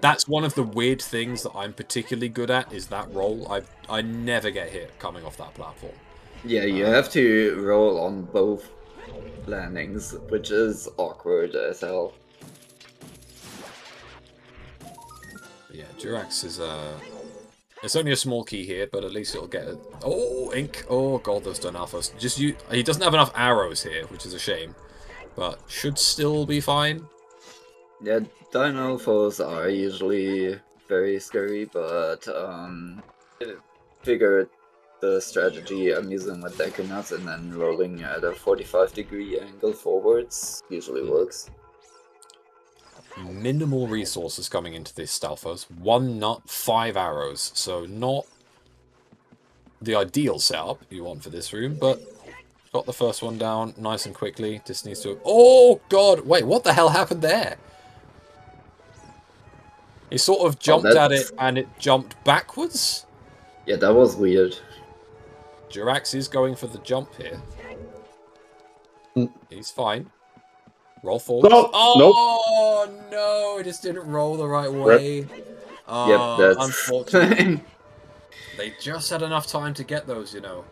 that's one of the weird things that I'm particularly good at is that roll. I never get hit coming off that platform. Yeah, you have to roll on both landings, which is awkward as hell. Yeah, Durax is it's only a small key here, but at least it'll get it. Oh, ink! Oh god, those done alphas. He doesn't have enough arrows here, which is a shame, but should still be fine. Yeah, dino foes are usually very scary, but I figured the strategy I'm using with Decanuts and then rolling at a 45-degree angle forwards usually works. Minimal resources coming into this Stalfos. 1 nut, 5 arrows. So not the ideal setup you want for this room, but got the first one down nice and quickly. Just needs to... Oh, God! Wait, what the hell happened there? He sort of jumped at it, and it jumped backwards? Yeah, that was weird. Durax is going for the jump here. He's fine. Roll forward. No, oh, no, it just didn't roll the right way. Oh, yep, that's unfortunate. They just had enough time to get those, you know.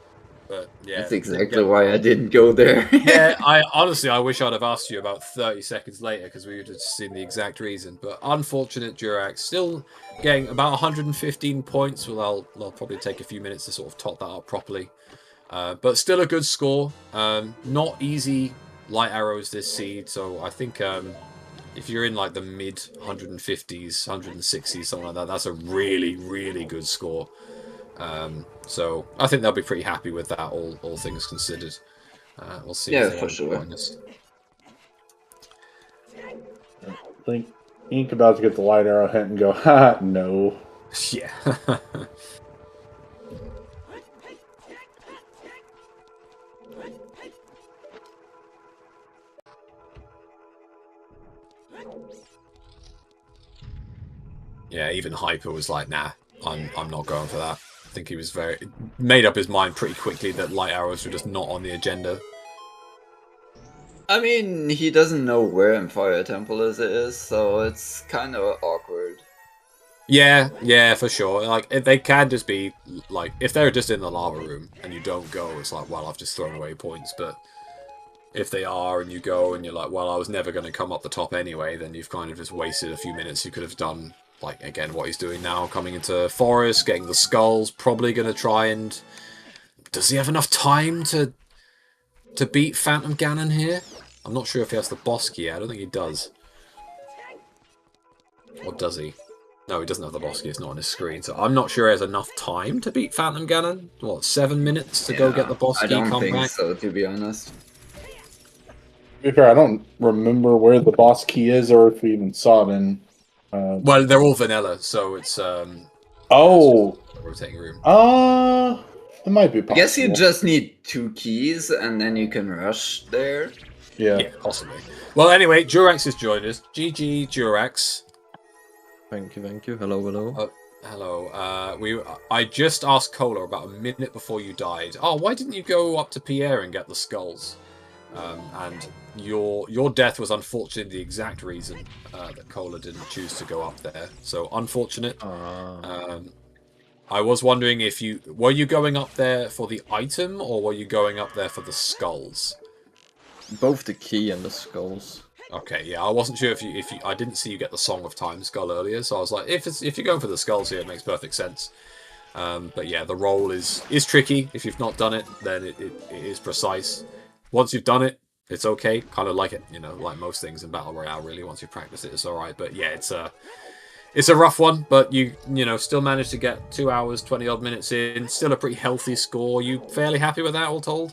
But yeah, that's exactly why I didn't go there. Yeah, I wish I'd have asked you about 30 seconds later because we would have seen the exact reason. But unfortunate, Durax still getting about 115 points. Well, they'll probably take a few minutes to sort of tot that up properly. But still a good score. Not easy light arrows this seed, so I think if you're in like the mid 150s, 160s, something like that, that's a really, really good score. So I think they'll be pretty happy with that, all things considered. We'll see. Yeah, for sure. I think Ink about to get the light arrow hit and go, ha, no. Yeah. Yeah, even Hyper was like, nah, I'm not going for that. I think he was made up his mind pretty quickly that light arrows were just not on the agenda. I mean, he doesn't know where in Fire Temple is, so it's kind of awkward. Yeah, for sure. Like, they can just be, like, if they're just in the lava room and you don't go, it's like, well, I've just thrown away points, but if they are and you go and you're like, well, I was never going to come up the top anyway, then you've kind of just wasted a few minutes. You could have done, like, again, what he's doing now, coming into Forest, getting the skulls, probably going to try and... Does he have enough time to beat Phantom Ganon here? I'm not sure if he has the boss key. I don't think he does. Or does he? No, he doesn't have the boss key. It's not on his screen. So I'm not sure he has enough time to beat Phantom Ganon. What, 7 minutes to go get the boss key, come back? I don't think so, to be honest. To be fair, I don't remember where the boss key is or if we even saw it in... well, they're all vanilla, so it's... oh! rotating room. It might be I possible. guess you just need 2 keys and then you can rush there. Yeah, possibly. Well, anyway, Durex has joined us. GG, Durex. Thank you. Hello, hello. Hello. I just asked Cola about a minute before you died. Oh, why didn't you go up to Pierre and get the skulls? And your death was unfortunately the exact reason that Cola didn't choose to go up there. So unfortunate. I was wondering if were you going up there for the item or were you going up there for the skulls? Both the key and the skulls. Okay, yeah, I wasn't sure if you I didn't see you get the Song of Time skull earlier, so I was like, if you're going for the skulls here, it makes perfect sense. But yeah, the roll is tricky. If you've not done it, then it is precise. Once you've done it, it's okay. Kind of like it, like most things in Battle Royale, really. Once you practice it, it's alright. But yeah, it's a rough one, but you still managed to get 2 hours, 20 odd minutes in. Still a pretty healthy score. You fairly happy with that, all told?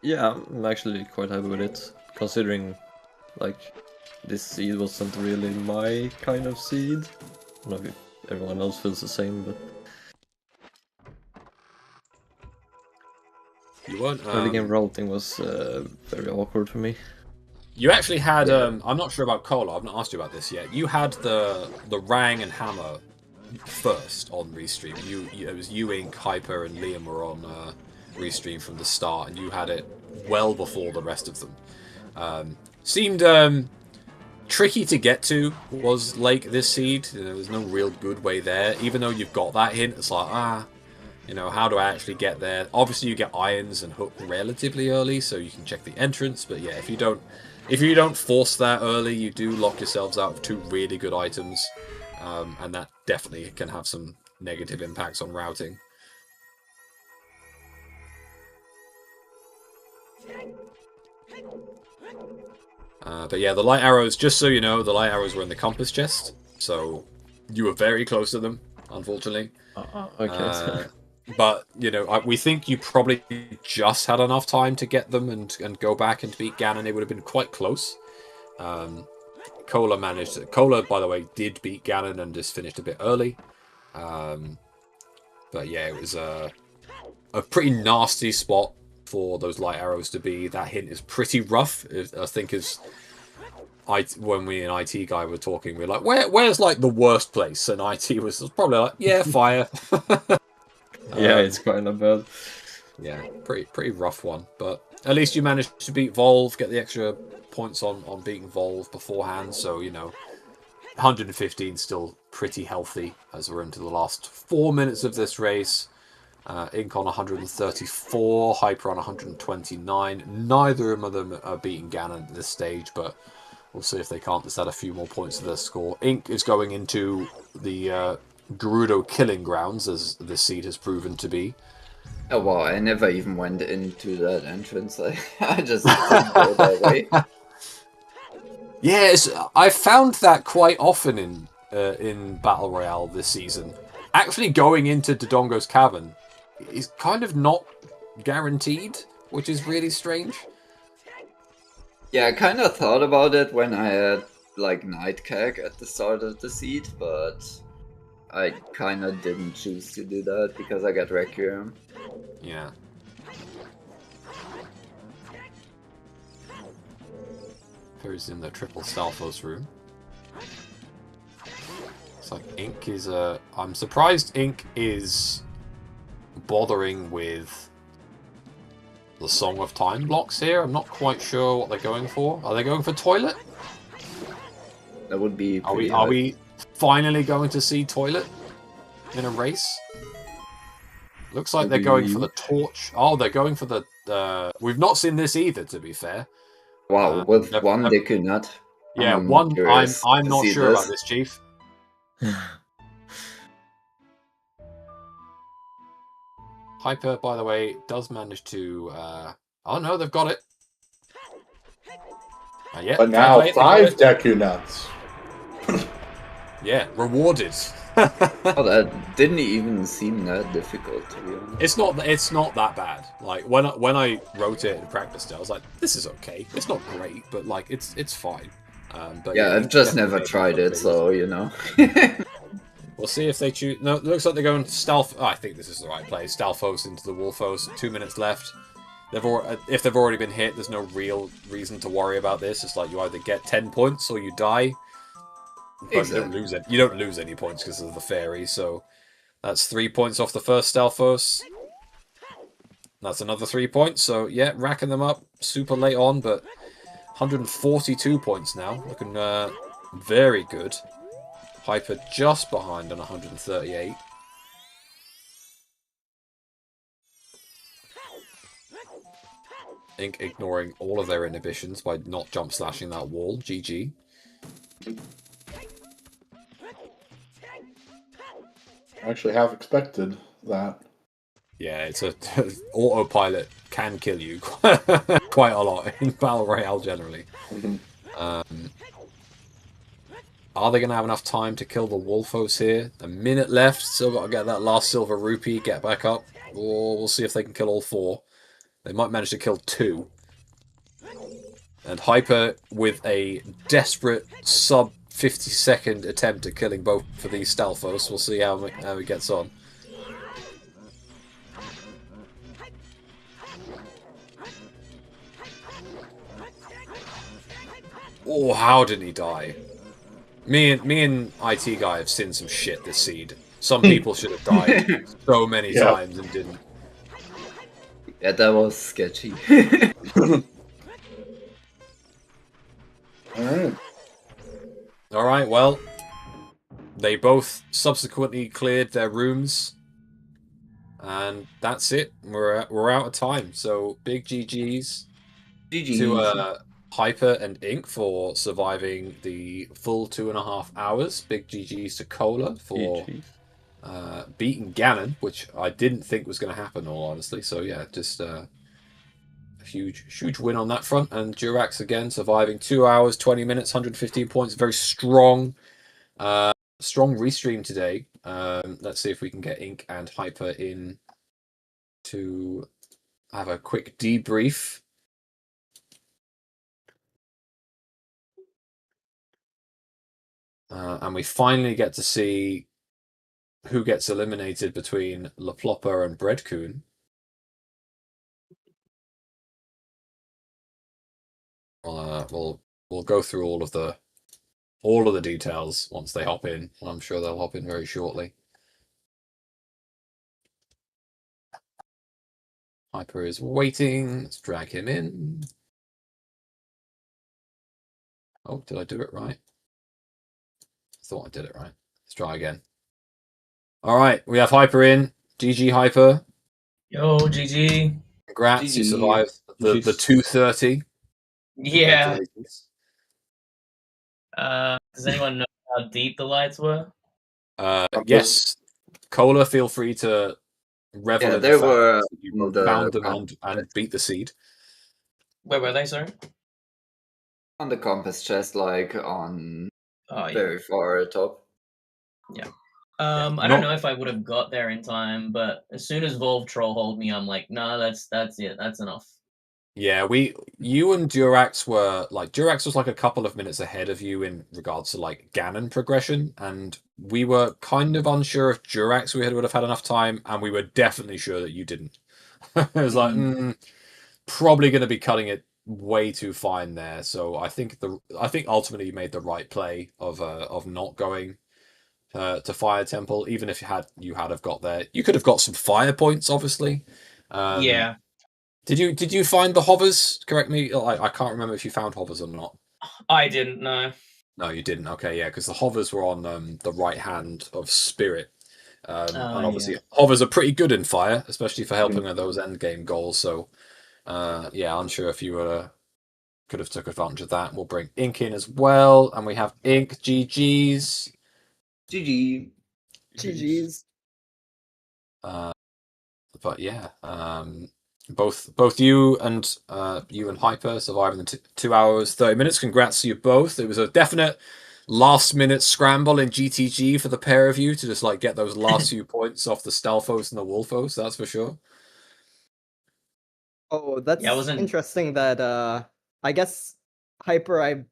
Yeah, I'm actually quite happy with it, considering like this seed wasn't really my kind of seed. I don't know if everyone else feels the same, but You weren't. early game routing was very awkward for me. You actually had. I'm not sure about Cola. I've not asked you about this yet. You had the Rang and Hammer first on Restream. It was you, Ink, Hyper, and Liam were on Restream from the start, and you had it well before the rest of them. Seemed tricky to get to. Was Lake this seed? There was no real good way there. Even though you've got that hint, it's like how do I actually get there? Obviously, you get irons and hook relatively early, so you can check the entrance. But yeah, if you don't force that early, you do lock yourselves out of 2 really good items, and that definitely can have some negative impacts on routing. But yeah, the light arrows, just so you know, the light arrows were in the compass chest, so you were very close to them, unfortunately. Okay. But, we think you probably just had enough time to get them and go back and beat Ganon. It would have been quite close. Cola, by the way, did beat Ganon and just finished a bit early. But yeah, it was a pretty nasty spot for those light arrows to be. That hint is pretty rough. I think when we and IT guy were talking, we were like, where's like the worst place? And IT was probably like, yeah, fire. Yeah, it's kind of bad. Yeah, pretty rough one. But at least you managed to beat Volve, get the extra points on beating Volve beforehand. So 115 still pretty healthy as we're into the last 4 minutes of this race. Ink on 134, Hyper on 129. Neither of them are beating Ganon at this stage, but we'll see if they can't just add a few more points to their score. Ink is going into the Gerudo killing grounds, as this seed has proven to be. Oh wow, I never even went into that entrance. I just didn't go that way. Yes, I found that quite often in Battle Royale this season. Actually going into Dodongo's Cavern is kind of not guaranteed, which is really strange. Yeah, I kind of thought about it when I had like Night Keg at the start of the seed, but I kind of didn't choose to do that because I got Requiem. Yeah. Who's in the triple Stalfos room? It's like Ink is I'm surprised Ink is bothering with the Song of Time blocks here. I'm not quite sure what they're going for. Are they going for toilet? That would be. Are we finally going to see toilet in a race? Looks like they're going for the torch. Oh, they're going for the. We've not seen this either, to be fair. Wow, with one they could not. Yeah, one. I'm not sure about this, Chief. Hyper, by the way, does manage to. Oh no, they've got it. Yeah, but now 5 Deku Nuts. Yeah, rewarded. Oh, that didn't even seem that difficult, to be honest. It's not that bad. Like when I wrote it and practiced it, I was like, this is okay. It's not great, but like it's fine. But yeah, I've just never tried it, so Well, We'll see if they choose. No, it looks like they're going stealth. Oh, I think this is the right play. Stealthos into the Wolfos. 2 minutes left. If they've already been hit, there's no real reason to worry about this. It's like you either get 10 points or you die. But Exactly. you don't lose any points because of the fairy. So that's 3 points off the first Stealthos. That's another 3 points. So yeah, racking them up super late on, but 142 points now. Looking very good. Hyper just behind on 138. Ink ignoring all of their inhibitions by not jump slashing that wall. GG. I actually have expected that. Yeah, it's a autopilot can kill you quite a lot in Battle Royale generally. Are they going to have enough time to kill the Wolfos here? A minute left. Still got to get that last silver rupee, get back up. Or we'll see if they can kill all 4. They might manage to kill 2. And Hyper with a desperate sub 50-second attempt at killing both of these Stealthos. We'll see how he gets on. Oh, how didn't he die? Me and IT guy have seen some shit this seed. Some people should have died so many times and didn't. Yeah, that was sketchy. Alright. Alright, well, they both subsequently cleared their rooms. And that's it. We're out of time. So big GG's GG. to Hyper and Ink for surviving the full 2.5 hours. Big GG's to Cola for beating Ganon, which I didn't think was going to happen, all honestly. So yeah, just a huge win on that front. And Durax again surviving 2 hours, 20 minutes, 115 points. Very strong, strong restream today. Let's see if we can get Ink and Hyper in to have a quick debrief. And we finally get to see who gets eliminated between La Plopper and Breadcoon. We'll go through all of the details once they hop in. I'm sure they'll hop in very shortly. Hyper is waiting. Let's drag him in. Oh, did I do it right? I thought I did it right. Let's try again. All right, we have Hyper in. GG Hyper. Yo, GG. Congrats, GG. you survived the 230. Yeah. Congratulations. Does anyone know how deep the lights were? Yes. Cola, feel free to revel Yeah, in they the fact were that you both the found them and beat the seed. Where were they, sorry? on the compass chest, like on Oh, yeah. very far top. Yeah. I don't know if I would have got there in time, but as soon as Volve Troll hold me, I'm like, nah, that's it. That's enough. Yeah, you and Durax were like, Durax was like a couple of minutes ahead of you in regards to like Ganon progression, and we were kind of unsure if Durax would have had enough time, and we were definitely sure that you didn't. It was like, probably going to be cutting it way too fine there. So I think ultimately you made the right play of not going to Fire Temple, even if you had have got there. You could have got some fire points, obviously. Yeah. Did you find the hovers? Correct me. I can't remember if you found hovers or not. I didn't know. No, you didn't. Okay, yeah, because the hovers were on the right hand of Spirit. And obviously hovers are pretty good in fire, especially for helping with those end game goals. So yeah, I'm sure if you could have took advantage of that. We'll bring Ink in as well, and we have Ink GG's. GG. GG's. But yeah, both you and Hyper surviving the 2 hours 30 minutes. Congrats to you both. It was a definite last minute scramble in GTG for the pair of you to just like get those last few points off the Stealthos and the Wolfos. That's for sure. Oh, that's Yeah, I wasn't- interesting that I guess Hyper, I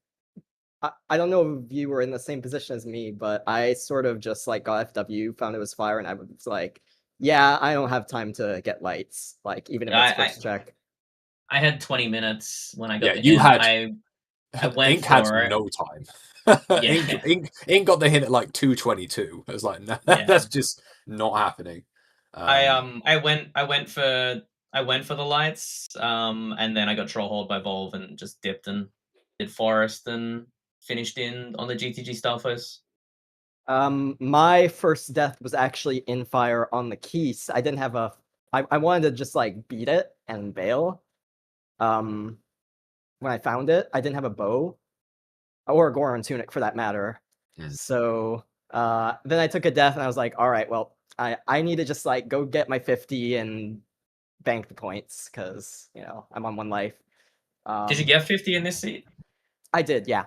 I don't know if you were in the same position as me, but I sort of just like got FW, found it was fire, and I was like, yeah, I don't have time to get lights. Like even if it's first check. I had 20 minutes when I got Yeah, the you hint. had. I went Ink had for it. no time. Yeah. Ink got the hint at like 2:22. It was like, no, Yeah. that's just not happening. I went for the lights, and then I got troll hold by Volve and just dipped and did forest and finished in on the GTG Stalfos. My first death was actually in fire on the keys. I didn't have a. I wanted to just like beat it and bail. When I found it, I didn't have a bow or a Goron tunic for that matter. So then I took a death and I was like, all right, well, I need to just like go get my 50 and bank the points because I'm on 1 life. Did you get 50 in this seat? I did, yeah.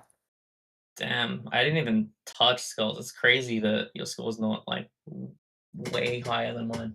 Damn, I didn't even touch skulls. It's crazy that your score's not like way higher than mine.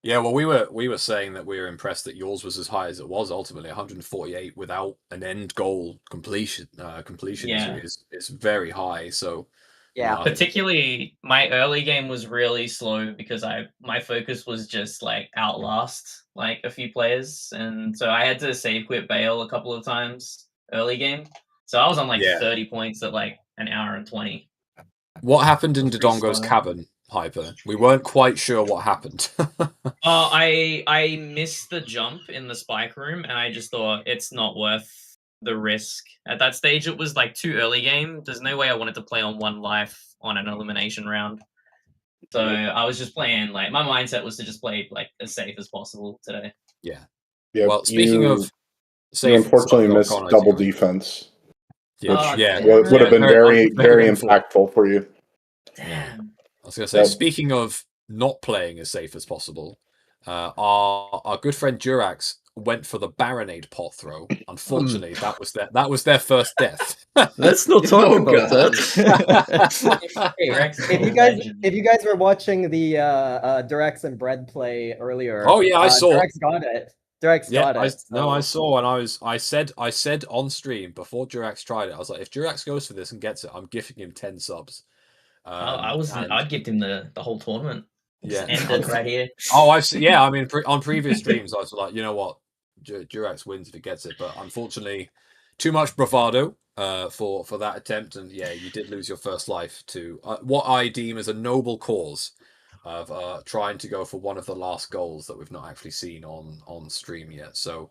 Yeah, well, we were saying that we were impressed that yours was as high as it was. Ultimately, 148 without an end goal completion. Is very high. So yeah, particularly my early game was really slow because my focus was just like outlast like a few players, and so I had to save quit bail a couple of times early game. So I was on like 30 points at like an hour and 20. What happened in Dodongo's cavern, Hyper? We weren't quite sure what happened. I missed the jump in the spike room, and I just thought it's not worth the risk. At that stage, it was like too early game. There's no way I wanted to play on 1 life on an elimination round. So I was just playing, like, my mindset was to just play like as safe as possible today. Yeah. Yeah. Well, speaking of safe, you unfortunately missed double defense. Which, would have been very impactful for you. Damn. I was going to say, speaking of not playing as safe as possible, our good friend Durax went for the Baronade pot throw. Unfortunately, that was their first death. Let's not talk about that. if you guys were watching the Durex and Bread play earlier, oh yeah, I saw. Durex got it. Durex got it. No, I saw, and I said on stream before Durax tried it. I was like, if Durax goes for this and gets it, I'm gifting him 10 subs. I'd gift him the whole tournament. Yeah, ended right here. Oh, I mean, on previous streams, I was like, you know what, Durax wins if he gets it, but unfortunately, too much bravado for that attempt, and yeah, you did lose your first life to what I deem as a noble cause of trying to go for one of the last goals that we've not actually seen on stream yet. So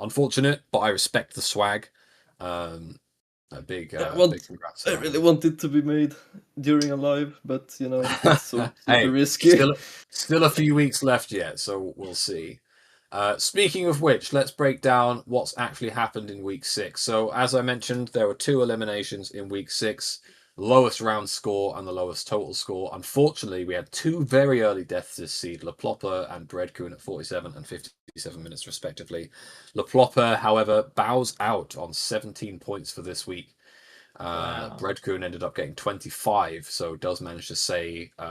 unfortunate, but I respect the swag. A big congrats. I really want it to be made during a live, but it's so super risky. Still a few weeks left yet, so we'll see. Speaking of which, let's break down what's actually happened in week 6. So as I mentioned, there were 2 eliminations in week 6. Lowest round score and the lowest total score. Unfortunately, we had 2 very early deaths this seed, La Plopper and Breadcoon at 47 and 57 minutes respectively. La Plopper, however, bows out on 17 points for this week. Wow. Breadcoon ended up getting 25, so does manage to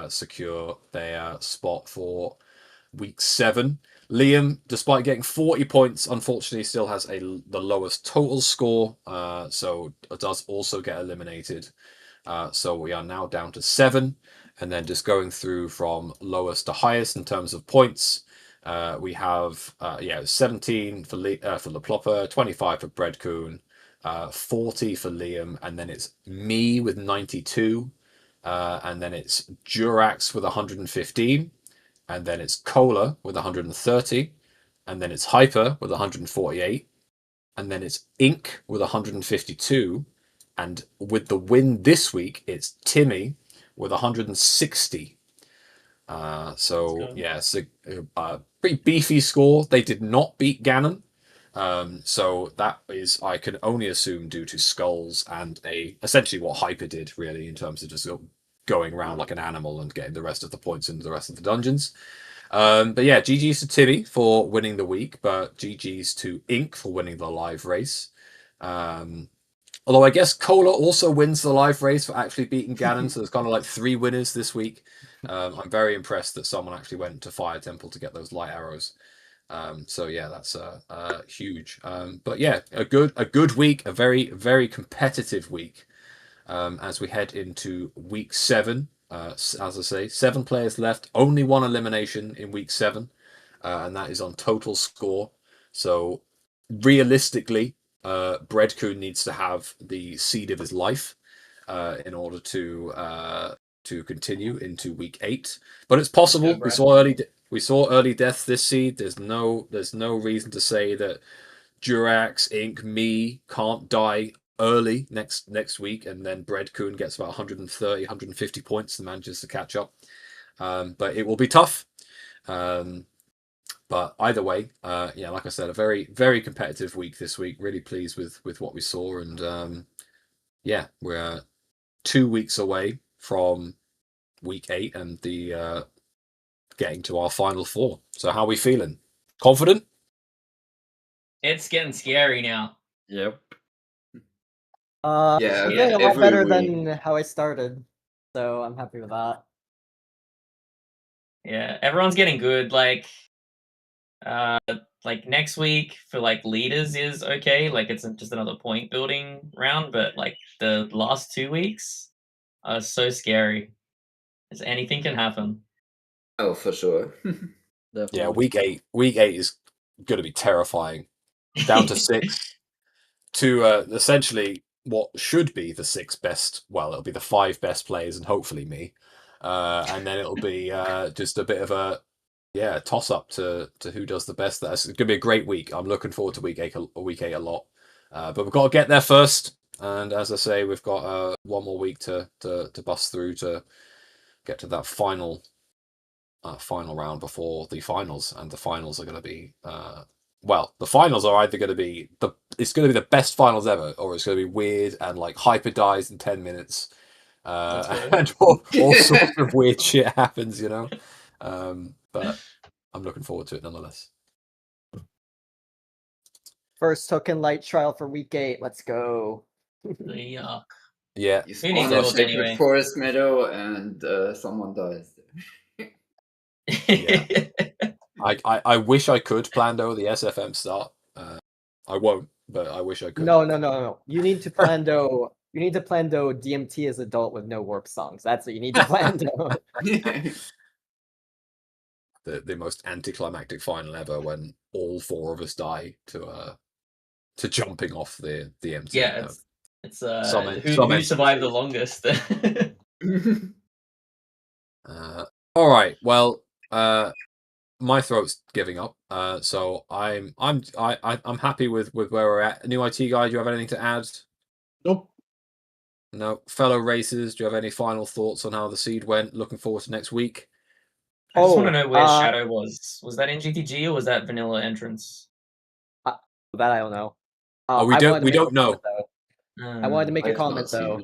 secure their spot for week 7. Liam, despite getting 40 points, unfortunately still has the lowest total score, so does also get eliminated. So we are now down to 7, and then just going through from lowest to highest in terms of points. We have 17 for La Plopper, 25 for Breadcoon, 40 for Liam, and then it's me with 92, and then it's Durax with 115, and then it's Cola with 130, and then it's Hyper with 148, and then it's Ink with 152. And with the win this week, it's Timmy with 160. It's a pretty beefy score. They did not beat Ganon. So that is, I can only assume, due to skulls and essentially what Hyper did, really, in terms of just going around like an animal and getting the rest of the points into the rest of the dungeons. But yeah, GG's to Timmy for winning the week, but GG's to Ink for winning the live race. Although I guess Cola also wins the live race for actually beating Ganon, so there's kind of like 3 winners this week. I'm very impressed that someone actually went to Fire Temple to get those light arrows. So yeah, that's huge. But yeah, a good week, a very, very competitive week. as we head into week 7. As I say, 7 players left, only 1 elimination in week 7, and that is on total score. So realistically, Breadcoon needs to have the seed of his life in order to continue into week 8. But it's possible. Let's go, We saw early deaths this seed. There's no reason to say that Durax, Inc., me can't die early next week, and then Breadcoon gets about 130, 150 points and manages to catch up. But it will be tough. But either way, yeah, like I said, a very, very competitive week this week. Really pleased with what we saw, and yeah, we're 2 weeks away from week 8 and the getting to our final 4. So how are we feeling? Confident? It's getting scary now. Yep. Yeah, I'm feeling a lot every better week. than how I started, so I'm happy with that. Yeah, everyone's getting good. Like next week for like leaders is okay. Like it's just another point building round, but like the last 2 weeks are so scary. Because anything can happen. Oh, for sure. Definitely. Yeah, week 8 is going to be terrifying. Down to 6 to essentially what should be the 6 best. Well, it'll be the 5 best players and hopefully me, and then it'll be just a bit of a toss up to who does the best. That's going to be a great week. I'm looking forward to week 8 a lot, but we've got to get there first. And as I say, we've got 1 more week to bust through to get to that final round before the finals, and the finals are going to be well, the finals are either going to be the best finals ever, or it's going to be weird and like Hyper dies in 10 minutes, and all sorts of weird shit happens, you know. But I'm looking forward to it nonetheless. First token light trial for week 8. Let's go. Yuck. Yeah, You Who needs spawn a levels sacred anyway? forest meadow and someone dies. Yeah. I wish I could Plando the SFM start. I won't, but I wish I could. No. You need to Plando. You need to Plando DMT as adult with no warp songs. That's what you need to Plando. The most anticlimactic final ever when all 4 of us die to jumping off the MT. Yeah, it's Some who survived the longest. All right. Well, my throat's giving up. So I'm happy with where we're at. New IT guy, do you have anything to add? Nope. No. Fellow racers, do you have any final thoughts on how the seed went? Looking forward to next week. I just want to know where Shadow was. Was that in GTG or was that vanilla entrance? That I don't know. We don't know. I wanted to make a comment though.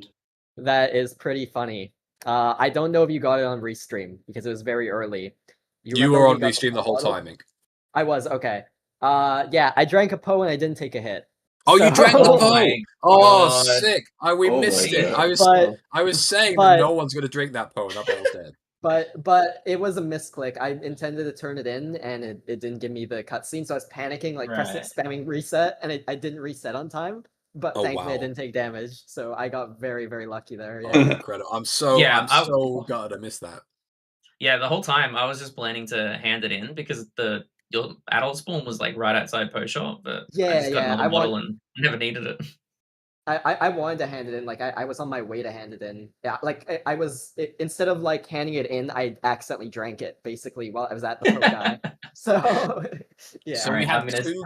That is pretty funny. I don't know if you got it on Restream because it was very early. You were on Restream the whole time, Ink. I was, okay. Yeah, I drank a Poe and I didn't take a hit. Oh, you drank the Poe! Oh, God. sick! We missed it. I was saying that no one's gonna drink that Poe, and that Poe's dead. But it was a misclick. I intended to turn it in, and it didn't give me the cutscene, so I was panicking, like pressing, spamming reset, and I didn't reset on time. But thankfully, I didn't take damage, so I got very, very lucky there. Yeah. Oh, incredible! I'm so glad I missed that. Yeah, the whole time I was just planning to hand it in because your adult spawn was like right outside Poe Shop, but I just got another model and never needed it. I wanted to hand it in, like I was on my way to hand it in. Yeah, like I was instead of like handing it in, I accidentally drank it basically while I was at the Poe guy. So yeah. So we had two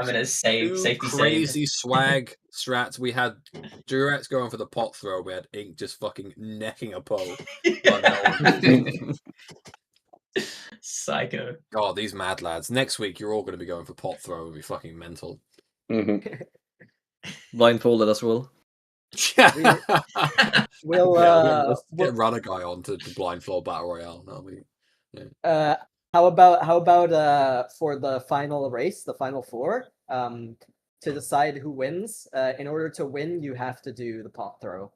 crazy swag strats. We had Durex going for the pot throw. We had Ink just fucking necking a Poe. Psycho. God, these mad lads. Next week you're all going to be going for pot throw. It'll be fucking mental. Blindfolded as well. Yeah. Let's get Runner Guy on to blindfold battle royale. That'll be. Yeah. How about for the final race, the final 4, to decide who wins? In order to win, you have to do the pot throw.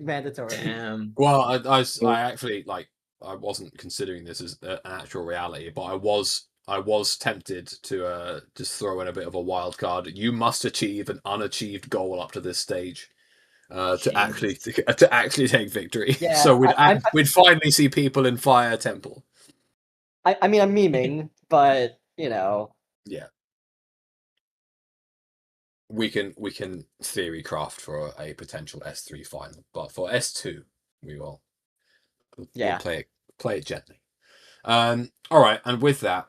Mandatory. Damn. Well, I actually I wasn't considering this as an actual reality, but I was tempted to just throw in a bit of a wild card. You must achieve an unachieved goal up to this stage. to actually take victory. Yeah, So we'd finally see people in Fire Temple. I mean, I'm memeing, but you know. Yeah. We can theory craft for a potential S3 final, but for S2 we'll play it gently. All right, and with that,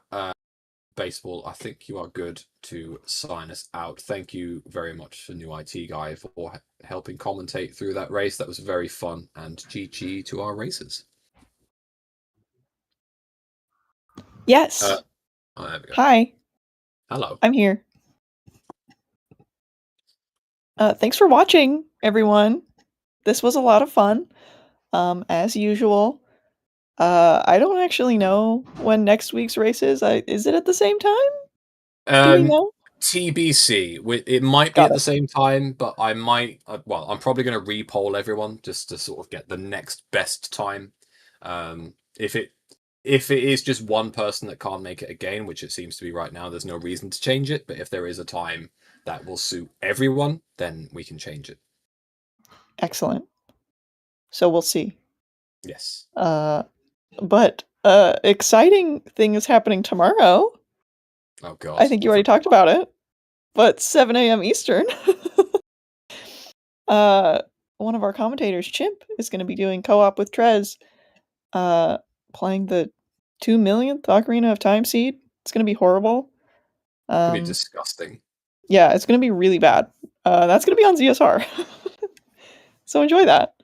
baseball, I think you are good to sign us out. Thank you very much for New IT Guy for helping commentate through that race. That was very fun, and GG to our racers. Yes. There we go. Hi. Hello. I'm here. Thanks for watching, everyone. This was a lot of fun. As usual. I don't actually know when next week's race is. Is it at the same time? Do we know? TBC. It might be at the same time, but I might. Well, I'm probably going to re-poll everyone just to sort of get the next best time. If it is just one person that can't make it again, which it seems to be right now, there's no reason to change it. But if there is a time that will suit everyone, then we can change it. Excellent. So we'll see. Yes. But exciting thing is happening tomorrow. Oh god. I think you already talked about it. But 7 a.m. Eastern. One of our commentators, Chimp, is going to be doing co-op with Trez, playing the 2 millionth Ocarina of Time seed. It's going to be horrible. It's going to be disgusting. Yeah, it's going to be really bad. That's going to be on ZSR. So enjoy that.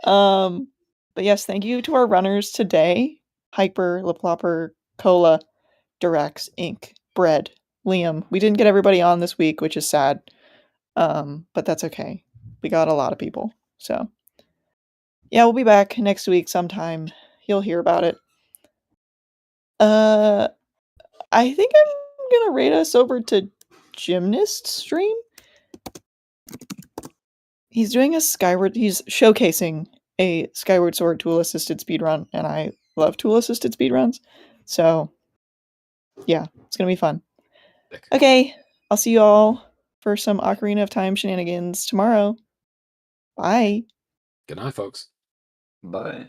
But yes, thank you to our runners today. Hyper, Liplopper, Cola, Durex, Ink, Bread, Liam. We didn't get everybody on this week, which is sad. But that's okay. We got a lot of people. So yeah, we'll be back next week sometime. You'll hear about it. I think I'm gonna raid us over to Gymnast's stream. He's doing he's showcasing a Skyward Sword tool-assisted speedrun, and I love tool-assisted speedruns. So yeah, it's gonna be fun. Okay, I'll see you all for some Ocarina of Time shenanigans tomorrow. Bye. Good night, folks. Bye.